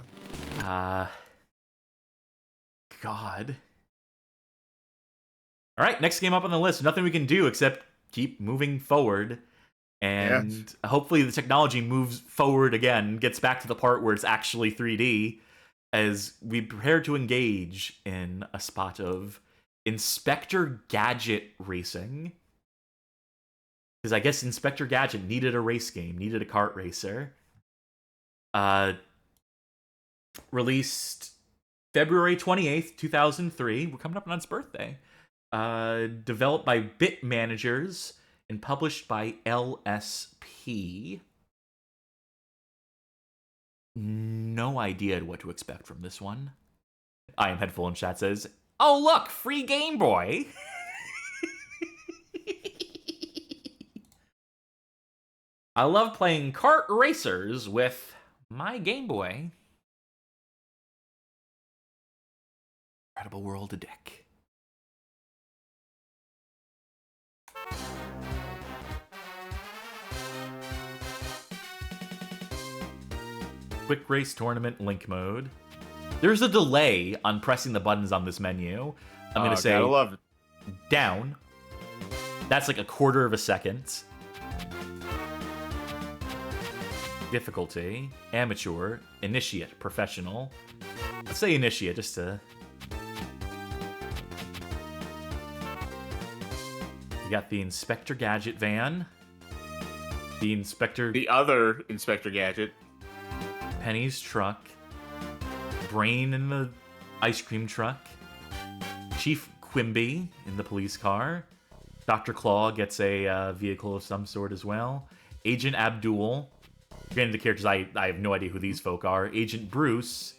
God. All right, next game up on the list. Nothing we can do except keep moving forward. And hopefully the technology moves forward again, gets back to the part where it's actually 3D, as we prepare to engage in a spot of Inspector Gadget Racing. Because I guess Inspector Gadget needed a race game, needed a kart racer. Released February 28th, 2003. We're coming up on its birthday. Developed by Bit Managers and published by LSP. No idea what to expect from this one. I am Headful in chat says, oh look, free Game Boy. I love playing kart racers with my Game Boy. Incredible World of Dick. Quick Race Tournament Link Mode. There's a delay on pressing the buttons on this menu. I'm going to say I love it. Down. That's like a quarter of a second. Difficulty. Amateur. Initiate. Professional. Let's say Initiate just to... You got the Inspector Gadget van. The other Inspector Gadget. Penny's truck. Brain in the ice cream truck. Chief Quimby in the police car. Dr. Claw gets a vehicle of some sort as well. Agent Abdul. Getting into characters, I have no idea who these folk are. Agent Bruce.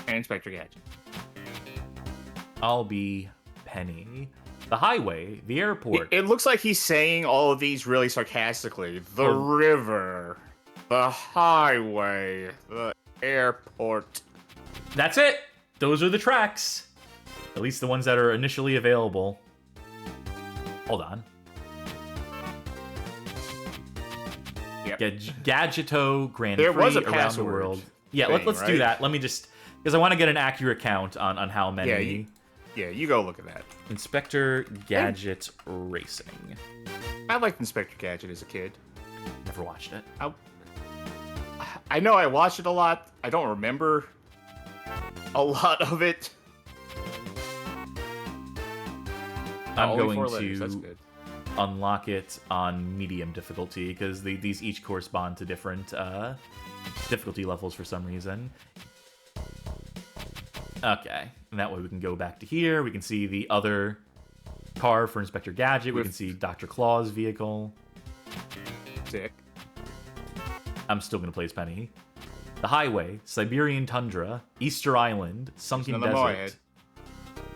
And Inspector Gadget. I'll be Penny. The highway. The airport. It looks like he's saying all of these really sarcastically. The river. The highway. The airport. That's it. Those are the tracks. At least the ones that are initially available. Hold on. Yep. Gadgeto Grand There Prix was a around the password. world. Yeah, thing, let's right? do that. Let me just... Because I want to get an accurate count on how many... Yeah, you go look at that. Inspector Gadget Racing. I liked Inspector Gadget as a kid. Never watched it. I know I watched it a lot. I don't remember a lot of it. I'm Only going 4 to letters, that's good. unlock it on medium difficulty because these each correspond to different difficulty levels for some reason. Okay, and that way we can go back to here. We can see the other car for Inspector Gadget. We can see Dr. Claw's vehicle. Sick. I'm still going to play as Penny. The Highway, Siberian Tundra, Easter Island, Sunken There's another Desert,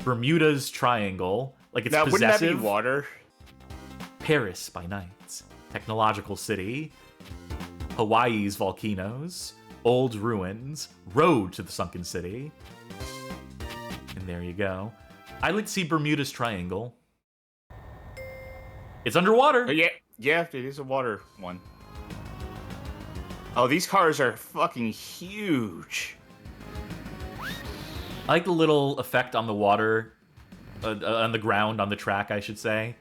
Bermuda's Triangle. Like, it's Now, possessive. wouldn't that be water? Paris by night, Technological City, Hawaii's volcanoes, Old Ruins, Road to the Sunken City. And there you go. I'd like to see Bermuda's Triangle. It's underwater. Yeah, it is a water one. Oh, these cars are fucking huge. I like the little effect on the water, on the ground, on the track, I should say.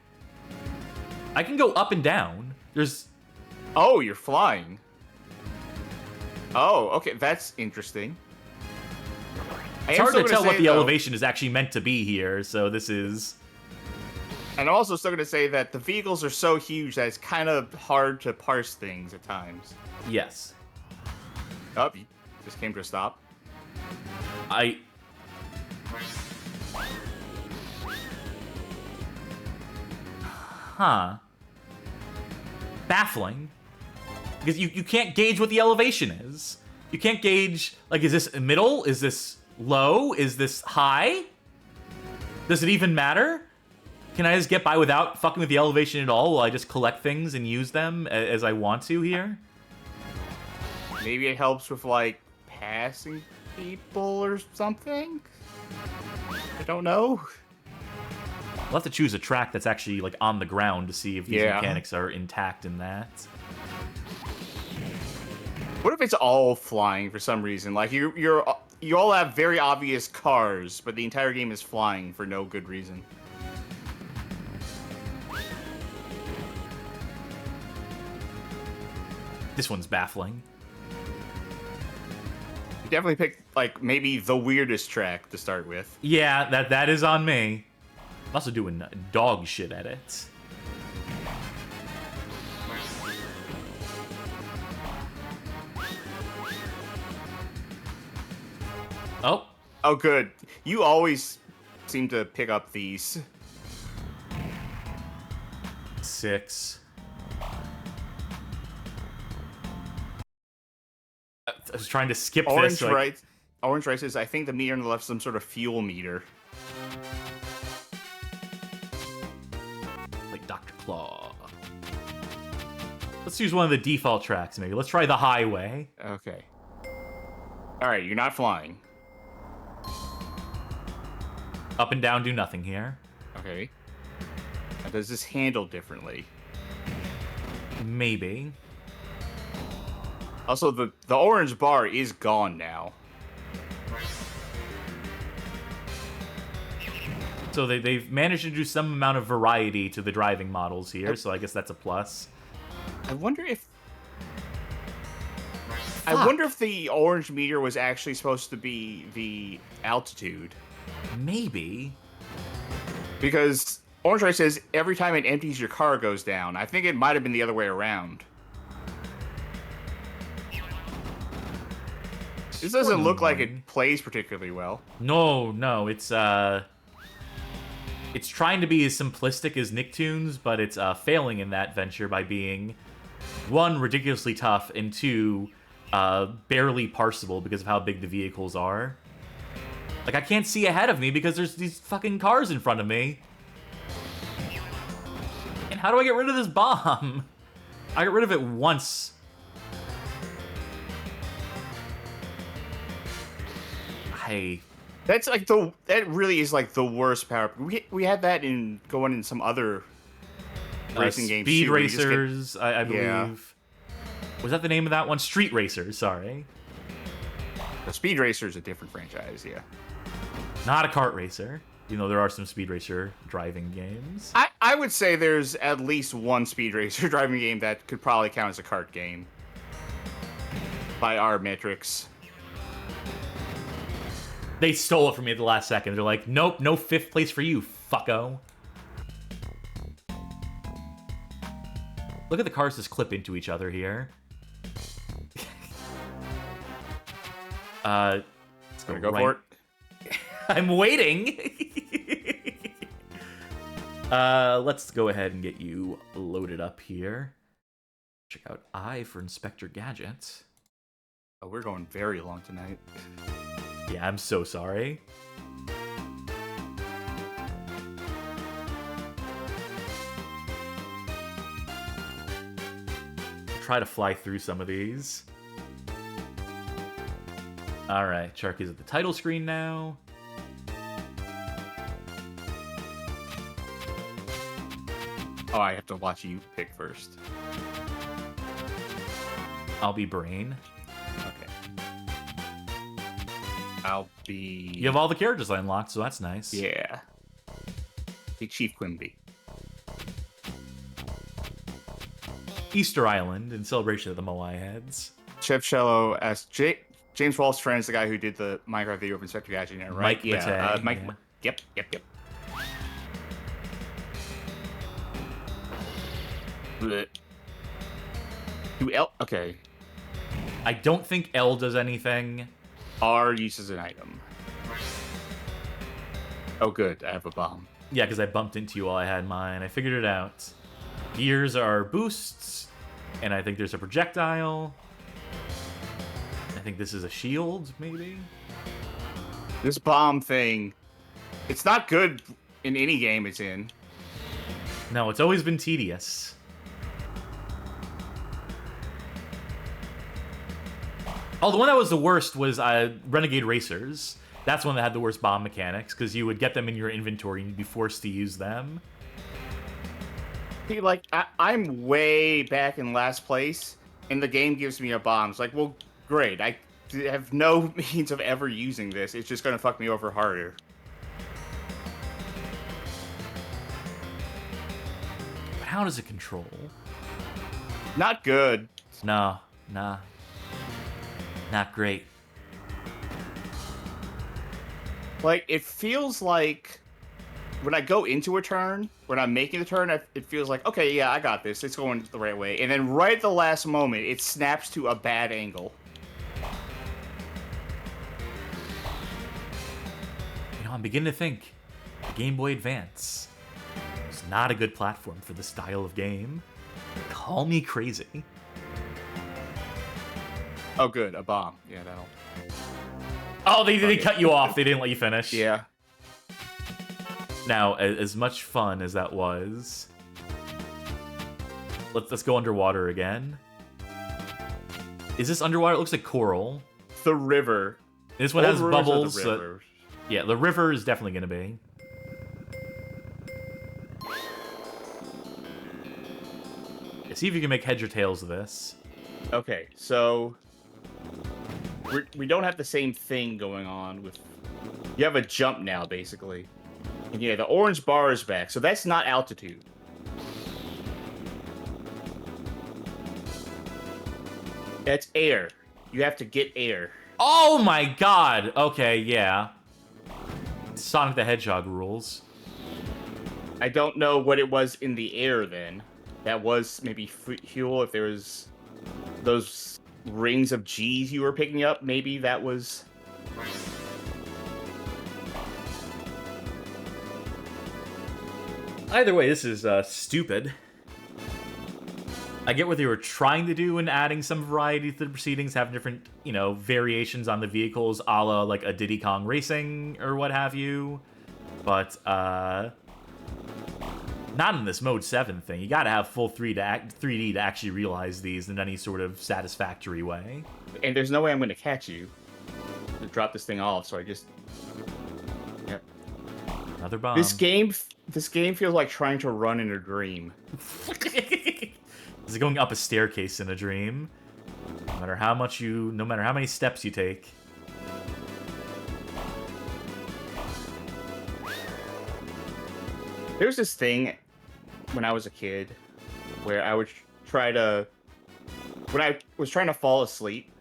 I can go up and down. There's... Oh, you're flying. Oh, okay, that's interesting. It's hard to tell what the elevation is actually meant to be here, so this is... And I'm also still going to say that the vehicles are so huge that it's kind of hard to parse things at times. Yes. Oh, you just came to a stop. Huh. Baffling. Because you can't gauge what the elevation is. You can't gauge, like, is this middle? Is this low? Is this high? Does it even matter? Can I just get by without fucking with the elevation at all? Will I just collect things and use them as I want to here? Maybe it helps with, like, passing people or something? I don't know. I'll have to choose a track that's actually, like, on the ground to see if these mechanics are intact in that. What if it's all flying for some reason? Like, you all have very obvious cars, but the entire game is flying for no good reason. This one's baffling. You definitely picked, like, maybe the weirdest track to start with. Yeah, that is on me. I'm also doing dog shit at it. Oh. Oh, good. You always seem to pick up these. 6. I was trying to skip this. Orange Races, I think the meter on the left is some sort of fuel meter. Like Dr. Claw. Let's use one of the default tracks, maybe. Let's try the Highway. Okay. Alright, you're not flying. Up and down do nothing here. Okay. Now, does this handle differently? Maybe. Also, the orange bar is gone now. So they've managed to do some amount of variety to the driving models here, so I guess that's a plus. I wonder if the orange meter was actually supposed to be the altitude. Maybe. Because Orange Race says every time it empties, your car goes down. I think it might have been the other way around. This doesn't look like it plays particularly well. No, it's trying to be as simplistic as Nicktoons, but it's failing in that venture by being, 1, ridiculously tough, and 2, barely parsable because of how big the vehicles are. Like, I can't see ahead of me because there's these fucking cars in front of me. And how do I get rid of this bomb? I got rid of it once. That's like that really is like the worst power. We had that going in some other racing games. Speed Racers, I believe. Yeah. Was that the name of that one? Street Racers, sorry. The Speed Racer is a different franchise, yeah. Not a kart racer, even though there are some Speed Racer driving games. I would say there's at least one Speed Racer driving game that could probably count as a kart game. By our metrics. They stole it from me at the last second. They're like, nope, no 5th place for you, fucko. Look at the cars just clip into each other here. Let's go for it. I'm waiting. Let's go ahead and get you loaded up here. Check out I for Inspector Gadget. Oh, we're going very long tonight. Yeah, I'm so sorry. Try to fly through some of these. Alright, Sharky's at the title screen now. Oh, I have to watch you pick first. I'll be Brain. Okay. I'll be... You have all the characters unlocked, so that's nice. Yeah. Big Chief Quimby. Easter Island in celebration of the Moai Heads. Chef Shello as James Wall's friend is the guy who did the Minecraft video of Inspector Gadget, right? Mike Matei, Mike. yeah. Yep. Blech. Do L? Okay. I don't think L does anything. R uses an item. Oh, good. I have a bomb. Yeah, because I bumped into you while I had mine. I figured it out. Gears are boosts, and I think there's a projectile. I think this is a shield, maybe? This bomb thing, it's not good in any game it's in. No, it's always been tedious. Oh, the one that was the worst was Renegade Racers. That's the one that had the worst bomb mechanics, because you would get them in your inventory and you'd be forced to use them. See, like, I'm way back in last place, and the game gives me a bomb. It's like, well, great. I have no means of ever using this. It's just going to fuck me over harder. But how does it control? Not good. Nah. Not great. Like, it feels like when I go into a turn, when I'm making the turn, it feels like, okay, yeah, I got this. It's going the right way. And then right at the last moment, it snaps to a bad angle. You know, I'm beginning to think Game Boy Advance is not a good platform for this style of game. Call me crazy. Oh, good. A bomb. Yeah, that'll... Oh, they cut you off. They didn't let you finish. Yeah. Now, as much fun as that was, let's go underwater again. Is this underwater? It looks like coral. The river. This one has bubbles. The river. Yeah, the river is definitely going to be. Yeah, see if you can make heads or tails of this. Okay, so we don't have the same thing going on with... You have a jump now, basically. And yeah, the orange bar is back, so that's not altitude. That's air. You have to get air. Oh my god! Okay, yeah. Sonic the Hedgehog rules. I don't know what it was in the air then. That was maybe fuel if there was those rings of G's you were picking up. Maybe that was... Either way, this is stupid. I get what they were trying to do in adding some variety to the proceedings, having different, you know, variations on the vehicles, a la like a Diddy Kong Racing or what have you. But not in this Mode 7 thing. You gotta have full 3D to actually realize these in any sort of satisfactory way. And there's no way I'm going to catch you to drop this thing off, so I just... Yep. Another bomb. This game feels like trying to run in a dream. This is going up a staircase in a dream. No matter how many steps you take. There's this thing when I was a kid where I would try to, when I was trying to fall asleep,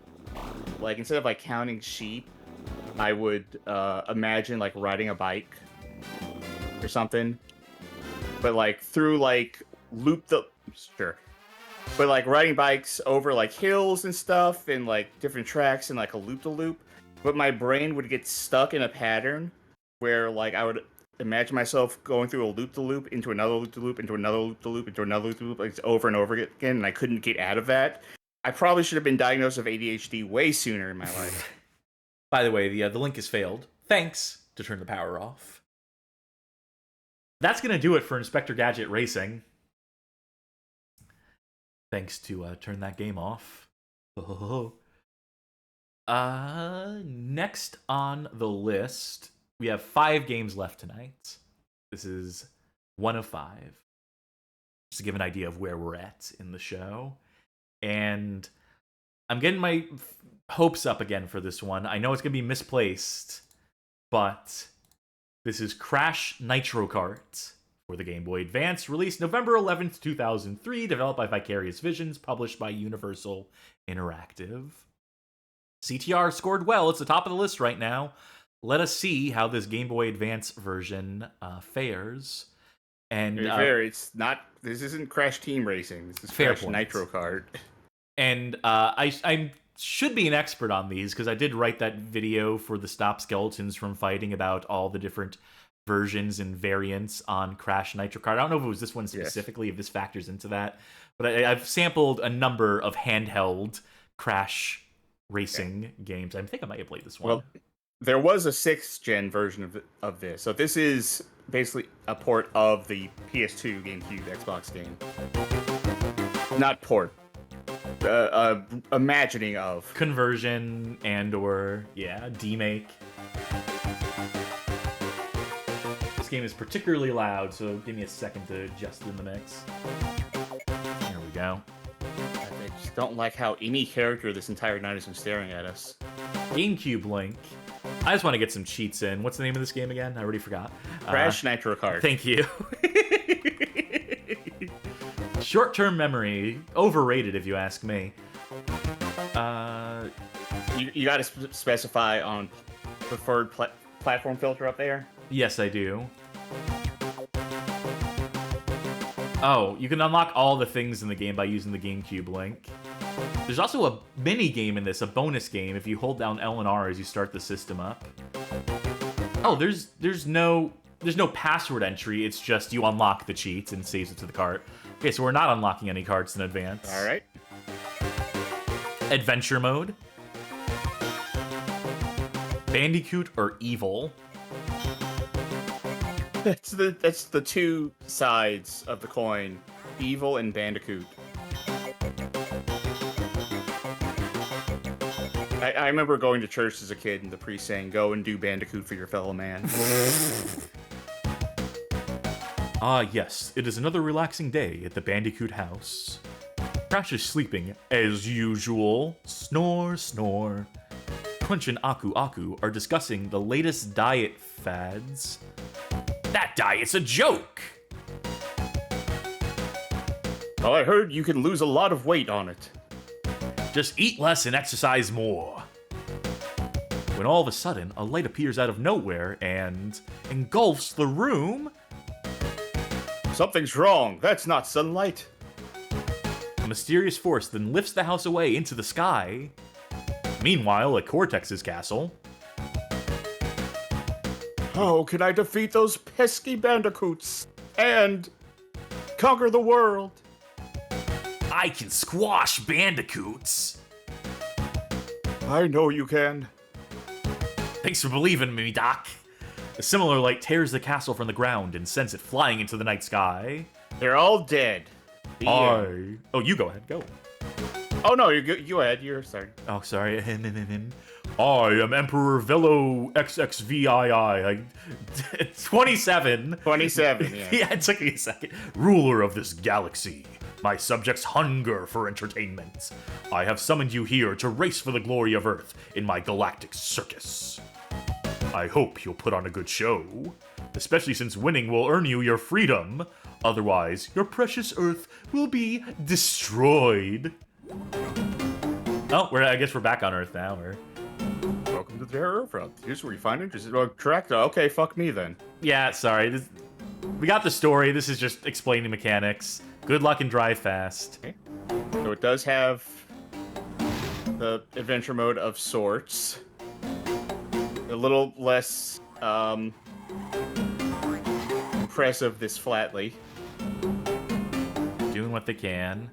like instead of like counting sheep, I would imagine like riding a bike or something, but like through like but like riding bikes over like hills and stuff and like different tracks and like a loop-de-loop, but my brain would get stuck in a pattern where like I would imagine myself going through a loop-de-loop into another loop-de-loop into another loop-de-loop into another loop-de-loop like over and over again, and I couldn't get out of that. I probably should have been diagnosed with ADHD way sooner in my life. By the way, the link has failed. Thanks to turn the power off. That's going to do it for Inspector Gadget Racing. Thanks to turn that game off. Next on the list, we have 5 games left tonight. This is 1 of 5. Just to give an idea of where we're at in the show. And I'm getting my hopes up again for this one. I know it's going to be misplaced, but this is Crash Nitro Kart for the Game Boy Advance, released November 11th, 2003, developed by Vicarious Visions, published by Universal Interactive. CTR scored well. It's the top of the list right now. Let us see how this Game Boy Advance version fares. And it's not. This isn't Crash Team Racing. This is Crash Nitro Kart. And I should be an expert on these because I did write that video for the Stop Skeletons from Fighting about all the different versions and variants on Crash Nitro Kart. I don't know if it was this one specifically, if this factors into that, but I've sampled a number of handheld Crash racing games. I think I might have played this one. Well, there was a 6th gen version of this, so this is basically a port of the PS2, GameCube, Xbox game. Not port. Imagining of conversion or demake. This game is particularly loud, so give me a second to adjust it in the mix. There we go. I just don't like how any character this entire night has been staring at us. GameCube Link. I just want to get some cheats in. What's the name of this game again? I already forgot. Crash Nitro Kart. Thank you. Short-term memory, overrated if you ask me. You got to specify on preferred platform filter up there? Yes, I do. Oh, you can unlock all the things in the game by using the GameCube Link. There's also a mini game in this, a bonus game, if you hold down L and R as you start the system up. Oh, there's no password entry, it's just you unlock the cheats and saves it to the cart. Okay, so we're not unlocking any carts in advance. Alright. Adventure mode. Bandicoot or Evil. That's the two sides of the coin. Evil and Bandicoot. I remember going to church as a kid and the priest saying, "Go and do Bandicoot for your fellow man." Ah, yes, it is another relaxing day at the Bandicoot house. Crash is sleeping as usual. Snore, snore. Crunch and Aku Aku are discussing the latest diet fads. That diet's a joke! Well, I heard you can lose a lot of weight on it. Just eat less and exercise more. When all of a sudden, a light appears out of nowhere and engulfs the room. Something's wrong. That's not sunlight. A mysterious force then lifts the house away into the sky. Meanwhile, at Cortex's castle. How can I defeat those pesky bandicoots and conquer the world? I can squash bandicoots. I know you can. Thanks for believing in me, Doc. A similar light tears the castle from the ground and sends it flying into the night sky. They're all dead. Oh, you go ahead. Go. Oh, no, you go ahead. You're sorry. Oh, sorry. I am Emperor Velo XXVII. 27. 27, yeah. Yeah, it took me a second. Ruler of this galaxy. My subjects hunger for entertainment. I have summoned you here to race for the glory of Earth in my galactic circus. I hope you'll put on a good show. especially since winning will earn you your freedom. Otherwise, your precious Earth will be destroyed. Oh, I guess we're back on Earth now. Welcome to the Terror Front. Here's where you find it. Correct? Okay, fuck me then. Yeah, sorry. We got the story. This is just explaining mechanics. Good luck and drive fast. Okay. So it does have the adventure mode of sorts. A little less impressive this flatly. Doing what they can.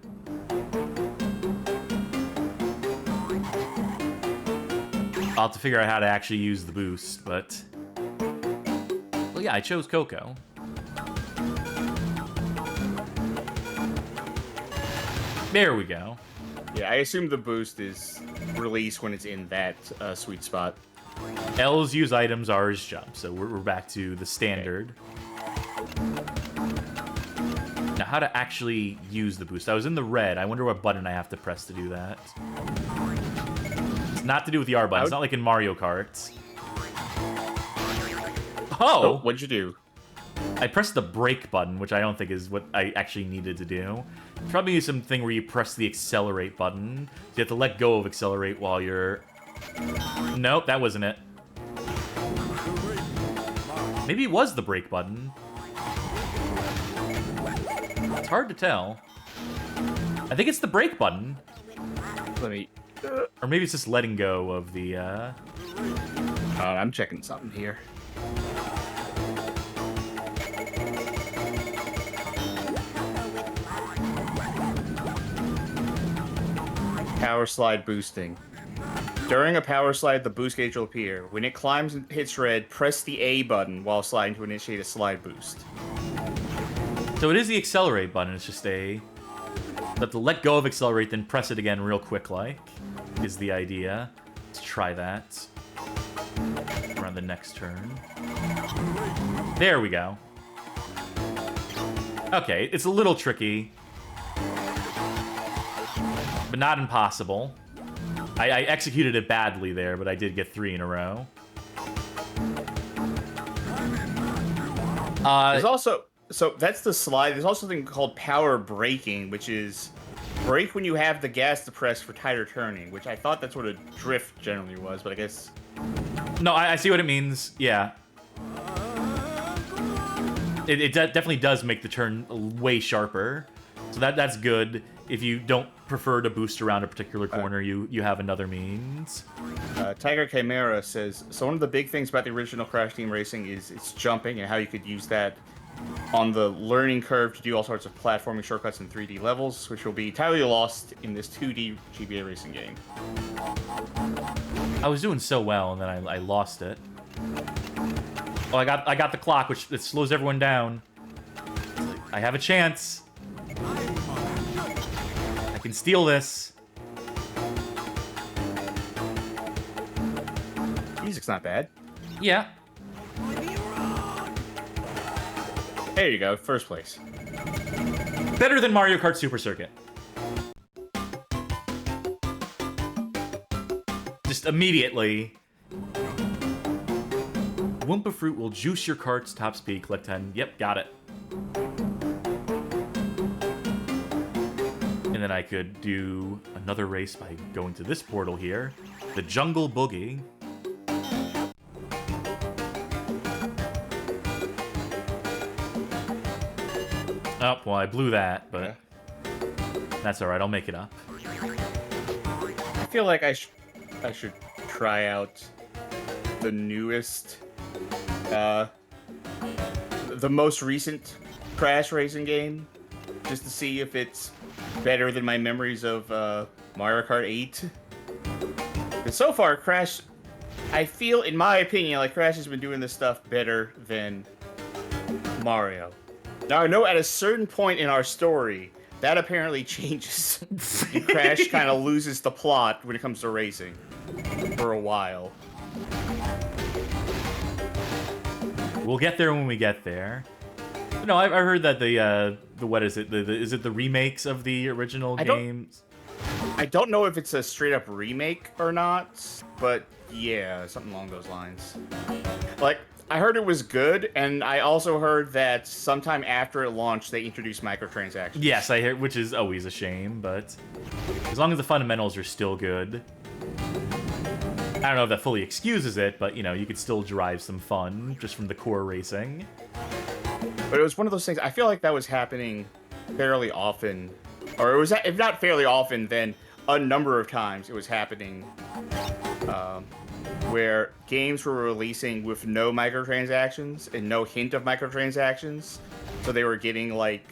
I'll have to figure out how to actually use the boost, but... Well, yeah, I chose Coco. There we go. Yeah, I assume the boost is released when it's in that sweet spot. L's use items, R's jump, so we're back to the standard. Now, how to actually use the boost. I was in the red. I wonder what button I have to press to do that. It's not to do with the R button. It's not like in Mario Kart. Oh! What'd you do? I pressed the brake button, which I don't think is what I actually needed to do. Probably something where you press the accelerate button. So you have to let go of accelerate while you're... Nope, that wasn't it. Maybe it was the brake button. It's hard to tell. I think it's the brake button. Let me... Or maybe it's just letting go of the... I'm checking something here. Power slide boosting. During a power slide, the boost gauge will appear. When it climbs and hits red, press the A button while sliding to initiate a slide boost. So it is the accelerate button. It's just a... But to let go of accelerate, then press it again real quick, like, is the idea. Let's try that. Around the next turn. There we go. Okay, it's a little tricky. But not impossible. I executed it badly there, but I did get 3 in a row. There's also... So that's the slide. There's also something called power braking, which is brake when you have the gas to press for tighter turning, which I thought that's what a drift generally was, but I guess... No, I see what it means. Yeah. It definitely does make the turn way sharper. So that's good. If you don't prefer to boost around a particular corner, you have another means. Tiger Chimera says, so one of the big things about the original Crash Team Racing is its jumping and how you could use that on the learning curve to do all sorts of platforming shortcuts in 3D levels, which will be entirely lost in this 2D GBA racing game. I was doing so well, and then I lost it. Oh, I got the clock, which it slows everyone down. I have a chance. I can steal this. Music's not bad. Yeah. There you go, first place. Better than Mario Kart Super Circuit. Just immediately. Wumpa Fruit will juice your cart's top speed. Collect 10. Yep, got it. And then I could do another race by going to this portal here. The Jungle Boogie. Oh, well, I blew that, but that's alright. I'll make it up. I feel like I should try out the newest, the most recent Crash racing game, just to see if it's better than my memories of Mario Kart 8. But so far, Crash, I feel, in my opinion, like Crash has been doing this stuff better than Mario. Now, I know at a certain point in our story, that apparently changes. And Crash kind of loses the plot when it comes to racing. For a while. We'll get there when we get there. No, I heard that the what is it? Is it the remakes of the original games? I don't know if it's a straight up remake or not, but yeah, something along those lines. Like, I heard it was good, and I also heard that sometime after it launched, they introduced microtransactions. Yes, I hear, which is always a shame, but as long as the fundamentals are still good. I don't know if that fully excuses it, but, you know, you could still derive some fun just from the core racing. But it was one of those things, I feel like that was happening fairly often. Or it was, if not fairly often, then a number of times it was happening. Where games were releasing with no microtransactions and no hint of microtransactions. So they were getting, like,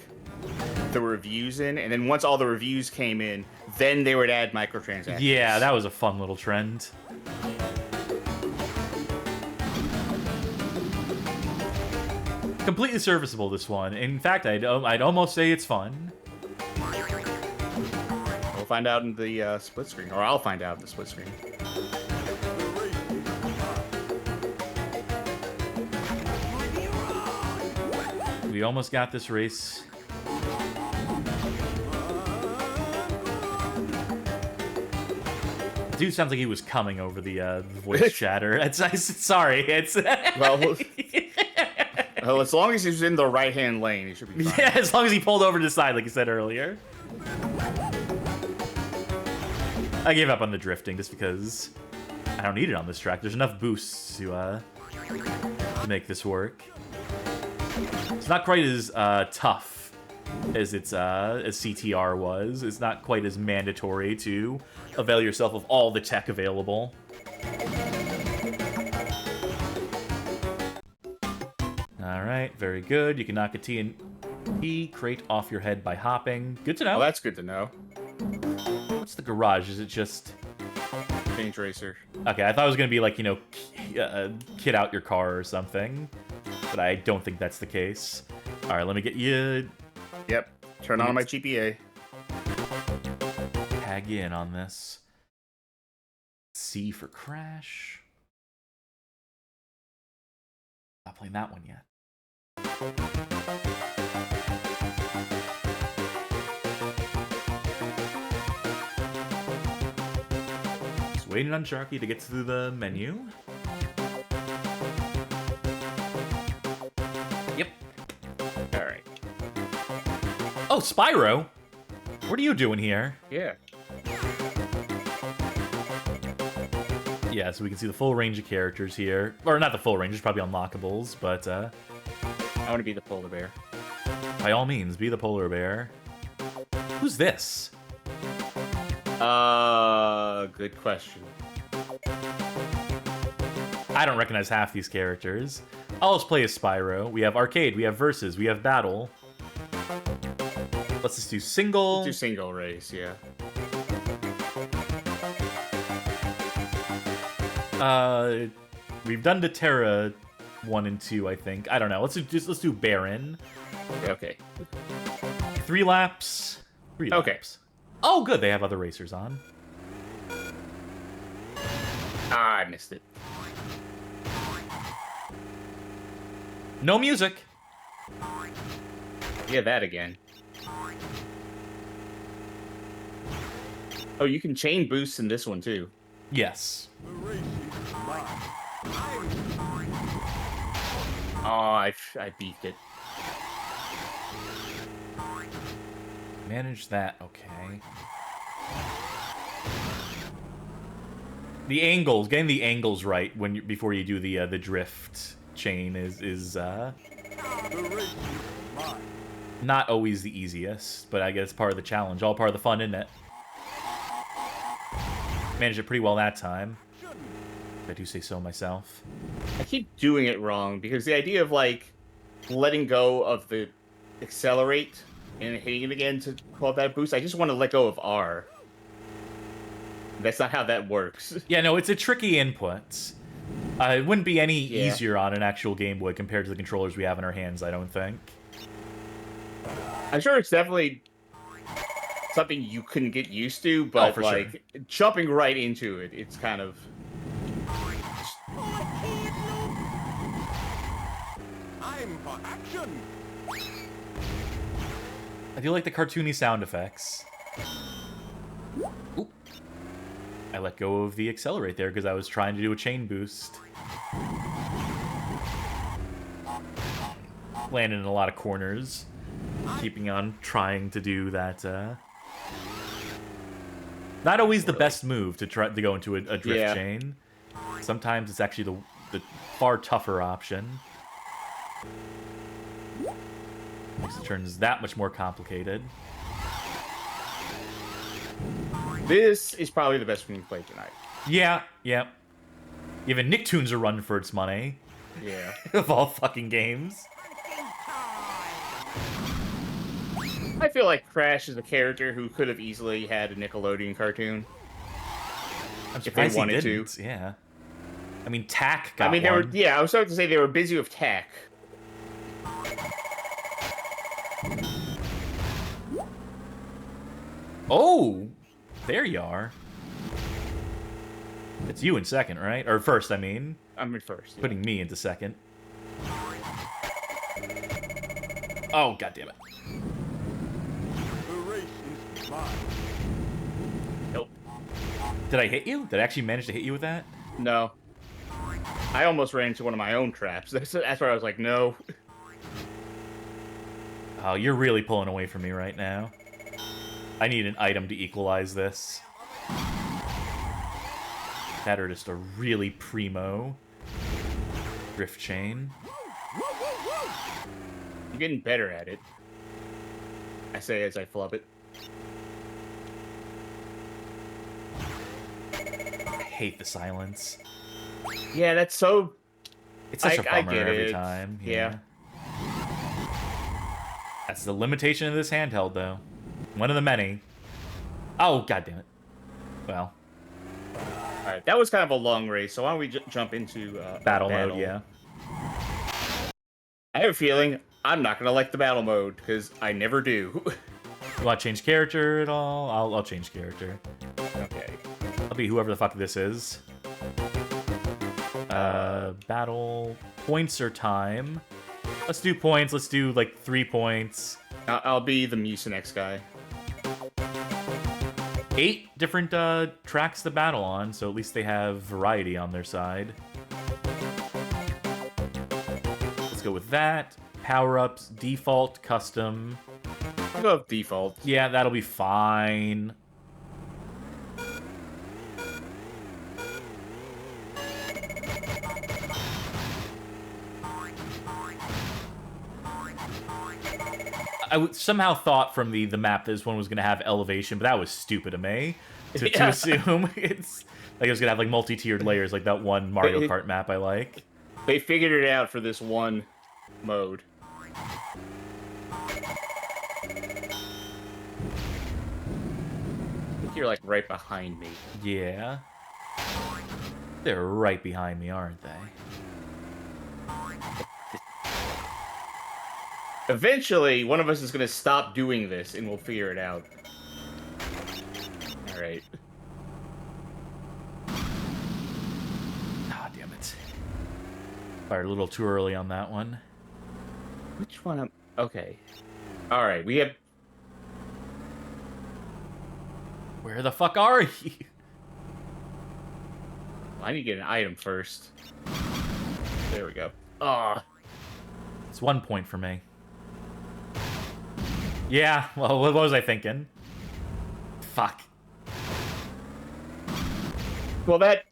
the reviews in, and then once all the reviews came in, then they would add microtransactions. Yeah, that was a fun little trend. Completely serviceable, this one. In fact, I'd almost say it's fun. We'll find out in the split screen, or I'll find out in the split screen. We almost got this race. Dude sounds like he was coming over the voice chatter. It's sorry. It's well, as long as he's in the right-hand lane, he should be fine. Yeah, as long as he pulled over to the side, like you said earlier. I gave up on the drifting just because I don't need it on this track. There's enough boosts to make this work. It's not quite as tough as as CTR was. It's not quite as mandatory to avail yourself of all the tech available. All right, very good. You can knock a TNT crate off your head by hopping. Good to know. Oh, that's good to know. What's the garage? Is it just Change racer? Okay, I thought it was gonna be like, you know, kit out your car or something, but I don't think that's the case. All right, let me get you. Yep. Turn on my GPA. Tag in on this. C for crash. Not playing that one yet. Just waiting on Sharky to get through the menu. Yep. All right. Oh, Spyro! What are you doing here? Yeah. Yeah, so we can see the full range of characters here. Or not the full range, there's probably unlockables, but I want to be the polar bear. by all means, be the polar bear. Who's this? Good question. I don't recognize half these characters. I'll just play as Spyro. We have arcade, we have versus, we have battle. Let's just do single. Do single race, yeah. We've done the Terra 1 and 2, I think. I don't know. Let's do Baron. Okay. 3 laps. 3 laps. Okay. Oh, good. They have other racers on. Ah, I missed it. No music. Yeah, that again. Oh, you can chain boosts in this one too. Yes. Oh, I beefed it. Manage that. Okay. The angles, getting the angles right before you do the drift chain is not always the easiest, but I guess it's part of the challenge, all part of the fun, isn't it? Managed it pretty well that time. If I do say so myself. I keep doing it wrong because the idea of like letting go of the accelerate and hitting it again to pull out that boost, I just want to let go of R. That's not how that works. Yeah, no, it's a tricky input. It wouldn't be any easier on an actual Game Boy compared to the controllers we have in our hands, I don't think. I'm sure it's definitely something you couldn't get used to, but for like sure. jumping right into it, it's kind of. I'm for action. I do like the cartoony sound effects. Oop. I let go of the accelerate there because I was trying to do a chain boost. landing in a lot of corners, keeping on trying to do that. Not always the best move to try to go into a drift chain. Sometimes it's actually the far tougher option. Makes the turns that much more complicated. This is probably the best one you played tonight. Yeah, yeah. Even Nicktoons are run for its money. Yeah. Of all fucking games. I feel like Crash is a character who could have easily had a Nickelodeon cartoon. I'm if they surprised wanted he didn't. to. Yeah. I mean, Tack got they one. were. Yeah, I was starting to say they were busy with Tack. Oh, there you are. It's you in second, right? Or first, I mean. I'm in first. Yeah. Putting me into second. Oh, goddammit. The race is mine. Nope. Did I hit you? Did I actually manage to hit you with that? No. I almost ran into one of my own traps. That's where I was like, no. Oh, you're really pulling away from me right now. I need an item to equalize this. That or just a really primo drift chain. I'm getting better at it. I say as I flub it. I hate the silence. Yeah, that's so... It's such a I bummer get every it. time. Yeah. That's the limitation of this handheld, though. One of the many. Oh, goddammit. Well. Alright, that was kind of a long race, so why don't we jump into Battle mode, yeah. I have a feeling I'm not going to like the battle mode, because I never do. You want to change character at all? I'll change character. Okay. I'll be whoever the fuck this is. Battle points or time? Let's do points. Let's do, like, 3 points. I'll be the Mucinex guy. 8 different tracks to battle on, so at least they have variety on their side. Let's go with that. Power-ups, default, custom. I'll go with default. Yeah, that'll be fine. I somehow thought from the map that this one was going to have elevation, but that was stupid of me to assume. It's like it was going to have like multi-tiered layers like that one Mario Kart map I like. They figured it out for this one mode. I think you're like right behind me. Yeah. They're right behind me, aren't they? Eventually, one of us is going to stop doing this, and we'll figure it out. Alright. Ah, damn it. Fired a little too early on that one. Which one am... Okay. Alright, we have... Where the fuck are you? I need to get an item first. There we go. Ah. It's 1 point for me. Yeah, well, what was I thinking? Fuck. Well, that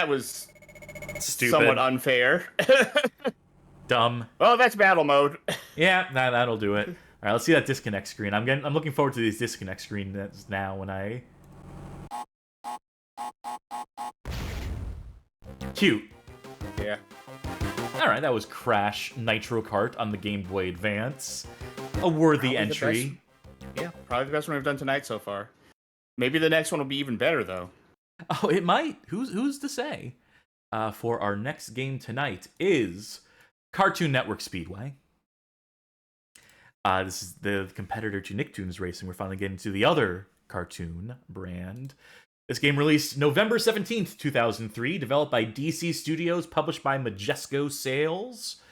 was Stupid. somewhat unfair. Dumb. Well, that's battle mode. Yeah, that'll do it. All right, let's see that disconnect screen. I'm looking forward to these disconnect screens now when I... Cute. Yeah. Alright, that was Crash Nitro Kart on the Game Boy Advance. A worthy entry. Yeah, probably the best one we've done tonight so far. Maybe the next one will be even better, though. Oh, it might. Who's to say? For our next game tonight is Cartoon Network Speedway. This is the competitor to Nicktoons Racing. We're finally getting to the other cartoon brand. This game released November 17th, 2003, developed by DC Studios, published by Majesco Sales.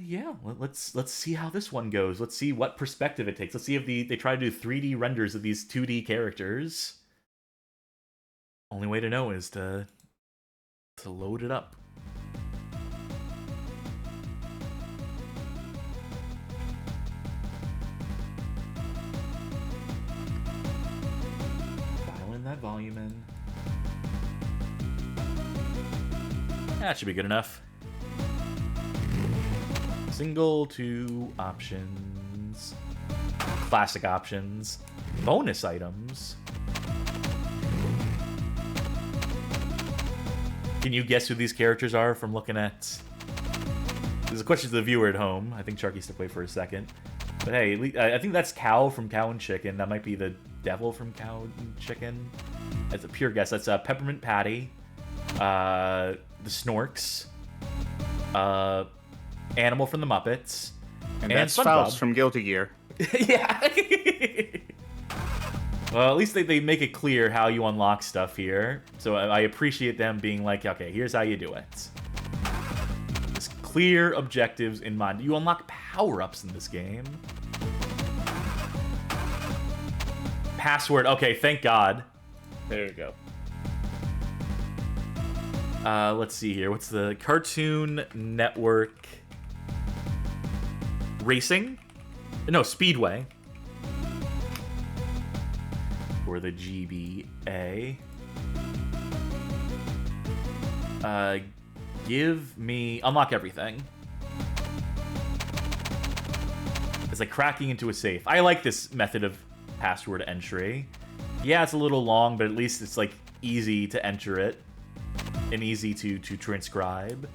Yeah, let's see how this one goes. Let's see what perspective it takes. Let's see if they try to do 3D renders of these 2D characters. Only way to know is to load it up. that volume in. That should be good enough. Single, 2 options. Classic options. Bonus items. Can you guess who these characters are from looking at... This is a question to the viewer at home. I think Sharky stepped away for a second. But hey, I think that's Cow from Cow and Chicken. That might be the Devil from Cow and Chicken. That's a pure guess. That's Peppermint Patty. The Snorks. Animal from the Muppets. And that's Faust from Guilty Gear. Yeah. Well, at least they make it clear how you unlock stuff here. So I appreciate them being like, okay, here's how you do it. There's clear objectives in mind. You unlock power-ups in this game. Password. Okay, thank God. There you go. Let's see here. What's the Cartoon Network Racing? No, Speedway. For the GBA. Give me... Unlock everything. It's like cracking into a safe. I like this method of password entry. Yeah, it's a little long, but at least it's like easy to enter it. And easy to transcribe.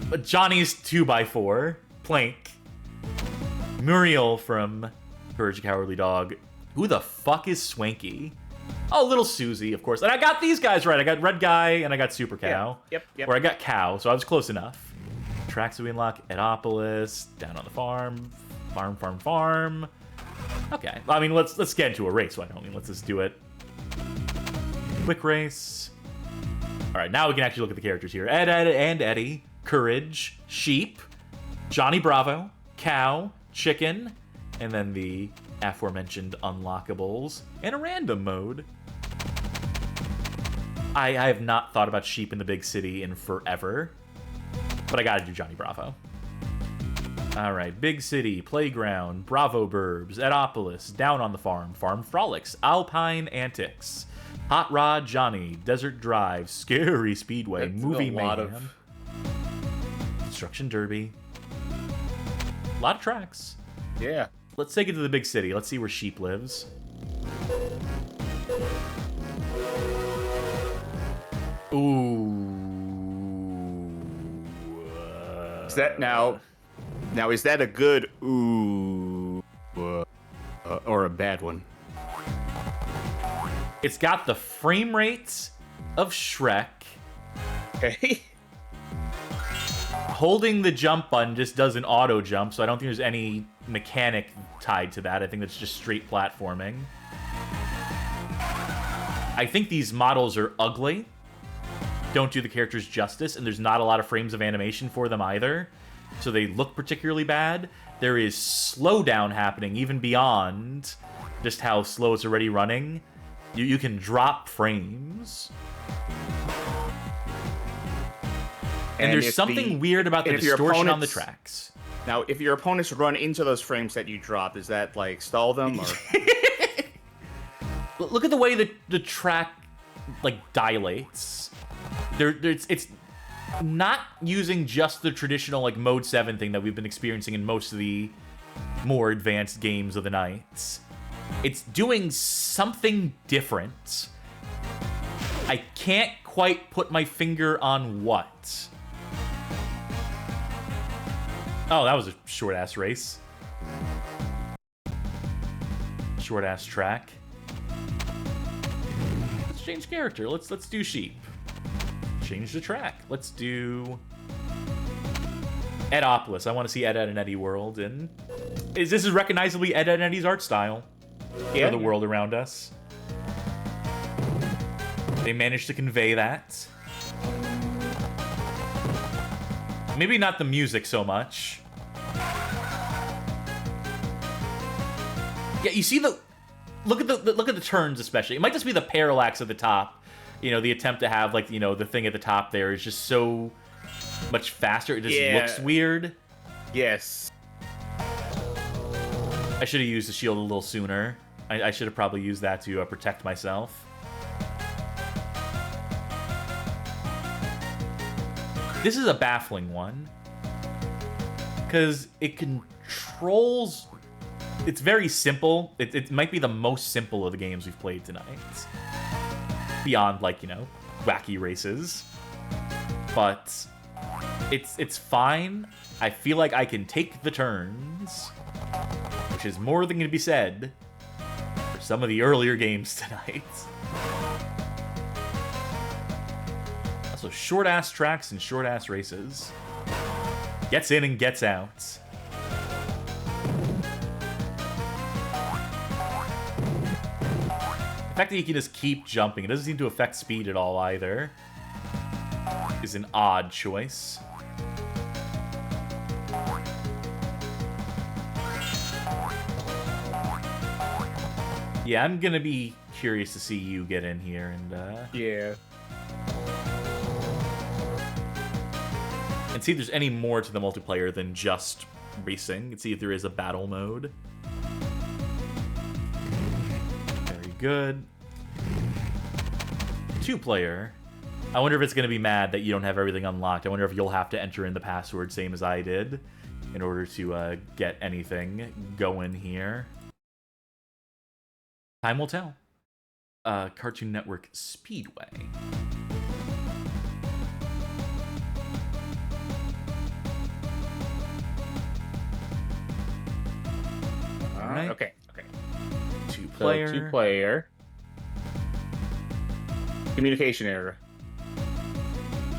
But Johnny's 2x4. Plank. Muriel from Courage the Cowardly Dog. Who the fuck is Swanky? Oh, little Susie, of course. And I got these guys right. I got Red Guy and I got Super Cow. Yep. Or I got Cow, so I was close enough. Tracks that we unlock. Edopolis. Down on the farm. Farm. Okay. I mean, let's get into a race. Why don't we? Let's just do it. Quick race. All right, now we can actually look at the characters here. Ed and Eddie. Courage. Sheep. Johnny Bravo. Cow. Chicken. And then the aforementioned unlockables. And a random mode. I have not thought about sheep in the big city in forever. But I gotta do Johnny Bravo. Alright, Big City, Playground, Bravo Burbs, Edopolis, Down on the Farm, Farm Frolics, Alpine Antics, Hot Rod Johnny, Desert Drive, Scary Speedway, That's Movie a lot Mayhem, Construction Derby. A lot of tracks. Yeah. Let's take it to the big city. Let's see where Sheep lives. Ooh. Is that now? Now, is that a good ooh or a bad one? It's got the frame rates of Shrek. Okay. Holding the jump button just does an auto jump, so I don't think there's any mechanic tied to that. I think that's just straight platforming. I think these models are ugly. Don't do the characters justice, and there's not a lot of frames of animation for them either. So they look particularly bad. There is slowdown happening even beyond just how slow it's already running. You can drop frames. And there's something weird about the distortion on the tracks. Now, if your opponents run into those frames that you drop, does that, like, stall them? Or? Look at the way the track, like, dilates. It's not using just the traditional, like, Mode 7 thing that we've been experiencing in most of the more advanced games of the night. It's doing something different. I can't quite put my finger on what. Oh, that was a short-ass race. Short-ass track. Let's change character. Let's do Sheep. Change the track. Let's do Edopolis. I want to see Ed and Eddie world, and this is recognizably Ed and Eddie's art style for the world around us. They managed to convey that. Maybe not the music so much. Yeah, you see the look at the turns especially. It might just be the parallax at the top. You know, the attempt to have, like, you know, the thing at the top there is just so much faster. It just looks weird. Yes. I should have used the shield a little sooner. I should have probably used that to protect myself. This is a baffling one. Because it controls... It's very simple. It might be the most simple of the games we've played tonight. Beyond, like, you know, Wacky Races. But it's fine. I feel like I can take the turns, which is more than can be said for some of the earlier games tonight. Also, short-ass tracks and short-ass races. Gets in and gets out. The fact that you can just keep jumping, it doesn't seem to affect speed at all either, is an odd choice. Yeah, I'm gonna be curious to see you get in here and, Yeah. And see if there's any more to the multiplayer than just racing. And see if there is a battle mode. Very good. 2-player. I wonder if it's going to be mad that you don't have everything unlocked. I wonder if you'll have to enter in the password same as I did in order to get anything going here. Time will tell. Cartoon Network Speedway. Alright. Okay. 2-player. So 2-player. Communication error.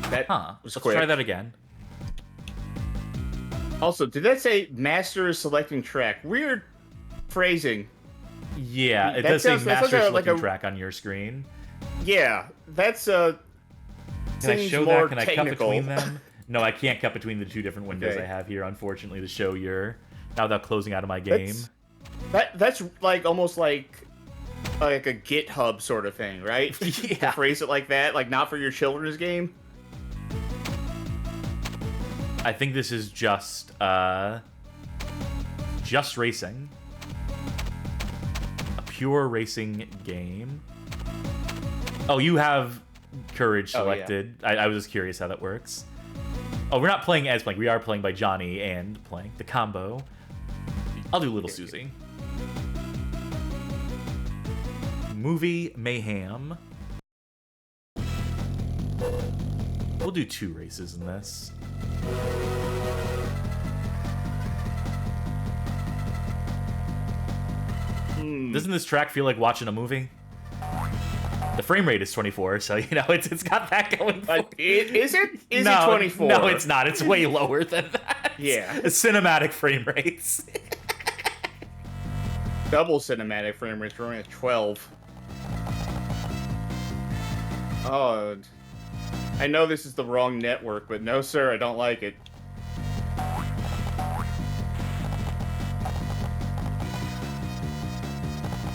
That was Let's quick. try that again. Also, did that say master is selecting track? Weird phrasing. Yeah, it That does say sounds- that master sounds selecting like a- track on your screen. Yeah, that's Can I seems show more that? Can I cut technical. between them? No, I can't cut between the two different windows Okay. I have here, unfortunately, to show your... Now without closing out of my game. That's like almost like a GitHub sort of thing, right? Yeah. To phrase it like that, like not for your children's game. I think this is just racing. A pure racing game. Oh, you have Courage selected. Oh, yeah. I was just curious how that works. Oh, we're not playing as Plank. We are playing by Johnny and Plank. The combo. I'll do Little Susie. Movie Mayhem. We'll do 2 races in this. Doesn't this track feel like watching a movie? The frame rate is 24, so, you know, it's got that going for it. Is it? Is No, it 24? No, it's not. It's way lower than that. Yeah. It's cinematic frame rates. Double cinematic frame rates. We're only at 12. Oh, I know this is the wrong network, but no, sir, I don't like it.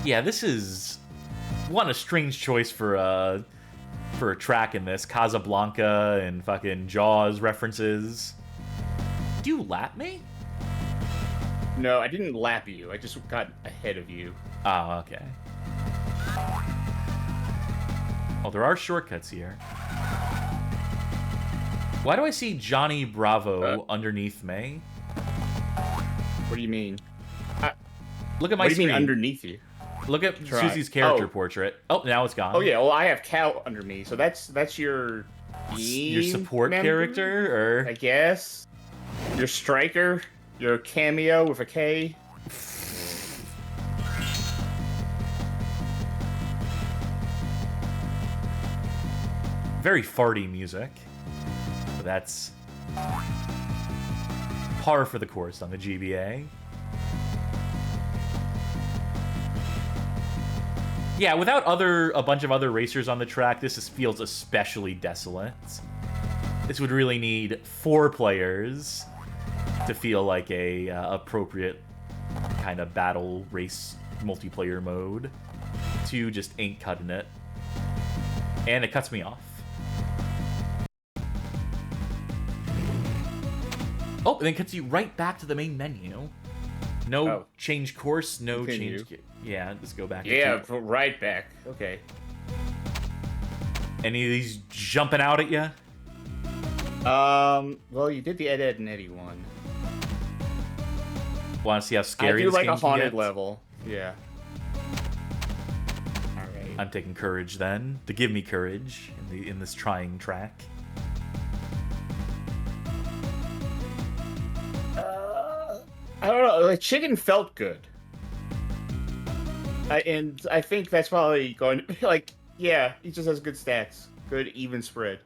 Yeah, this is a strange choice for a track in this. Casablanca and fucking Jaws references. Do you lap me? No, I didn't lap you. I just got ahead of you. Oh, okay. Oh, there are shortcuts here. Why do I see Johnny Bravo underneath me? What do you mean? Look at my What do you screen. mean underneath you? Look at Try. Susie's character Oh. portrait. Oh, now it's gone. Oh yeah, well I have Cow under me, so that's your Your team support member, character, I or guess. Your striker, your cameo with a K. very farty music. But that's par for the course on the GBA. Yeah, without a bunch of other racers on the track, this feels especially desolate. This would really need 4 players to feel like a appropriate kind of battle race multiplayer mode. 2 just ain't cutting it. And it cuts me off. Oh, and then cuts you right back to the main menu. No change course, no Continue. change... Yeah, just go back. Yeah, right back. Okay. Any of these jumping out at you? Well, you did the Ed, Ed, and Eddie one. Want to see how I scary do this like a game can haunted get? level. Yeah. Alright. I'm taking courage then, to give me courage in this trying track. I don't know. Like, chicken felt good. And I think that's probably going to be like, yeah, he just has good stats. Good even spread.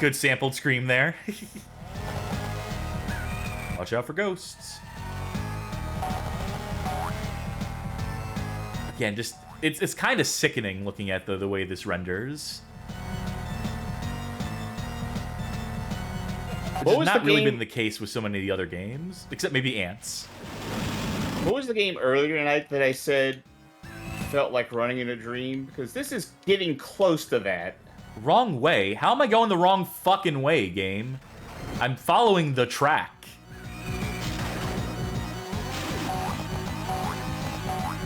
Good sampled scream there. Watch out for ghosts. Again, just it's kind of sickening looking at the way this renders. Which has not really been the case with so many of the other games, except maybe Antz. What was the game earlier tonight that I said felt like running in a dream? Because this is getting close to that. Wrong way? How am I going the wrong fucking way, game? I'm following the track.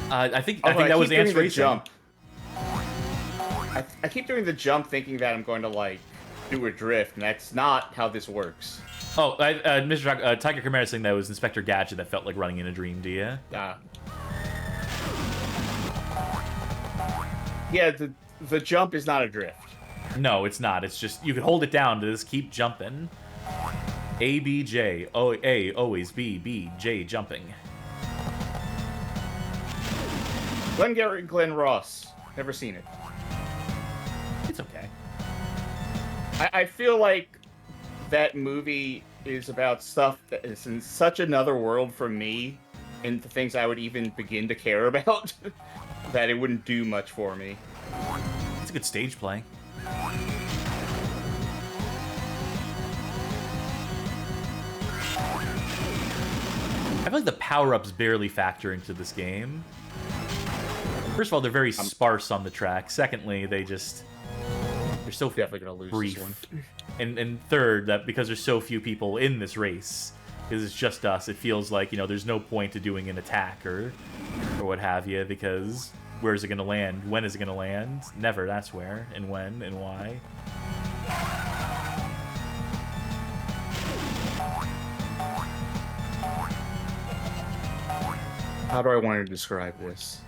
I think that was Antz Racing. Jump. I keep doing the jump thinking that I'm going to, like, do a drift, and that's not how this works. Oh, Mr. Tiger Chimera saying that was Inspector Gadget that felt like running in a dream, do you? Yeah, the jump is not a drift. No, it's not. It's just, you can hold it down to just keep jumping. A, B, J. O, A, always B, B, J, jumping. Glengarry Glen Ross. Never seen it. It's okay. I feel like that movie is about stuff that is in such another world from me and the things I would even begin to care about that it wouldn't do much for me. It's a good stage play. I feel like the power-ups barely factor into this game. First of all, they're very sparse on the track. Secondly, they're so definitely gonna lose brief. This one. And third, that because there's so few people in this race, because it's just us, it feels like, you know, there's no point to doing an attack or what have you, because where's it gonna land? When is it gonna land? Never, that's where, and when, and why. How do I want to describe this?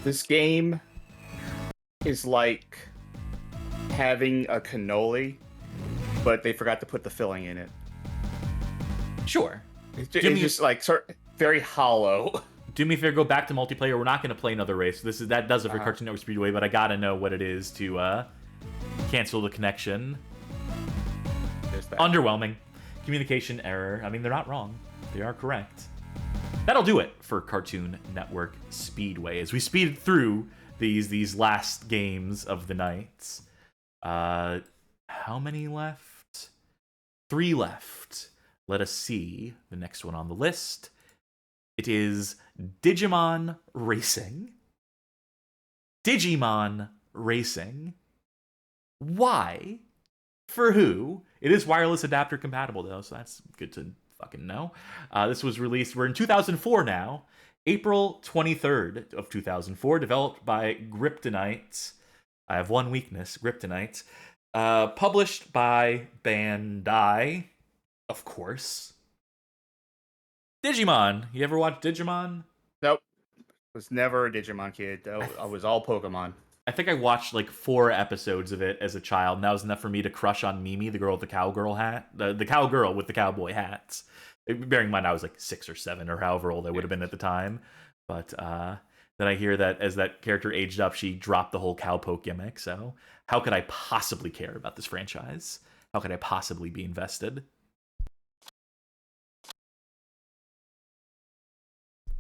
This game is like having a cannoli, but they forgot to put the filling in it. Sure. It's just like very hollow. Do me a favor, go back to multiplayer. We're not going to play another race. That does it for Cartoon Network Speedway, but I gotta know what it is to cancel the connection. Underwhelming. Communication error. I mean, they're not wrong. They are correct. That'll do it for Cartoon Network Speedway as we speed through these last games of the night. How many left? 3 left. Let us see the next one on the list. It is Digimon Racing. Digimon Racing. Why? For who? It is wireless adapter compatible, though, so that's good to fucking know. This was released, we're in 2004 now. April 23rd of 2004, developed by Kryptonite. I have one weakness, Kryptonite. Published by Bandai, of course. Digimon. You ever watch Digimon? Nope. Was never a Digimon kid. I was all Pokemon. I think I watched like 4 episodes of it as a child, and that was enough for me to crush on Mimi, the girl with the cowgirl hat. The cowgirl with the cowboy hats. Bearing in mind I was like 6 or 7 or however old I would have been at the time. But then I hear that as that character aged up, she dropped the whole cowpoke gimmick. So how could I possibly care about this franchise? How could I possibly be invested?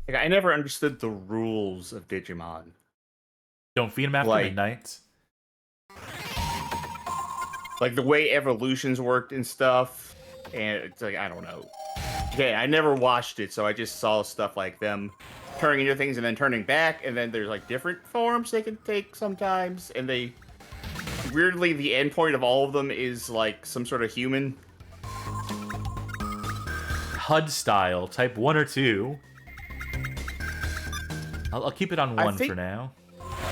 Like, I never understood the rules of Digimon. Don't feed them after midnight. Like the way evolutions worked and stuff, and it's like, I don't know. Okay, I never watched it, so I just saw stuff like them turning into things and then turning back, and then there's like different forms they can take sometimes, and they weirdly the end point of all of them is like some sort of human. HUD style, type 1 or 2. I'll keep it on 1 for now.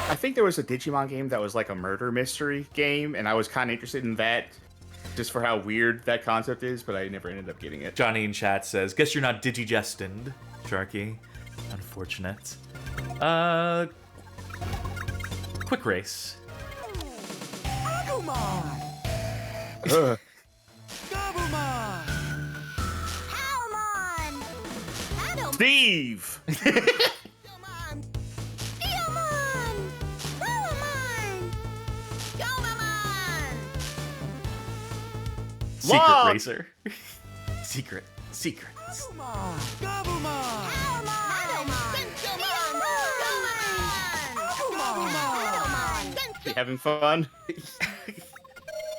I think there was a Digimon game that was like a murder mystery game, and I was kind of interested in that, just for how weird that concept is, but I never ended up getting it. Johnny in chat says, guess you're not Digigestined, Sharky. Unfortunate. Quick race. Agumon! Gabumon! Palmon! Paddle- Steve! Gomon! Eomon! Palmon! Gomamon! Secret Log! racer. Secrets. Agumon! Gabumon! You having fun?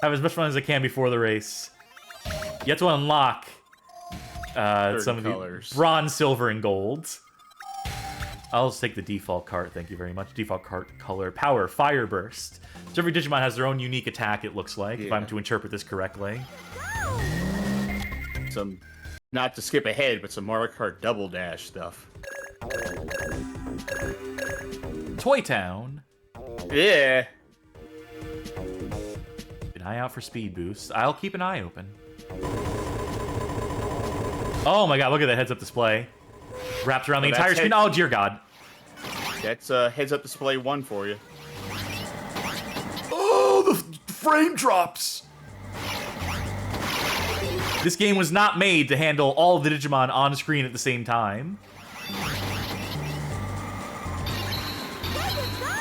Have as much fun as I can before the race. You have to unlock some of colors. the bronze, silver, and gold. I'll just take the default cart, thank you very much. Default cart color, power, fire burst. So every Digimon has their own unique attack, it looks like, if I'm to interpret this correctly. Some, not to skip ahead, but some Mario Kart Double Dash stuff. Toy Town. Yeah. Keep an eye out for speed boosts. I'll keep an eye open. Oh my god, look at that heads-up display. Wrapped around the entire screen. Oh, dear god. That's heads-up display 1 for you. Oh, the frame drops! This game was not made to handle all of the Digimon on screen at the same time.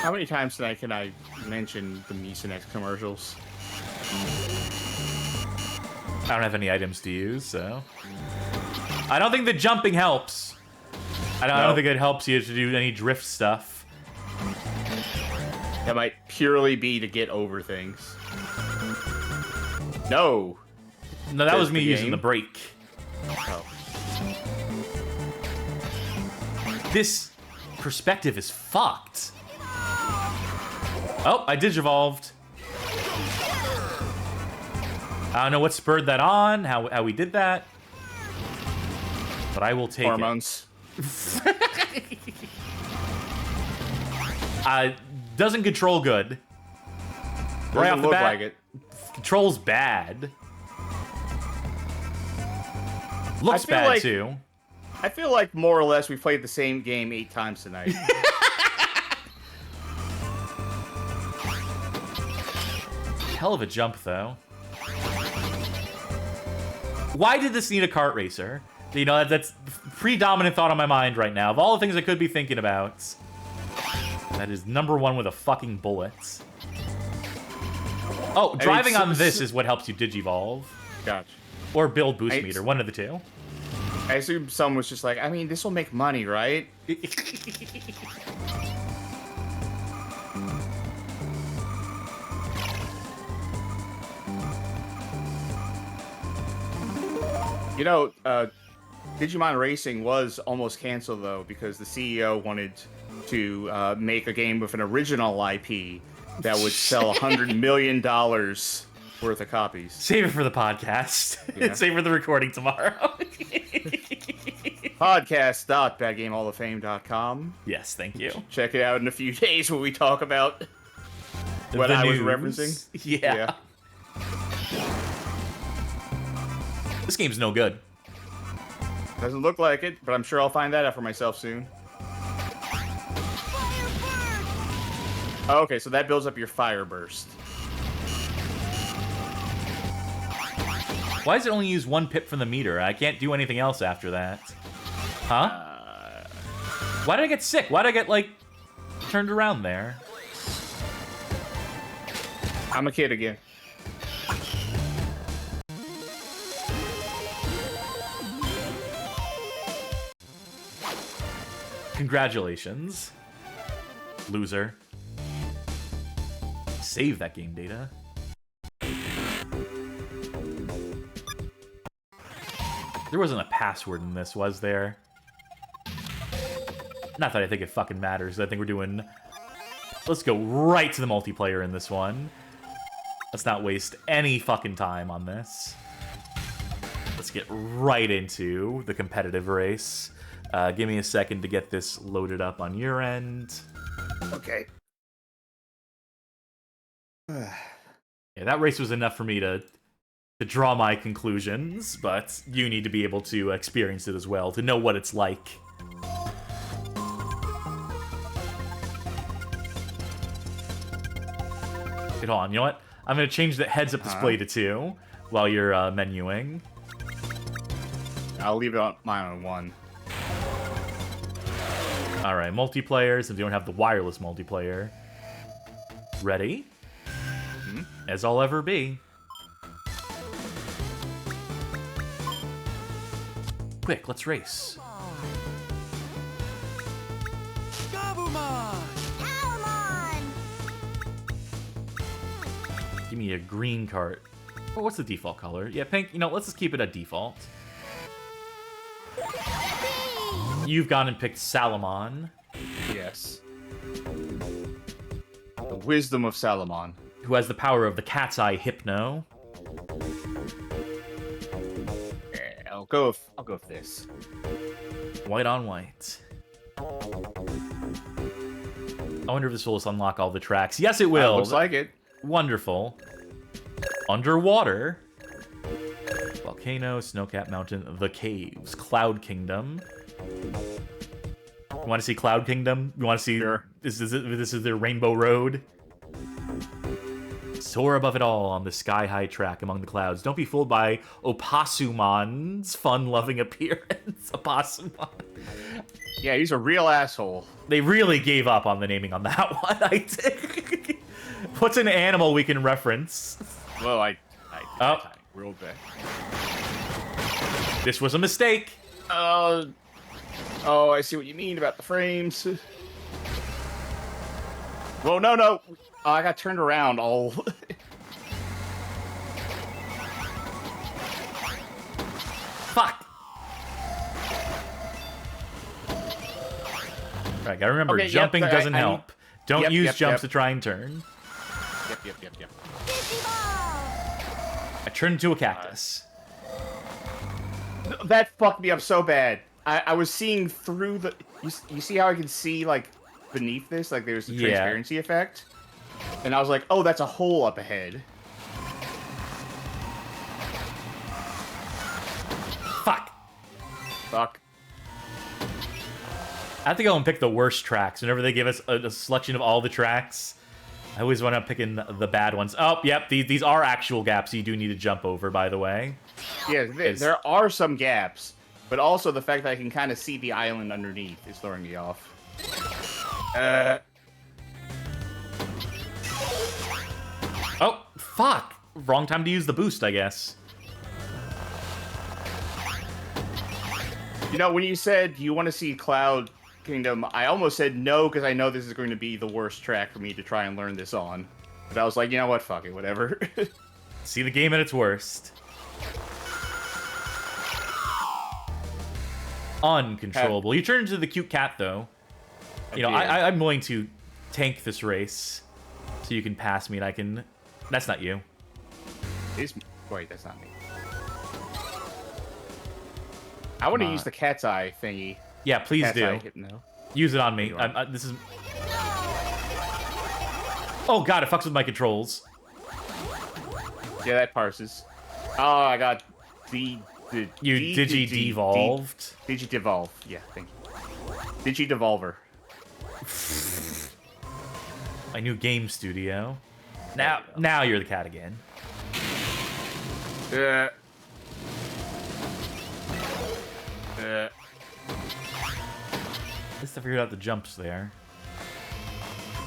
How many times tonight can I mention the Mucinex commercials? I don't have any items to use, so... I don't think the jumping helps. I don't think it helps you to do any drift stuff. That might purely be to get over things. No! No, that was me using the brake. Oh. This perspective is fucked. Oh, I digivolved. I don't know what spurred that on, how we did that. But I will take Hormones. it. Doesn't control good. Right off Doesn't the look bat, like it. controls bad. Looks bad, like, too. I feel like more or less we played the same game 8 times tonight. Hell of a jump, though. Why did this need a kart racer? You know, that's predominant thought on my mind right now. Of all the things I could be thinking about, that is #1 with a fucking bullet. Oh, driving on this is what helps you digivolve. Gotcha. Or build boost meter, one of the two. I assume someone was just like, I mean, this will make money, right? You know, Digimon Racing was almost canceled, though, because the CEO wanted to make a game with an original IP that would sell $100 million worth of copies. Save it for the podcast. Yeah. Save it for the recording tomorrow. Podcast.badgamehallofame.com. Yes, thank you. Check it out in a few days when we talk about what The I was news. referencing. Yeah. This game's no good. Doesn't look like it, but I'm sure I'll find that out for myself soon. Oh, okay, so that builds up your fire burst. Why does it only use 1 pip from the meter? I can't do anything else after that. Huh? Why did I get sick? Why did I get, like, turned around there? I'm a kid again. Congratulations, loser. Save that game data. There wasn't a password in this, was there? Not that I think it fucking matters. I think we're doing... Let's go right to the multiplayer in this one. Let's not waste any fucking time on this. Let's get right into the competitive race. Give me a second to get this loaded up on your end. Okay. Yeah, that race was enough for me to draw my conclusions, but you need to be able to experience it as well, to know what it's like. Hold on, you know what? I'm going to change the heads-up display to 2 while you're menuing. I'll leave it on mine on 1. Alright, multiplayer, since you don't have the wireless multiplayer. Ready? As I'll ever be. Quick, let's race. Gabumon! Powermon! Give me a green cart. Oh, what's the default color? Yeah, pink. You know, let's just keep it at default. You've gone and picked Salamon. Yes. The wisdom of Salamon. Who has the power of the Cat's Eye Hypno. Yeah, I'll go with this. White on white. I wonder if this will unlock all the tracks. Yes, it will. Looks like it. Wonderful. Underwater. Volcano, Snowcap Mountain, The Caves, Cloud Kingdom. You want to see Cloud Kingdom? You want to see... Sure. This is their Rainbow Road. Soar above it all on the sky-high track among the clouds. Don't be fooled by Opasumon's fun-loving appearance. Opasumon. Yeah, he's a real asshole. They really gave up on the naming on that one, I think. What's an animal we can reference? Well, I real bad. This was a mistake. Oh, I see what you mean about the frames. Well, no. Oh, I got turned around all... Fuck. Right, gotta remember, Okay, jumping yep, doesn't help. Don't use jumps to Yep. try and turn. Yep. I turned into a cactus. That fucked me up so bad. I was seeing through the... You see how I can see, like, beneath this? Like, there's a transparency effect? And I was like, oh, that's a hole up ahead. Fuck. I have to go and pick the worst tracks. Whenever they give us a selection of all the tracks, I always want to pick in the bad ones. Oh, yep, these are actual gaps you do need to jump over, by the way. Yeah, there are some gaps, but also the fact that I can kind of see the island underneath is throwing me off. Oh, fuck! Wrong time to use the boost, I guess. You know, when you said you want to see Cloud Kingdom, I almost said no because I know this is going to be the worst track for me to try and learn this on. But I was like, you know what, fuck it, whatever. See the game at its worst. Uncontrollable. You turn into the cute cat, though. You know, I'm willing to tank this race so you can pass me and I can... That's not you. Wait, that's not me. I want to use the cat's eye thingy. Yeah, please Cat's do. eye hypno. Use it on me. This is... Oh god, it fucks with my controls. Yeah, that parses. Oh, I got You Digi-devolved. Digi-devolve. Yeah, thank you. Digi-devolver. My new game studio. Now you're the cat again. At least I figured out the jumps there.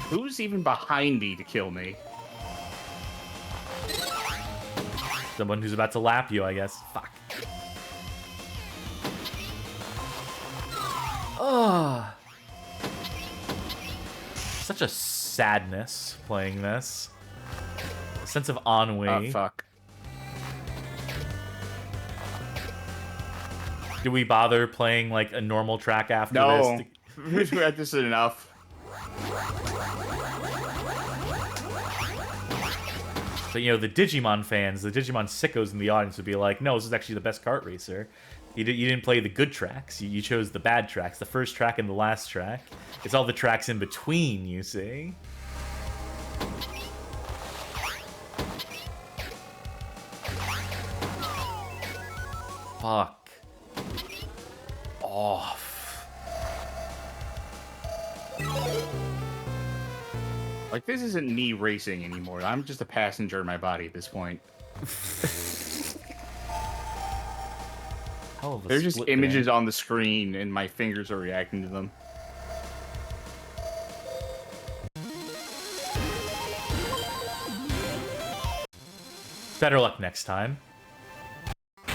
Who's even behind me to kill me? Someone who's about to lap you, I guess. Fuck. Oh. Such a sadness playing this. A sense of ennui. Oh, fuck. Do we bother playing like a normal track after No, this? this is enough. But you know, the Digimon fans, the Digimon sickos in the audience would be like, no, this is actually the best kart racer. You didn't play the good tracks. You chose the bad tracks, the first track and the last track. It's all the tracks in between, you see. Fuck. Off. Like, this isn't me racing anymore. I'm just a passenger in my body at this point. There's just images on the screen, and my fingers are reacting to them. Better luck next time. I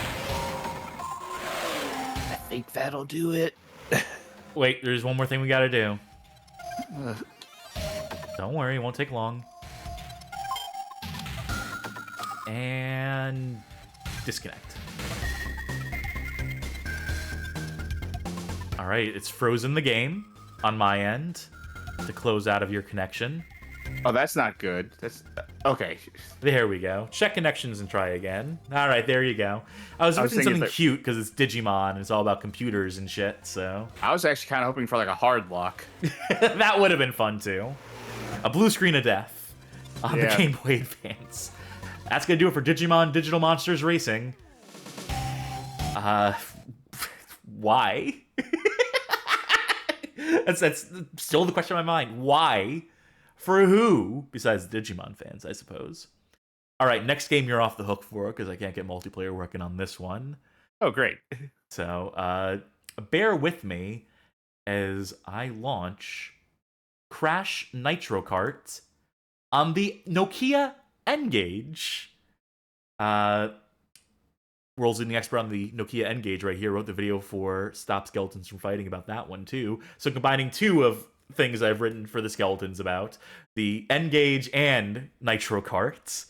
think that'll do it. Wait, there's one more thing we gotta do. Don't worry, it won't take long. And disconnect. Alright, it's frozen the game on my end to close out of your connection. Oh, that's not good. That's okay. There we go. Check connections and try again. Alright, there you go. I was hoping something cute because it's Digimon and it's all about computers and shit, so. I was actually kind of hoping for like a hard lock. That would have been fun too. A blue screen of death on the Game Boy Advance. That's gonna do it for Digimon Digital Monsters Racing. Why? that's still the question in my mind. Why? For who? Besides Digimon fans, I suppose. All right, next game you're off the hook for because I can't get multiplayer working on this one. Oh, great. So, bear with me as I launch Crash Nitro Kart on the Nokia N-Gage. World's leading expert on the Nokia N-Gage right here wrote the video for Stop Skeletons from Fighting about that one too. So combining two of things I've written for the Skeletons about, the N-Gage and Nitro Karts.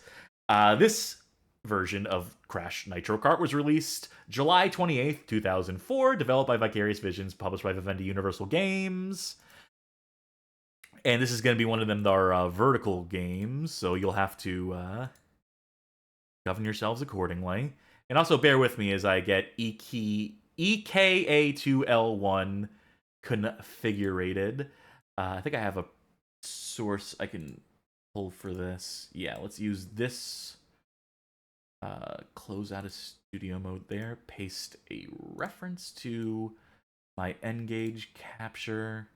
This version of Crash Nitro Kart was released July 28th, 2004, developed by Vicarious Visions, published by Vivendi Universal Games. And this is going to be one of them that are vertical games, so you'll have to govern yourselves accordingly. And also bear with me as I get EKA2L1 configurated. I think I have a source I can pull for this. Yeah, let's use this. Close out of studio mode there. Paste a reference to my N-Gage capture.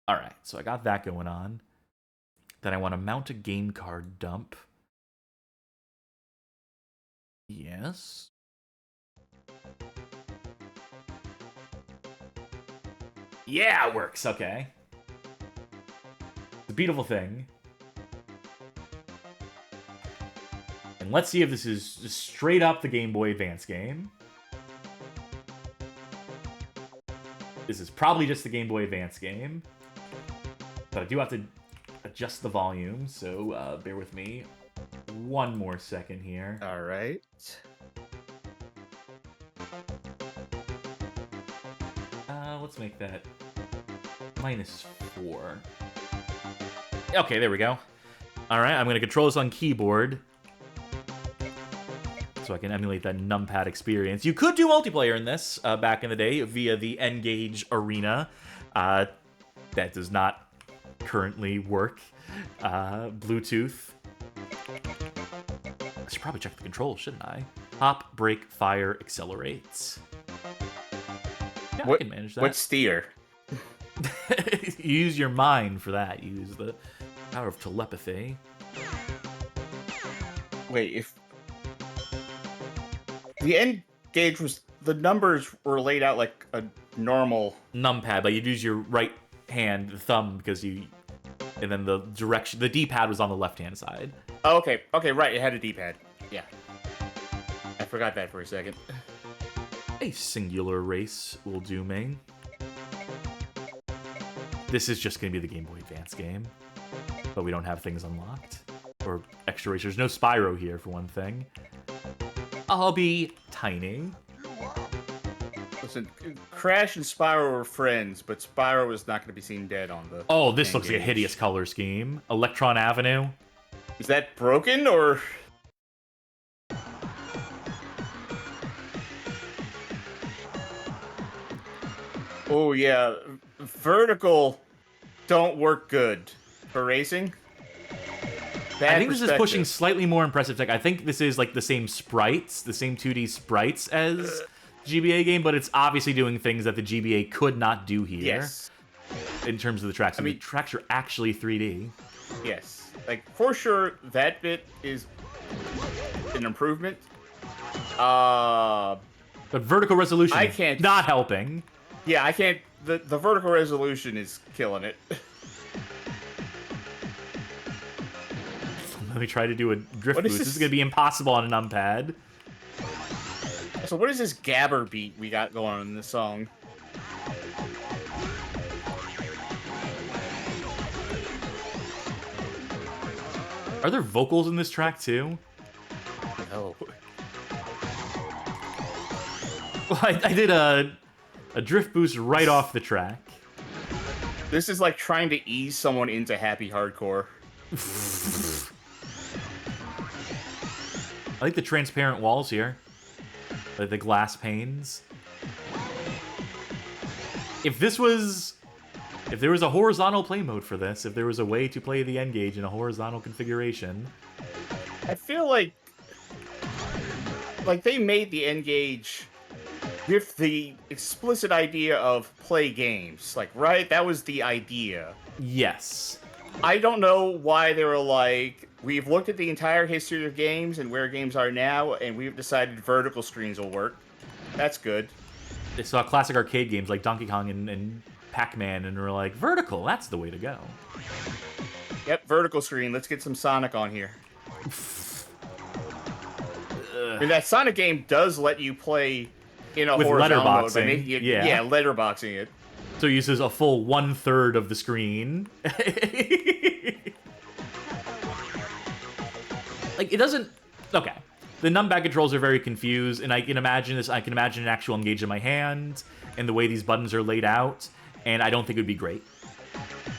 All right, so I got that going on. Then I want to mount a game card dump. Yes. Yeah, it works. Okay. It's a beautiful thing. And let's see if this is just straight up the Game Boy Advance game. This is probably just the Game Boy Advance game. But I do have to adjust the volume, so bear with me one more second here. All right. Let's make that -4. Okay, there we go. All right, I'm going to control this on keyboard so I can emulate that numpad experience. You could do multiplayer in this back in the day via the N-Gage Arena. That does not currently work. Bluetooth. I should probably check the controls, shouldn't I? Hop, brake, fire, accelerates. Yeah, I can manage that. What steer? Use your mind for that. Use the power of telepathy. Wait, if the N-Gage was, the numbers were laid out like a normal numpad, but you'd use your right hand, the thumb, because you, and then the direction, the D-pad was on the left-hand side. Oh, okay, right, it had a D-pad. Yeah. I forgot that for a second. A singular race will do me. This is just going to be the Game Boy Advance game, but we don't have things unlocked. Or extra racers. No Spyro here, for one thing. I'll be tiny. Listen, Crash and Spyro were friends, but Spyro was not going to be seen dead on the. Oh, this looks like a N-Gage. hideous color scheme. Electron Avenue. Is that broken or? Oh yeah, vertical don't work good for racing. I think this is pushing slightly more impressive tech. I think this is like the same sprites, the same 2D sprites as GBA game, but it's obviously doing things that the GBA could not do here. Yes. In terms of the tracks. I mean, the tracks are actually 3D. Yes. Like, for sure, that bit is an improvement. But vertical resolution I can't... not helping. Yeah, I can't... The vertical resolution is killing it. Let me try to do a drift boost. This is going to be impossible on a numpad. So what is this gabber beat we got going on in this song? Are there vocals in this track too? No. Well, I did a drift boost right off the track. This is like trying to ease someone into happy hardcore. I like the transparent walls here. Like the glass panes. If there was a horizontal play mode for this, if there was a way to play the N-Gage in a horizontal configuration. I feel like they made the N-Gage with the explicit idea of play games. Like, right? That was the idea. Yes. I don't know why they were like, we've looked at the entire history of games and where games are now, and we've decided vertical screens will work. That's good. They saw classic arcade games like Donkey Kong and Pac-Man, and were like, vertical, that's the way to go. Yep, vertical screen. Let's get some Sonic on here. And that Sonic game does let you play in a with horizontal mode, letterboxing. by making it, Yeah, letterboxing it. So it uses a full 1/3 of the screen. Like, it doesn't... Okay. The numpad controls are very confused, and I can imagine this. I can imagine an actual N-Gage in my hand, and the way these buttons are laid out, and I don't think it would be great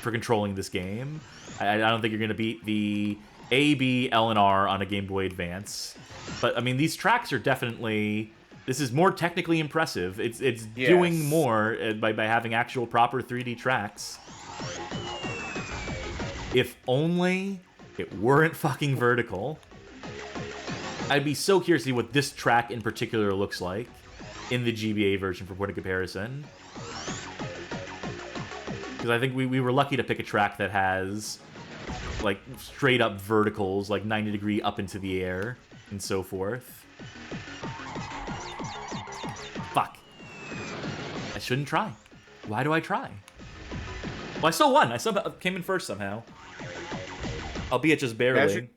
for controlling this game. I don't think you're going to beat the A, B, L, and R on a Game Boy Advance. But, I mean, these tracks are definitely... This is more technically impressive. It's doing more by having actual proper 3D tracks. If only it weren't fucking vertical. I'd be so curious to see what this track in particular looks like in the GBA version for point of comparison. Because I think we were lucky to pick a track that has like straight up verticals, like 90 degree up into the air and so forth. Fuck. I shouldn't try. Why do I try? Well, I still won. I somehow came in first somehow. Albeit just barely.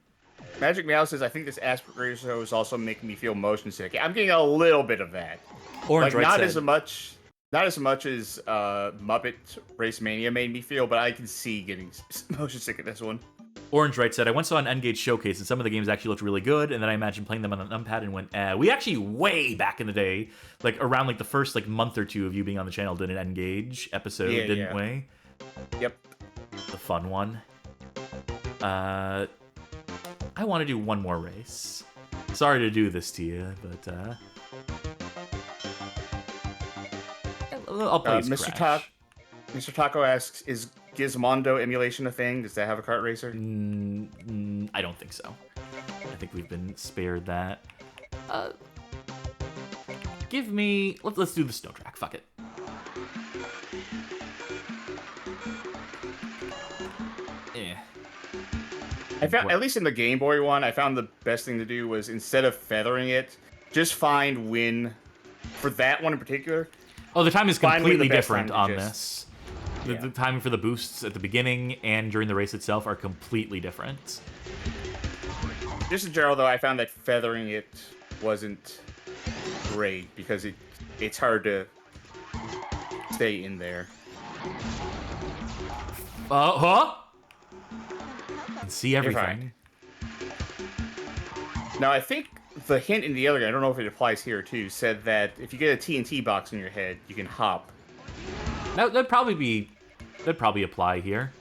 Magic Meow says, I think this aspect ratio is also making me feel motion sick. I'm getting a little bit of that. Orange like, right not said. as much as Muppet Race Mania made me feel, but I can see getting motion sick at this one. Orange Right said, I once saw an N-Gage showcase, and some of the games actually looked really good, and then I imagined playing them on an numpad and went, We actually, way back in the day, like around like the first like month or two of you being on the channel, did an N-Gage episode, didn't we? Yep. The fun one. I want to do one more race. Sorry to do this to you, but I'll play as Crash. Mr. Taco asks, is Gizmondo emulation a thing? Does that have a kart racer? I don't think so. I think we've been spared that. Give me... Let's do the snow track. Fuck it. I found, at least in the Game Boy one, I found the best thing to do was, instead of feathering it, just find when, for that one in particular. Oh, the time is completely different on this. The timing for the boosts at the beginning and during the race itself are completely different. Just in general, though, I found that feathering it wasn't great because it's hard to stay in there. Huh? And see everything. Now, I think the hint in the other game, I don't know if it applies here too, said that if you get a TNT box on your head, you can hop. That'd probably apply here.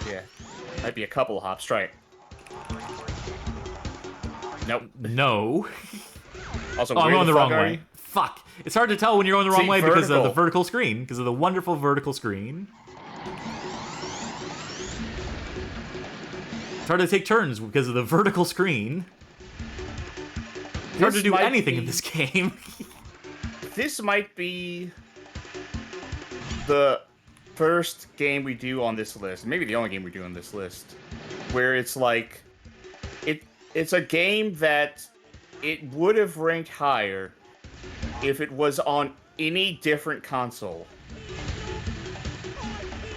Yeah. Might be a couple of hops. Try it. Nope. No. Also, I'm where going the wrong fuck are way. you? Fuck. It's hard to tell when you're going the wrong See, way because of the vertical. vertical screen, because of the wonderful vertical screen. It's hard to take turns because of the vertical screen. It's hard to do might anything in be- this game. This might be the first game we do on this list, maybe the only game we do on this list, where it's like, it's a game that it would have ranked higher if it was on any different console.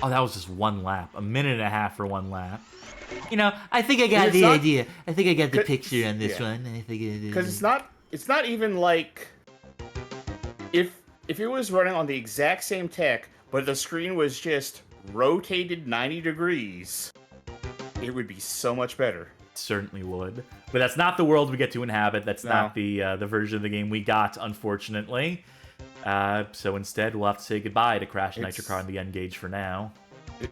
Oh, that was just one lap. A minute and a half for one lap. You know, I think I got It's the not- idea. I think I got the 'cause- picture on this yeah. one. I think Because it's not even like if it was running on the exact same tech, but the screen was just rotated 90 degrees, it would be so much better. certainly would. But that's not the world we get to inhabit. That's No. not the version of the game we got, unfortunately. So instead, we'll have to say goodbye to Crash Nitro Car and the N-Gage for now.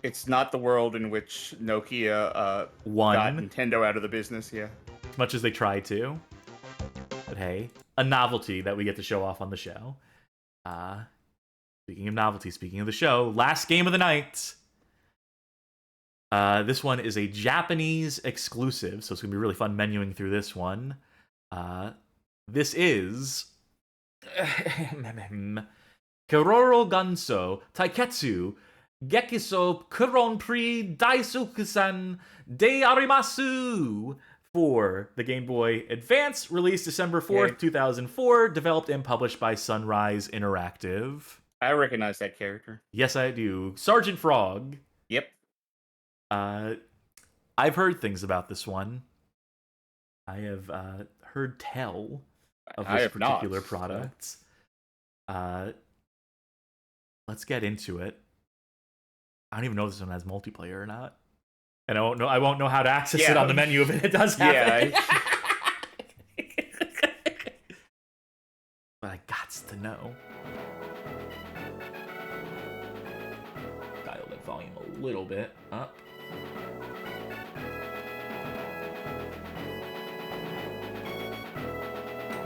It's not the world in which Nokia One. got Nintendo out of the business, yeah. As much as they try to. But hey, a novelty that we get to show off on the show. Speaking of novelty, speaking of the show, last game of the night. This one is a Japanese exclusive, so it's going to be really fun menuing through this one. This is... Keroro Gunsou, Taiketsu, Gekisou, Keronprix, Daisakusen, de Arimasu for the Game Boy Advance, released December 4th, 2004, developed and published by Sunrise Interactive. I recognize that character. Yes, I do. Sergeant Frog. Yep. I've heard things about this one. I have heard tell of I this have not, particular so- product. Let's get into it. I don't even know if this one has multiplayer or not. And I won't know how to access it Yeah. on the menu if it does have it. But I gots to know. Dial that volume a little bit up.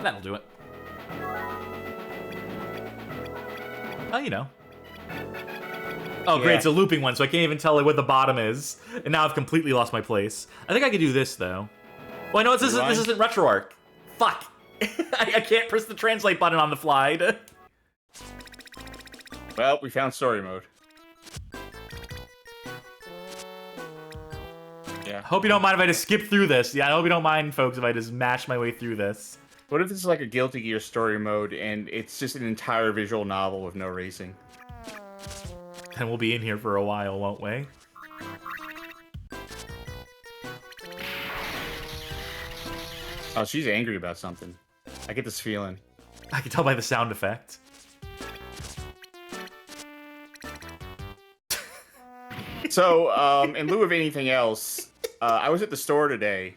That'll do it. Oh, you know. Oh, great, Yeah. it's a looping one, so I can't even tell what the bottom is. And now I've completely lost my place. I think I could do this, though. Well, no, this isn't RetroArch. Fuck. I can't press the translate button on the fly. Well, we found story mode. Yeah. Hope you don't mind if I just skip through this. Yeah, I hope you don't mind, folks, if I just mash my way through this. What if this is like a Guilty Gear story mode and it's just an entire visual novel with no racing? And we'll be in here for a while, won't we? Oh, she's angry about something. I get this feeling. I can tell by the sound effect. So, in lieu of anything else, I was at the store today,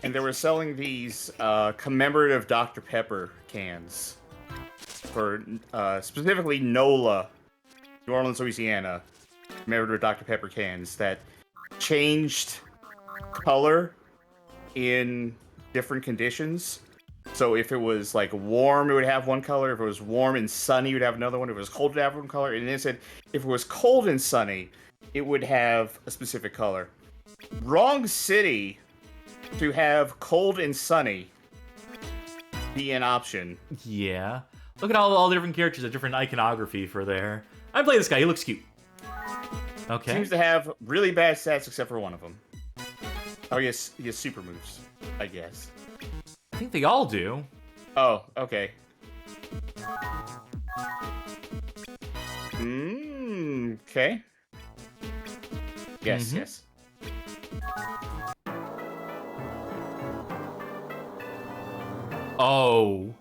and they were selling these commemorative Dr. Pepper cans for specifically NOLA, New Orleans, Louisiana, commemorative Dr. Pepper cans that changed color in different conditions. So if it was like warm, it would have one color. If it was warm and sunny, it would have another one. If it was cold, it would have one color. And then it said if it was cold and sunny, it would have a specific color. Wrong city to have cold and sunny be an option. Yeah. Look at all the different characters, the different iconography for there. I play this guy, he looks cute. Okay. Seems to have really bad stats except for one of them. Oh, yes, he has super moves, I guess. I think they all do. Oh, okay. Okay. Yes, yes. Oh.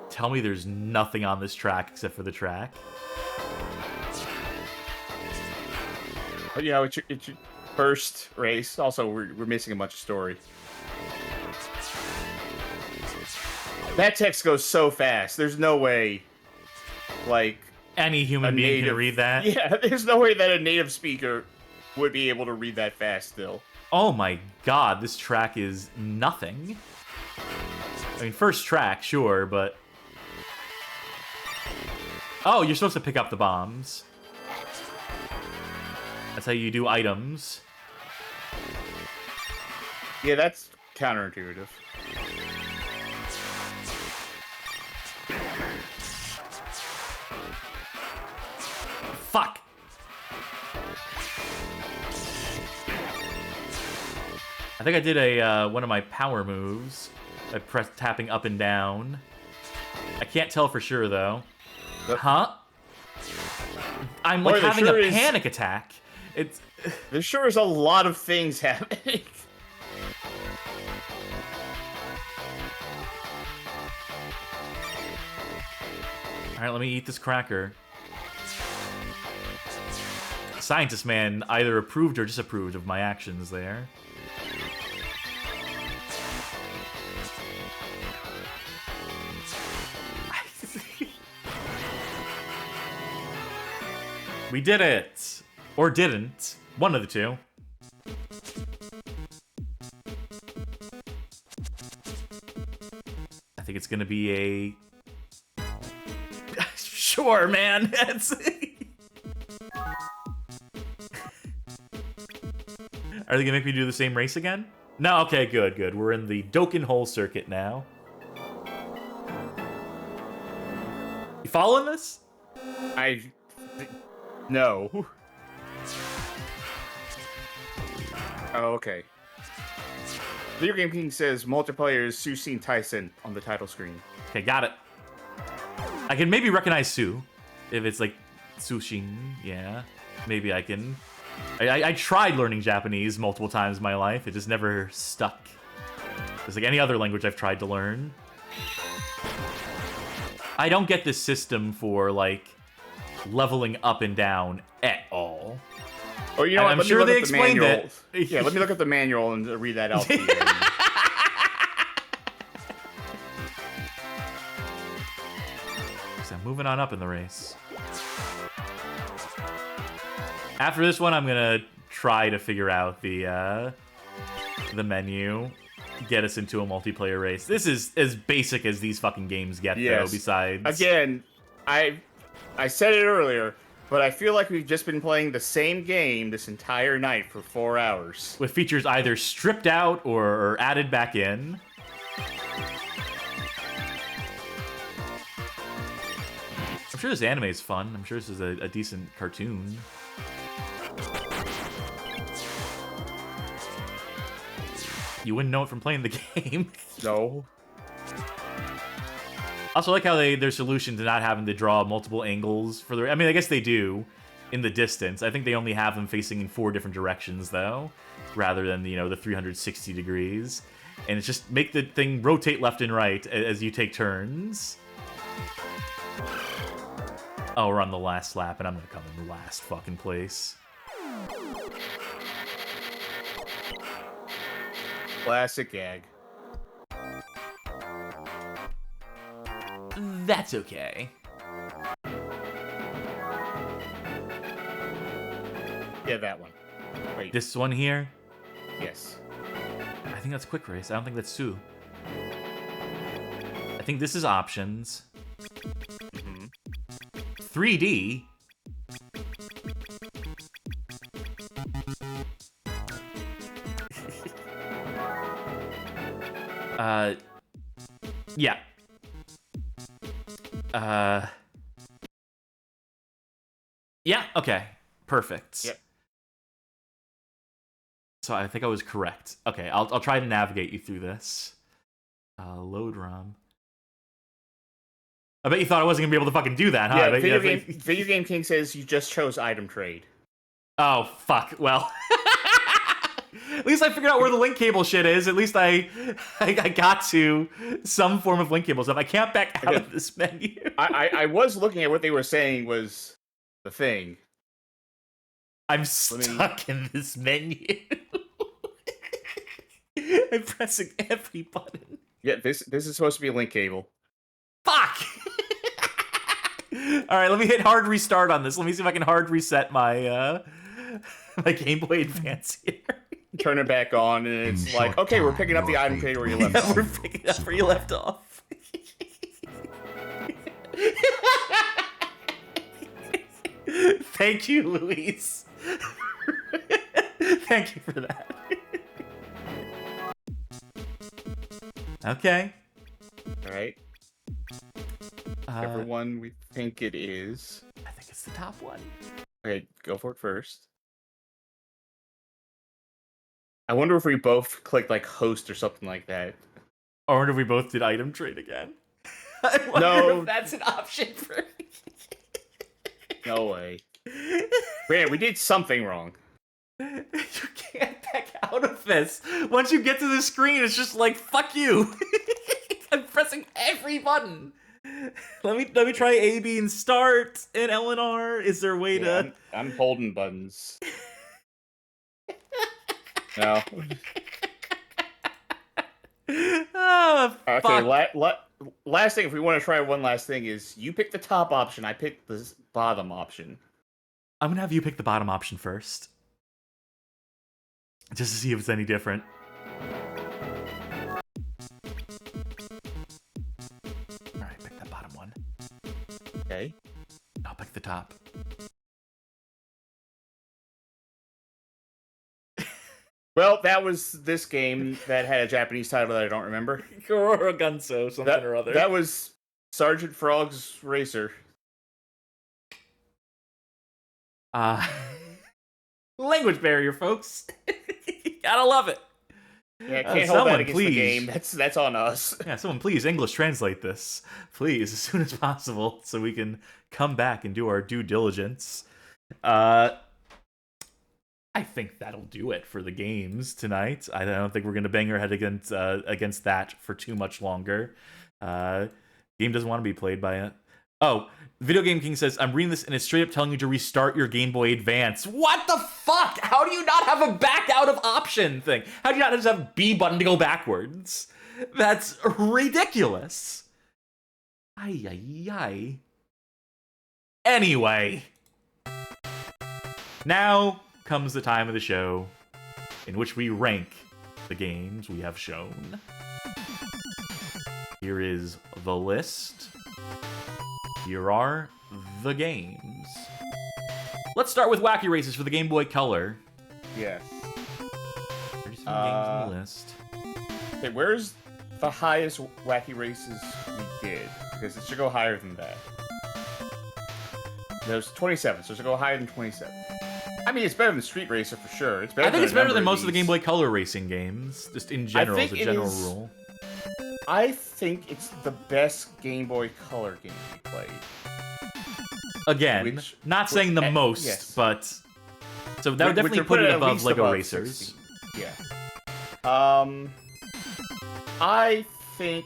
Tell me there's nothing on this track except for the track. But yeah, First race. Also, we're missing a bunch of story. That text goes so fast. There's no way, like, any human being can read that. Yeah, there's no way that a native speaker would be able to read that fast still. Oh my god, this track is nothing. I mean, first track, sure, but... Oh, you're supposed to pick up the bombs. That's how you do items. Yeah, that's counterintuitive. Fuck! I think I did a one of my power moves. I pressed tapping up and down. I can't tell for sure, though. Huh? I'm like having a panic attack. It's... There sure is a lot of things happening. Alright, let me eat this cracker. Scientist Man either approved or disapproved of my actions there. We did it! Or didn't. One of the two. I think it's gonna be a... Sure, man! It's... Are they gonna make me do the same race again? No, okay, good, good. We're in the Dokkan Hole circuit now. You following this? No. Oh, okay. Video Game King says multiplayer is Sushin Tyson on the title screen. Okay, got it. I can maybe recognize Sue. If it's like Sushin, yeah. Maybe I can. I tried learning Japanese multiple times in my life. It just never stuck. It's like any other language I've tried to learn. I don't get this system for, like, leveling up and down at all. Oh, you know what? I'm sure they explained it. Yeah, let me look at the manual and read that out to you. So I'm moving on up in the race. After this one, I'm gonna try to figure out the menu, get us into a multiplayer race. This is as basic as these fucking games get, though. Besides, again, I said it earlier, but I feel like we've just been playing the same game this entire night for 4 hours. With features either stripped out or added back in. I'm sure this anime is fun. I'm sure this is a decent cartoon. You wouldn't know it from playing the game. No. Also, I like how their solution to not having to draw multiple angles for the... I mean, I guess they do in the distance. I think they only have them facing in 4 different directions, though, rather than, you know, the 360 degrees. And it's just make the thing rotate left and right as you take turns. Oh, we're on the last lap, and I'm gonna come in the last fucking place. Classic gag. That's okay. Yeah, that one. Wait. This one here? Yes. I think that's Quick Race. I don't think that's Sue. I think this is options. 3D. Yeah. Yeah, okay. Perfect. Yep. So I think I was correct. Okay, I'll try to navigate you through this. Load ROM. I bet you thought I wasn't gonna be able to fucking do that, huh? Yeah, Video Game King says you just chose item trade. Oh, fuck. Well. At least I figured out where the link cable shit is. At least I got to some form of link cable stuff. I can't back out of this menu. I was looking at what they were saying was the thing. I'm stuck in this menu. I'm pressing every button. Yeah, this is supposed to be a link cable. Fuck! Alright, let me hit hard restart on this. Let me see if I can hard reset my my Game Boy Advance here. Turn it back on, and it's like, okay, we're picking up the item creator where you left off. We're picking up where you left off. Thank you, Luis. Thank you for that. Okay. All right. Whichever one we think it is. I think it's the top one. Okay, go for it first. I wonder if we both clicked like host or something like that. I wonder if we both did item trade again. I wonder No. if that's an option for me. No way. Man, we did something wrong. You can't back out of this. Once you get to the screen, it's just like, fuck you. I'm pressing every button. Let me try A, B, and start and L and R. Is there a way to... I'm holding buttons. No. Oh, Okay, fuck. last thing, if we want to try one last thing, is you pick the top option, I pick the bottom option. I'm gonna have you pick the bottom option first. Just to see if it's any different. Alright, pick that bottom one. Okay. I'll pick the top. Well, that was this game that had a Japanese title that I don't remember. Keroro Gunsou, something or other. That was Sergeant Frog's Racer. Language barrier, folks. Gotta love it. Yeah, can't hold that against please. the game. That's on us. Yeah, someone please English translate this. Please, as soon as possible, so we can come back and do our due diligence. I think that'll do it for the games tonight. I don't think we're gonna bang our head against that for too much longer. Game doesn't want to be played by it. Oh, Video Game King says, I'm reading this and it's straight up telling you to restart your Game Boy Advance. What the fuck? How do you not have a back out of option thing? How do you not just have B button to go backwards? That's ridiculous. Ay, ay, ay. Anyway. Now comes the time of the show in which we rank the games we have shown. Here is the list. Here are the games. Let's start with Wacky Races for the Game Boy Color. Yes. 37 games on the list. Okay, where's the highest Wacky Races we did? Because it should go higher than that. There's 27, so it should go higher than 27. I mean, it's better than Street Racer for sure. It's better. I think it's better than most of the these. Game Boy Color racing games, just in general, as a general rule. I think it's the best Game Boy Color game we played. Again, not saying the most, yes. but... So that would definitely put it above Lego Racers. 16. Yeah. I think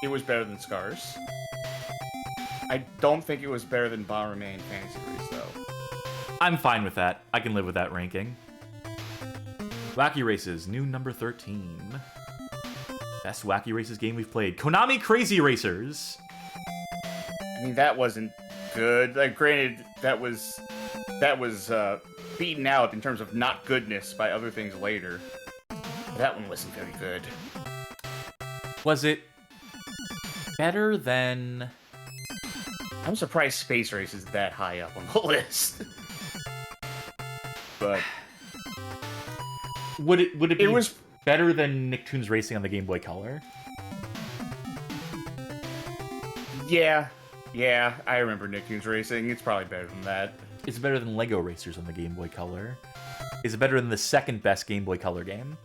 it was better than Scars. I don't think it was better than Bomberman Fantasy Race, though. I'm fine with that. I can live with that ranking. Wacky Races, new number 13. Best Wacky Races game we've played. Konami Krazy Racers. I mean, that wasn't good. Like, granted, that was beaten out in terms of not goodness by other things later. But that one wasn't very good. Was it better than... I'm surprised Space Race is that high up on the list. But would it be better than Nicktoons Racing on the Game Boy Color? Yeah, I remember Nicktoons Racing. It's probably better than that. Is it better than Lego Racers on the Game Boy Color? Is it better than the second best Game Boy Color game?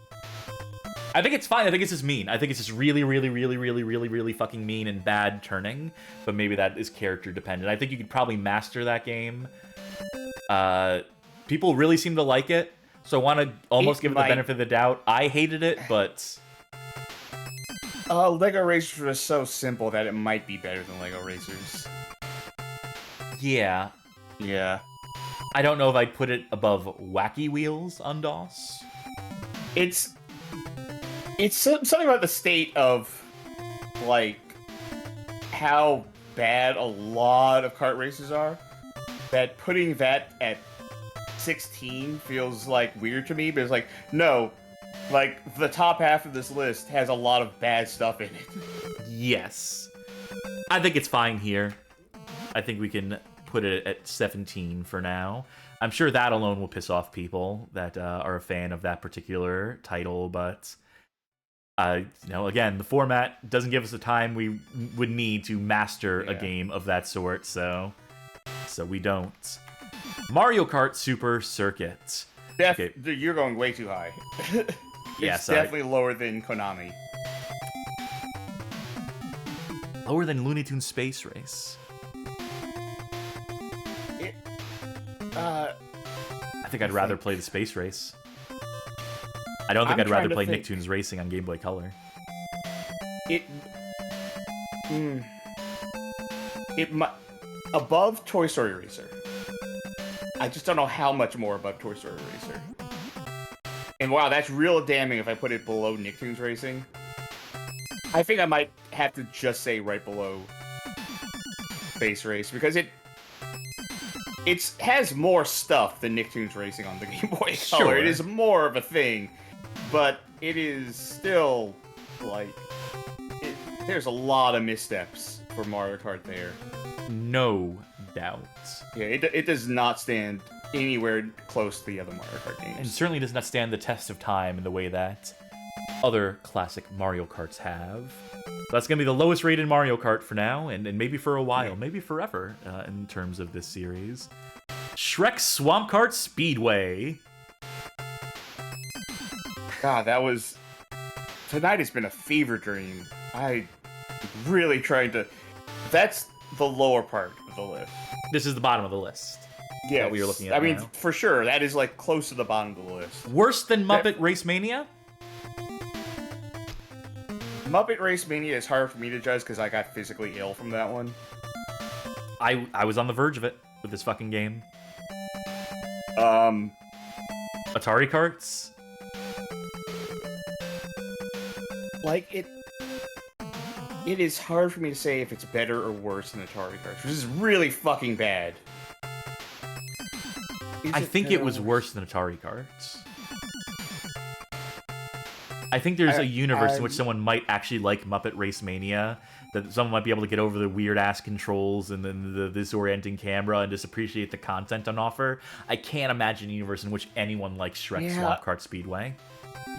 I think it's fine. I think it's just mean. I think it's just really, really, really, really, really, really fucking mean and bad turning. But maybe that is character dependent. I think you could probably master that game. People really seem to like it, so I want to almost give it the benefit of the doubt. I hated it, but... Lego Racers was so simple that it might be better than Lego Racers. Yeah. Yeah. I don't know if I'd put it above Wacky Wheels on DOS. It's something about the state of, like, how bad a lot of kart races are, that putting that at 16 feels, like, weird to me, but it's like, no, like, the top half of this list has a lot of bad stuff in it. Yes. I think it's fine here. I think we can put it at 17 for now. I'm sure that alone will piss off people that are a fan of that particular title, but you know, again, the format doesn't give us the time we would need to master a game of that sort, so we don't. Mario Kart Super Circuit. Okay. You're going way too high. It's definitely lower than Konami. Lower than Looney Tunes Space Race. I think I'd rather play the Space Race. I don't think I'd rather play Nicktoons Racing on Game Boy Color. Above Toy Story Racer. I just don't know how much more above Toy Story Racer. And wow, that's real damning if I put it below Nicktoons Racing. I think I might have to just say right below Space Race, because it has more stuff than Nicktoons Racing on the Game Boy Color. Sure. It is more of a thing, but it is still, like, there's a lot of missteps for Mario Kart there. No doubt. Yeah, it does not stand anywhere close to the other Mario Kart games. And certainly does not stand the test of time in the way that other classic Mario Karts have. That's going to be the lowest rated Mario Kart for now, and maybe for a while, maybe forever, in terms of this series. Shrek Swamp Kart Speedway. God, that was... Tonight has been a fever dream. I really tried to... That's the lower part of the list. This is the bottom of the list. Yeah, that we are looking at I mean, now. for sure, that is, like, close to the bottom of the list. Worse than Muppet Race Mania? Muppet Race Mania is hard for me to judge because I got physically ill from that one. I was on the verge of it with this fucking game. Atari Karts? Like, it is hard for me to say if it's better or worse than Atari Karts, which is really fucking bad. I think it was worse than Atari Karts. I think there's a universe in which someone might actually like Muppet Race Mania, that someone might be able to get over the weird-ass controls and then the disorienting camera and just appreciate the content on offer. I can't imagine a universe in which anyone likes Shrek Swamp Kart Speedway.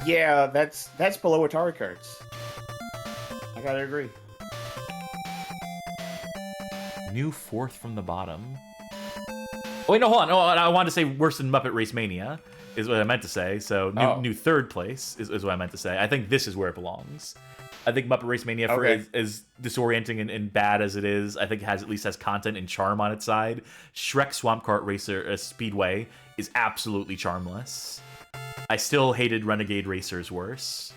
Yeah, that's below Atari Karts. I gotta agree. New fourth from the bottom. Oh, wait, no, hold on. Oh, I wanted to say worse than Muppet Race Mania, is what I meant to say. So, new third place is what I meant to say. I think this is where it belongs. I think Muppet Race Mania, for as disorienting and bad as it is, I think it at least has content and charm on its side. Shrek Swamp Kart Racer Speedway is absolutely charmless. I still hated Renegade Racers worse.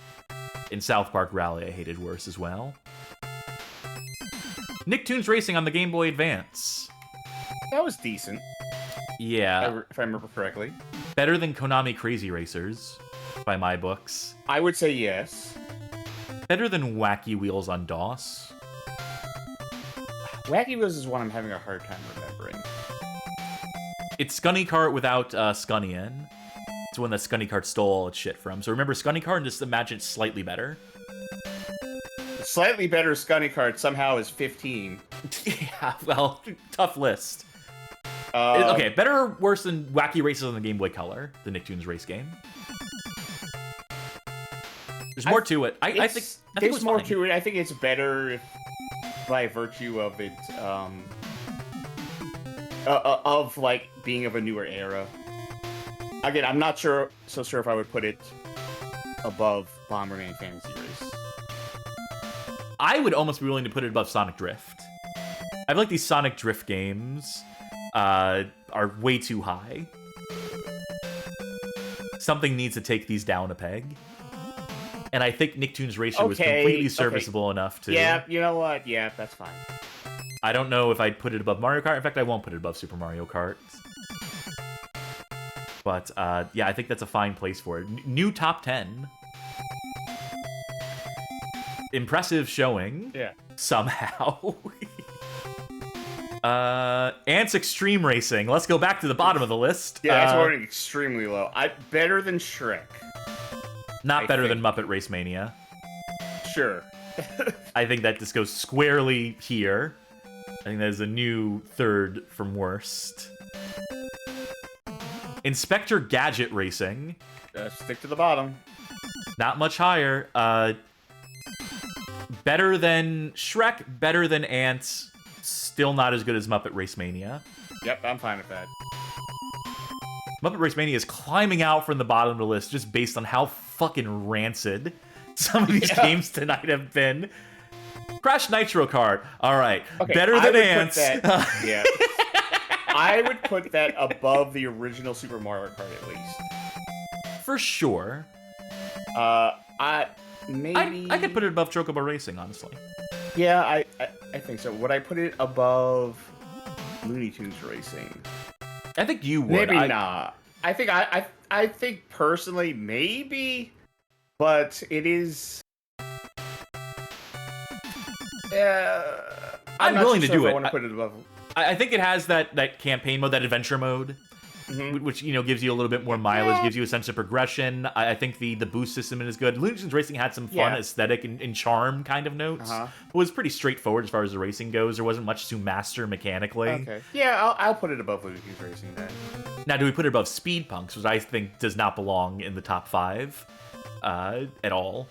In South Park Rally, I hated worse as well. Nicktoons Racing on the Game Boy Advance. That was decent. Yeah. If I remember correctly. Better than Konami Krazy Racers, by my books. I would say yes. Better than Wacky Wheels on DOS. Wacky Wheels is one I'm having a hard time remembering. It's Scunny Kart without Scunny in. It's one that Scunny Kart stole all its shit from. So remember Scunny Kart and just imagine it's slightly better. Slightly better Scunny Kart somehow is 15. Yeah, well, tough list. Okay, better or worse than Wacky Races on the Game Boy Color, the Nicktoons race game? There's more to it. I think there's more to it. I think it's better by virtue of it, of like being of a newer era. Again, I'm not so sure if I would put it above Bomberman Fantasy Race. I would almost be willing to put it above Sonic Drift. I feel like these Sonic Drift games are way too high. Something needs to take these down a peg. And I think Nicktoons Racer was completely serviceable enough to... Yeah, you know what? Yeah, that's fine. I don't know if I'd put it above Mario Kart. In fact, I won't put it above Super Mario Kart. But yeah, I think that's a fine place for it. New top 10. Impressive showing. Yeah. Somehow. Antz Extreme Racing. Let's go back to the bottom of the list. Yeah, that's already extremely low. Better than Shrek. Not better than Muppet Race Mania. Sure. I think that just goes squarely here. I think that is a new third from worst. Inspector Gadget Racing. Stick to the bottom. Not much higher. Better than Shrek, better than Antz. Still not as good as Muppet Race Mania. Yep, I'm fine with that. Muppet Race Mania is climbing out from the bottom of the list just based on how fucking rancid some of these games tonight have been. Crash Nitro Kart. All right. Okay, better than Antz. Yeah. I would put that above the original Super Mario Kart at least. For sure. Maybe I could put it above Chocobo Racing, honestly. Yeah, I think so. Would I put it above Looney Tunes Racing? I think you would. Maybe not. I think personally maybe, but it is. I'm willing to do it. I want to put it above. I think it has that campaign mode, that adventure mode, which gives you a little bit more mileage, gives you a sense of progression. I think the boost system is good. Looney Tunes Racing had some fun aesthetic and charm kind of notes. It was pretty straightforward as far as the racing goes. There wasn't much to master mechanically. Okay. Yeah, I'll put it above Looney Tunes Racing then. Now, do we put it above Speed Punks, which I think does not belong in the top 5 at all?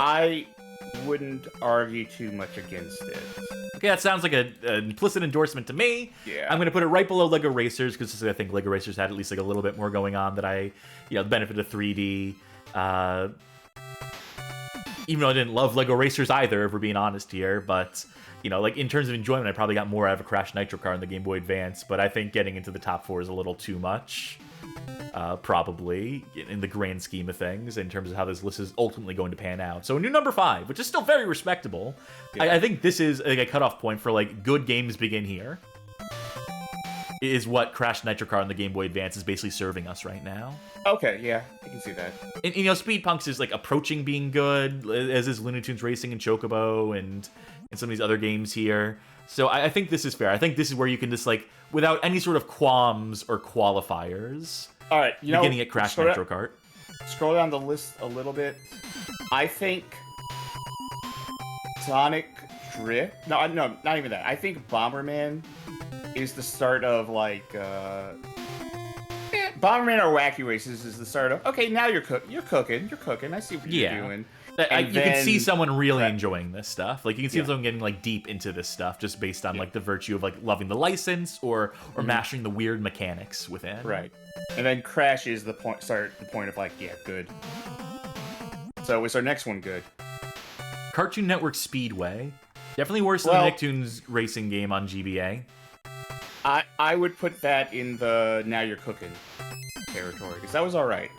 I wouldn't argue too much against it. Okay, that sounds like an implicit endorsement to me. Yeah. I'm going to put it right below Lego Racers, because I think Lego Racers had at least like a little bit more going on that the benefit of 3D. Even though I didn't love Lego Racers either, if we're being honest here, but, like in terms of enjoyment, I probably got more out of a Crash Nitro Kart in the Game Boy Advance, but I think getting into the top 4 is a little too much. Probably in the grand scheme of things, in terms of how this list is ultimately going to pan out. So a new number 5, which is still very respectable. Yeah. I think this is like a cutoff point for like good games begin here. Is what Crash Nitro Kart on the Game Boy Advance is basically serving us right now. Okay, yeah, I can see that. And Speed Punks is like approaching being good, as is Looney Tunes Racing and Chocobo and some of these other games here. So I think this is fair. I think this is where you can just like, without any sort of qualms or qualifiers. All right, beginning at Crash Nitro Kart. Scroll down the list a little bit. I think Sonic Drift. No, not even that. I think Bomberman is the start of like. Bomberman or Wacky Races is the start of. Okay, now you're cooking. You're cooking. I see what you're doing. You can see someone really enjoying this stuff. Like you can see someone getting like deep into this stuff just based on like the virtue of like loving the license or mastering the weird mechanics within. Right. And then Crash is the point of like, good. So is our next one good? Cartoon Network Speedway. Definitely worse than the Nicktoons Racing game on GBA. I would put that in the now you're cooking territory, because that was alright.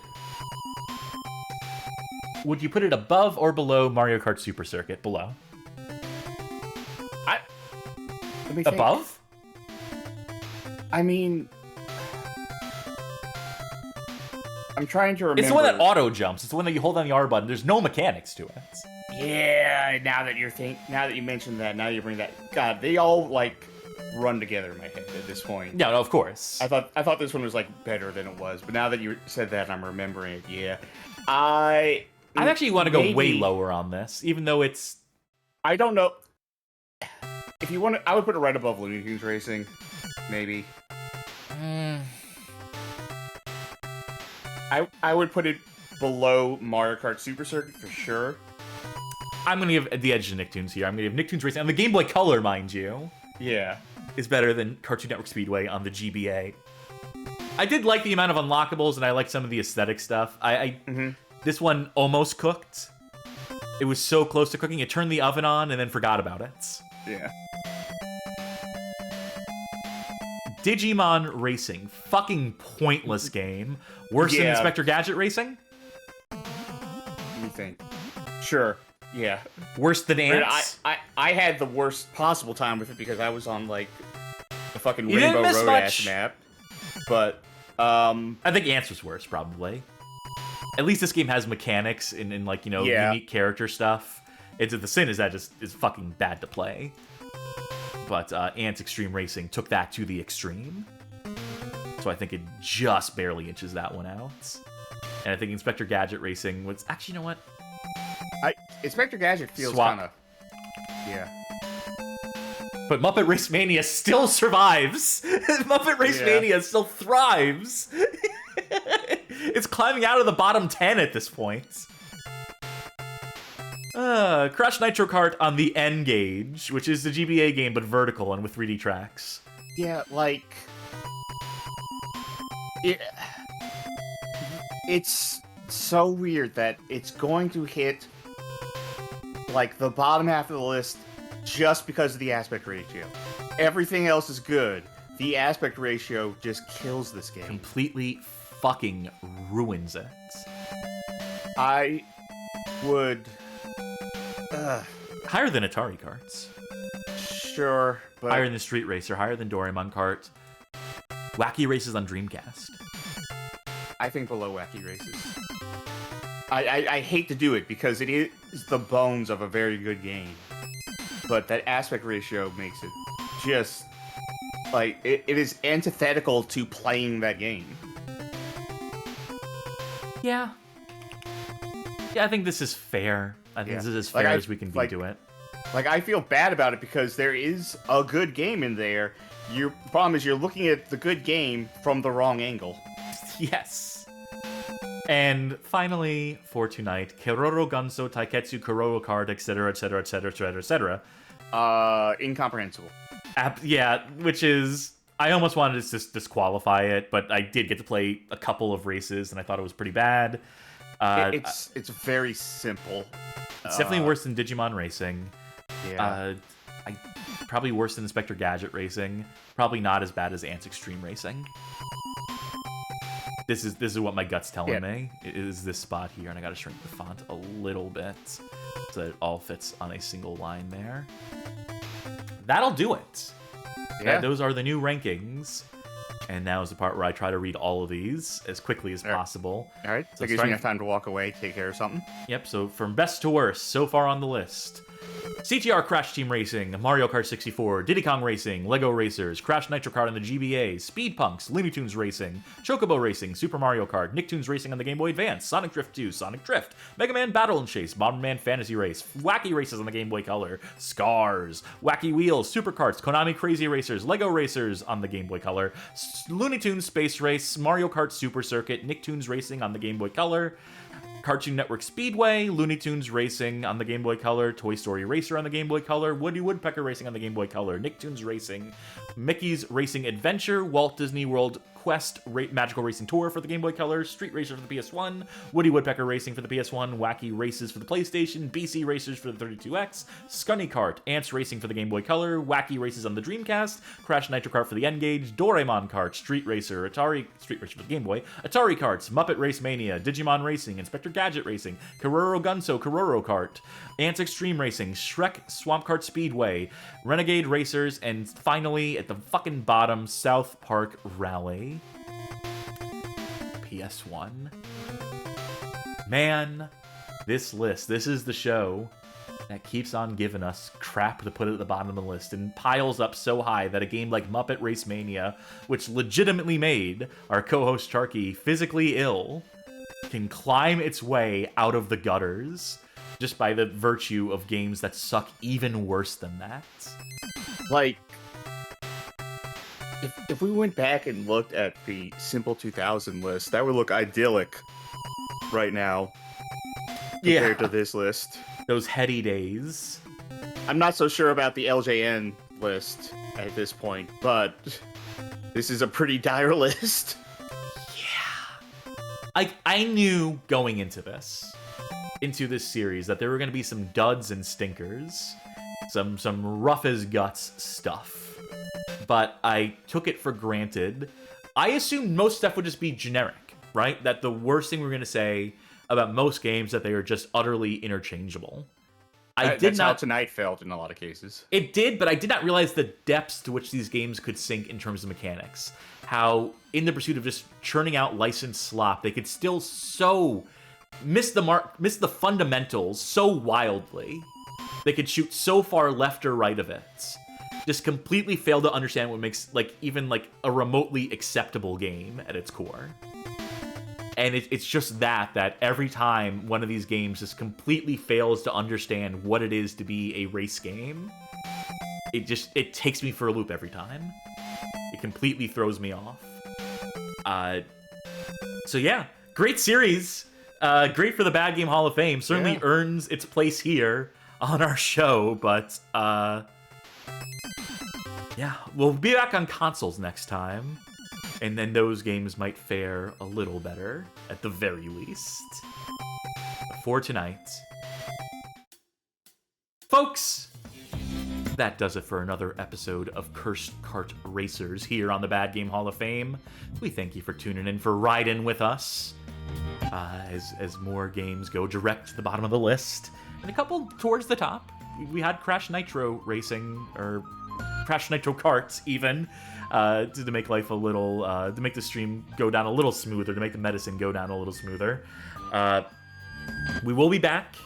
Would you put it above or below Mario Kart Super Circuit? Below. Let me think. Above? I mean, I'm trying to remember. It's the one that auto jumps. It's the one that you hold on the R button. There's no mechanics to it. Yeah, now that you mentioned that, now you bring that. God, they all like run together in my head at this point. No, of course. I thought this one was like better than it was, but now that you said that, I'm remembering it. Yeah, I actually want to go way lower on this, even though it's. I don't know. If you want to, I would put it right above Looney Tunes Racing, maybe. I would put it below Mario Kart Super Circuit for sure. I'm going to give the edge to Nicktoons here. I'm going to give Nicktoons Racing on the Game Boy Color, mind you. Yeah. Is better than Cartoon Network Speedway on the GBA. I did like the amount of unlockables, and I liked some of the aesthetic stuff. This one almost cooked. It was so close to cooking, it turned the oven on and then forgot about it. Yeah. Digimon Racing. Fucking pointless game. Worse than Inspector Gadget Racing? Let me think. Sure. Yeah. Worse than Antz? I had the worst possible time with it because I was on, like, the fucking You didn't Rainbow miss Road much. ass map. But I think Antz was worse, probably. At least this game has mechanics and like, unique character stuff. The sin is that just is fucking bad to play. But Antz Extreme Racing took that to the extreme. So I think it just barely inches that one out. And I think Inspector Gadget Racing was... Actually, you know what? Inspector Gadget feels Swap. kind of... Yeah. But Muppet Race Mania still survives. Muppet Race Mania still thrives. It's climbing out of the bottom 10 at this point. Crash Nitro Kart on the N-Gage, which is the GBA game but vertical and with 3D tracks. Yeah, like... It's so weird that it's going to hit, like, the bottom half of the list just because of the aspect ratio. Everything else is good. The aspect ratio just kills this game. Completely fucking ruins it. I would... Higher than Atari Karts. Sure, but... Higher than Street Racer, higher than Doraemon Kart. Wacky Races on Dreamcast. I think below Wacky Races. I hate to do it because it is the bones of a very good game. But that aspect ratio makes it just... Like, it is antithetical to playing that game. Yeah. Yeah, I think this is fair. I think this is as fair as we can be to it. Like, I feel bad about it because there is a good game in there. Your problem is you're looking at the good game from the wrong angle. Yes. And finally, for tonight, Keroro, Gunsou, Taiketsu, Keroro Kart, etc., etc., etc., etc., etc. Incomprehensible. Yeah, which is... I almost wanted to just disqualify it, but I did get to play a couple of races, and I thought it was pretty bad. It's very simple. It's definitely worse than Digimon Racing. Yeah. Probably worse than Inspector Gadget Racing. Probably not as bad as Antz Extreme Racing. This is what my gut's telling me. It is this spot here, and I gotta shrink the font a little bit so that it all fits on a single line there. That'll do it. Yeah. Those are the new rankings. And now is the part where I try to read all of these as quickly as possible. All right. So That gives me enough time to walk away, take care of something. Yep, so from best to worst, so far on the list. CTR Crash Team Racing, Mario Kart 64, Diddy Kong Racing, Lego Racers, Crash Nitro Kart on the GBA, Speed Punks, Looney Tunes Racing, Chocobo Racing, Super Mario Kart, Nicktoons Racing on the Game Boy Advance, Sonic Drift 2, Sonic Drift, Mega Man Battle and Chase, Bomberman Fantasy Race, Wacky Races on the Game Boy Color, Scars, Wacky Wheels, Super Karts, Konami Krazy Racers, Lego Racers on the Game Boy Color, Looney Tunes Space Race, Mario Kart Super Circuit, Nicktoons Racing on the Game Boy Color, Cartoon Network Speedway, Looney Tunes Racing on the Game Boy Color, Toy Story Racer on the Game Boy Color, Woody Woodpecker Racing on the Game Boy Color, Nicktoons Racing, Mickey's Racing Adventure, Walt Disney World Quest Magical Racing Tour for the Game Boy Color, Street Racer for the PS1, Woody Woodpecker Racing for the PS1, Wacky Races for the PlayStation, BC Racers for the 32X, Scunny Kart, Antz Racing for the Game Boy Color, Wacky Races on the Dreamcast, Crash Nitro Kart for the N-Gage, Doraemon Kart, Street Racer for the Game Boy, Atari Karts, Muppet Race Mania, Digimon Racing, Inspector Gadget Racing, Keroro Gunsou, Keroro Kart, Antz Extreme Racing, Shrek Swamp Kart Speedway, Renegade Racers, and finally, at the fucking bottom, South Park Rally. PS1. Man, this list, this is the show that keeps on giving us crap to put at the bottom of the list and piles up so high that a game like Muppet Race Mania, which legitimately made our co-host Sharky physically ill, can climb its way out of the gutters just by the virtue of games that suck even worse than that. Like, if we went back and looked at the Simple 2000 list, that would look idyllic right now compared to this list. Those heady days. I'm not so sure about the LJN list at this point, but this is a pretty dire list. I knew going into this series that there were going to be some duds and stinkers, some rough as guts stuff. But I took it for granted. I assumed most stuff would just be generic, right? That the worst thing we're going to say about most games that they are just utterly interchangeable. That's how tonight felt in a lot of cases. It did, but I did not realize the depths to which these games could sink in terms of mechanics. How, in the pursuit of just churning out licensed slop, they could still so miss the mark, miss the fundamentals so wildly. They could shoot so far left or right of it. Just completely fail to understand what makes, like, even, like, a remotely acceptable game at its core. And it's just that every time one of these games just completely fails to understand what it is to be a race game, it takes me for a loop every time. It completely throws me off. So yeah, great series. Great for the Bad Game Hall of Fame. Certainly earns its place here on our show, but yeah, we'll be back on consoles next time. And then those games might fare a little better, at the very least. But for tonight, folks, that does it for another episode of Kursed Kart Racers here on the Bad Game Hall of Fame. We thank you for tuning in, for riding with us, as more games go direct to the bottom of the list, and a couple towards the top. We had Crash Nitro Racing, or Crash Nitro Karts, even, to make life a little, to make the stream go down a little smoother, to make the medicine go down a little smoother. We will be back.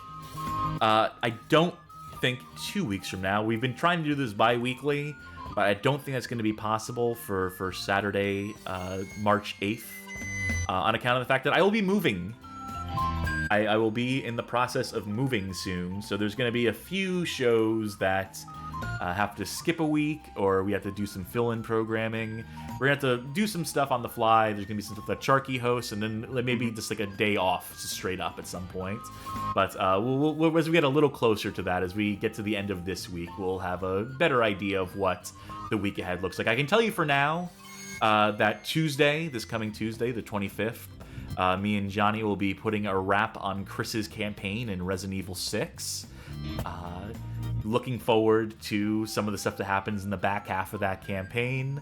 I don't think 2 weeks from now. We've been trying to do this bi-weekly, but I don't think that's going to be possible for Saturday, March 8th, on account of the fact that I will be moving. I will be in the process of moving soon, so there's going to be a few shows that have to skip a week, or we have to do some fill-in programming. We're going to have to do some stuff on the fly. There's going to be some stuff that Charky hosts, and then maybe just like a day off, just straight up at some point. But we'll, as we get a little closer to that, as we get to the end of this week, we'll have a better idea of what the week ahead looks like. I can tell you for now that Tuesday, this coming Tuesday, the 25th, me and Johnny will be putting a wrap on Chris's campaign in Resident Evil 6. Looking forward to some of the stuff that happens in the back half of that campaign.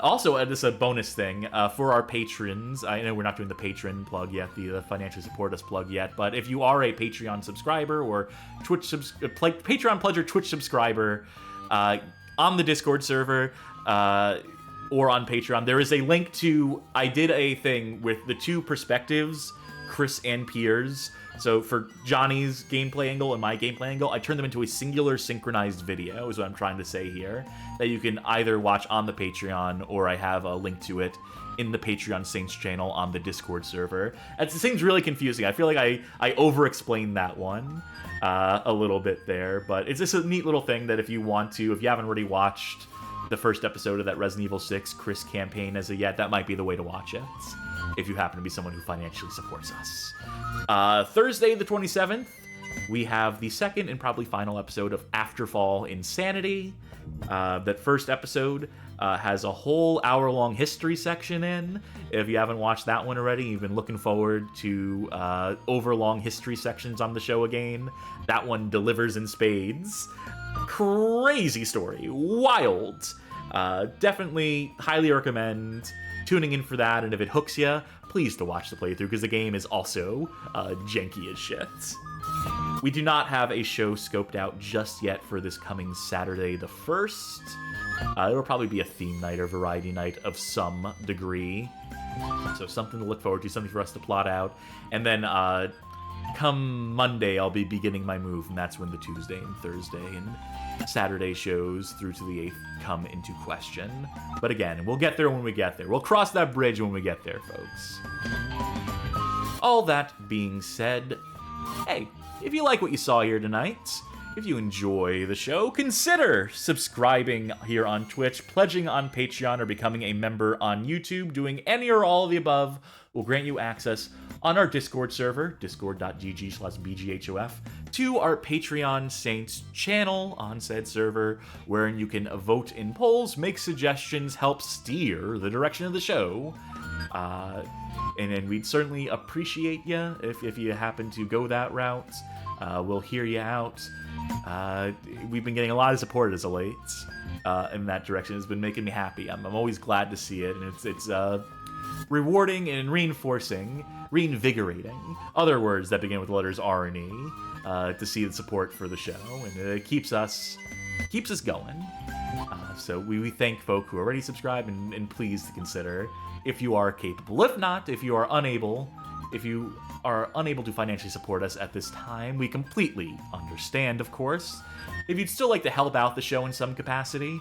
Also, this is a bonus thing for our patrons. I know we're not doing the patron plug yet, the financially support us plug yet, but if you are a Patreon subscriber or Patreon pledge or Twitch subscriber on the Discord server or on Patreon, there is a link to, I did a thing with the two perspectives, Chris and Piers. So for Johnny's gameplay angle and my gameplay angle, I turned them into a singular synchronized video, is what I'm trying to say here, that you can either watch on the Patreon, or I have a link to it in the Patreon Saints channel on the Discord server. It seems really confusing. I feel like I over-explained that one a little bit there, but it's just a neat little thing that if you want to, if you haven't already watched the first episode of that Resident Evil 6 Chris campaign as of yet, that might be the way to watch it, if you happen to be someone who financially supports us. Thursday the 27th, we have the second and probably final episode of Afterfall Insanity. That first episode has a whole hour-long history section in. If you haven't watched that one already, you've been looking forward to overlong history sections on the show again. That one delivers in spades. Crazy story. Wild. Definitely highly recommend tuning in for that, and if it hooks you, please to watch the playthrough, because the game is also janky as shit. We do not have a show scoped out just yet for this coming Saturday the 1st. It'll probably be a theme night or variety night of some degree. So something to look forward to, something for us to plot out. And then come Monday, I'll be beginning my move, and that's when the Tuesday and Thursday and Saturday shows through to the 8th come into question. But again, we'll get there when we get there. We'll cross that bridge when we get there, folks. All that being said, hey, if you like what you saw here tonight, if you enjoy the show, consider subscribing here on Twitch, pledging on Patreon, or becoming a member on YouTube. Doing any or all of the above will grant you access on our Discord server, discord.gg/bghof, to our Patreon Saints channel on said server, wherein you can vote in polls, make suggestions, help steer the direction of the show. And then we'd certainly appreciate you if you happen to go that route. We'll hear you out. We've been getting a lot of support as of late in that direction. It's been making me happy. I'm always glad to see it, and it's rewarding and reinforcing, reinvigorating. Other words that begin with the letters R and E. to see the support for the show, and it keeps us going. So we thank folk who already subscribe, and please consider if you are capable. If not, if you are unable to financially support us at this time, we completely understand, of course. If you'd still like to help out the show in some capacity,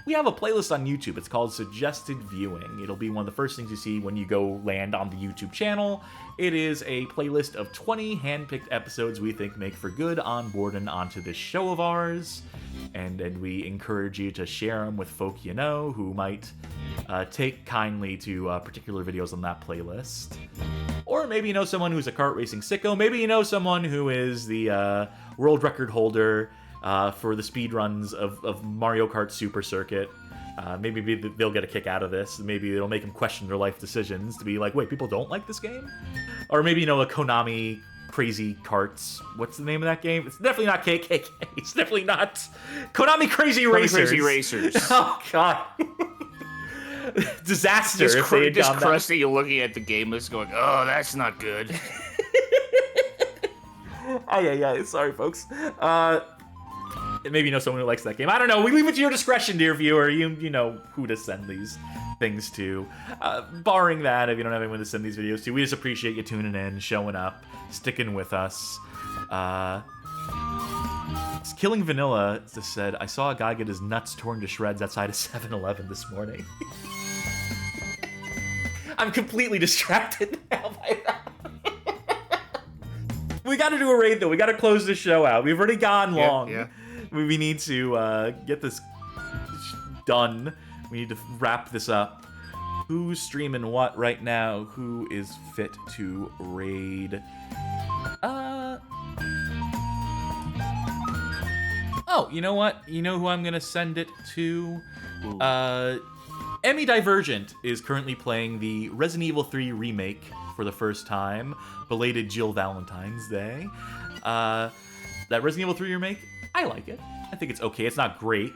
we have a playlist on YouTube. It's called Suggested Viewing. It'll be one of the first things you see when you go land on the YouTube channel. It is a playlist of 20 hand-picked episodes we think make for good onboarding onto this show of ours. And we encourage you to share them with folk you know who might take kindly to particular videos on that playlist. Or maybe you know someone who's a kart racing sicko. Maybe you know someone who is the world record holder for the speedruns of Mario Kart Super Circuit. Maybe they'll get a kick out of this. Maybe it'll make them question their life decisions to be like, wait, people don't like this game? Or maybe you know a Konami Crazy Karts. What's the name of that game? It's definitely not KKK. It's definitely not Konami Crazy Racers. Crazy Racers. Oh, God. Disaster. Just if they had done that. crusty looking at the game list going, oh, that's not good. Yeah. Sorry, folks. Maybe you know someone who likes that game. I don't know. We leave it to your discretion, dear viewer. You know who to send these things to. Barring that, if you don't have anyone to send these videos to, we just appreciate you tuning in, showing up, sticking with us. Killing Vanilla just said, I saw a guy get his nuts torn to shreds outside of 7-Eleven this morning. I'm completely distracted now by that. We gotta do a raid, though. We gotta close this show out. We've already gone long. Yeah. We need to get this done. We need to wrap this up. Who's streaming what right now? Who is fit to raid? Oh, you know what? You know who I'm gonna send it to? Emmy Divergent is currently playing the Resident Evil 3 remake for the first time. Belated Jill Valentine's Day. That Resident Evil 3 remake, I like it. I think it's okay. It's not great.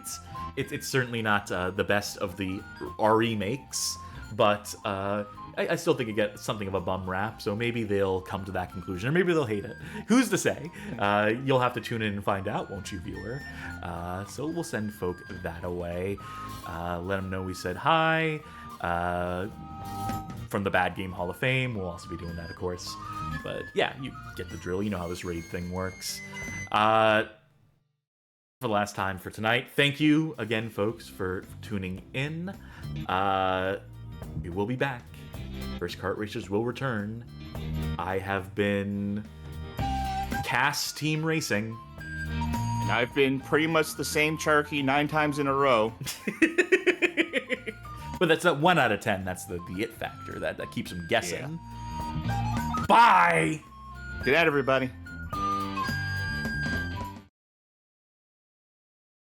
It's certainly not the best of the remakes, but I still think it gets something of a bum rap, so maybe they'll come to that conclusion, or maybe they'll hate it. Who's to say? You'll have to tune in and find out, won't you, viewer? So we'll send folk that away. Let them know we said hi. From the Bad Game Hall of Fame. We'll also be doing that, of course. But yeah, you get the drill. You know how this raid thing works. For the last time for tonight, thank you again, folks, for tuning in. We will be back. Kursed Kart Racers will return. I have been Cass Team Racing. And I've been pretty much the same Cherokee 9 times in a row. But that's a 1 out of 10. That's the it factor that keeps them guessing. Yeah. Bye! Good night, everybody.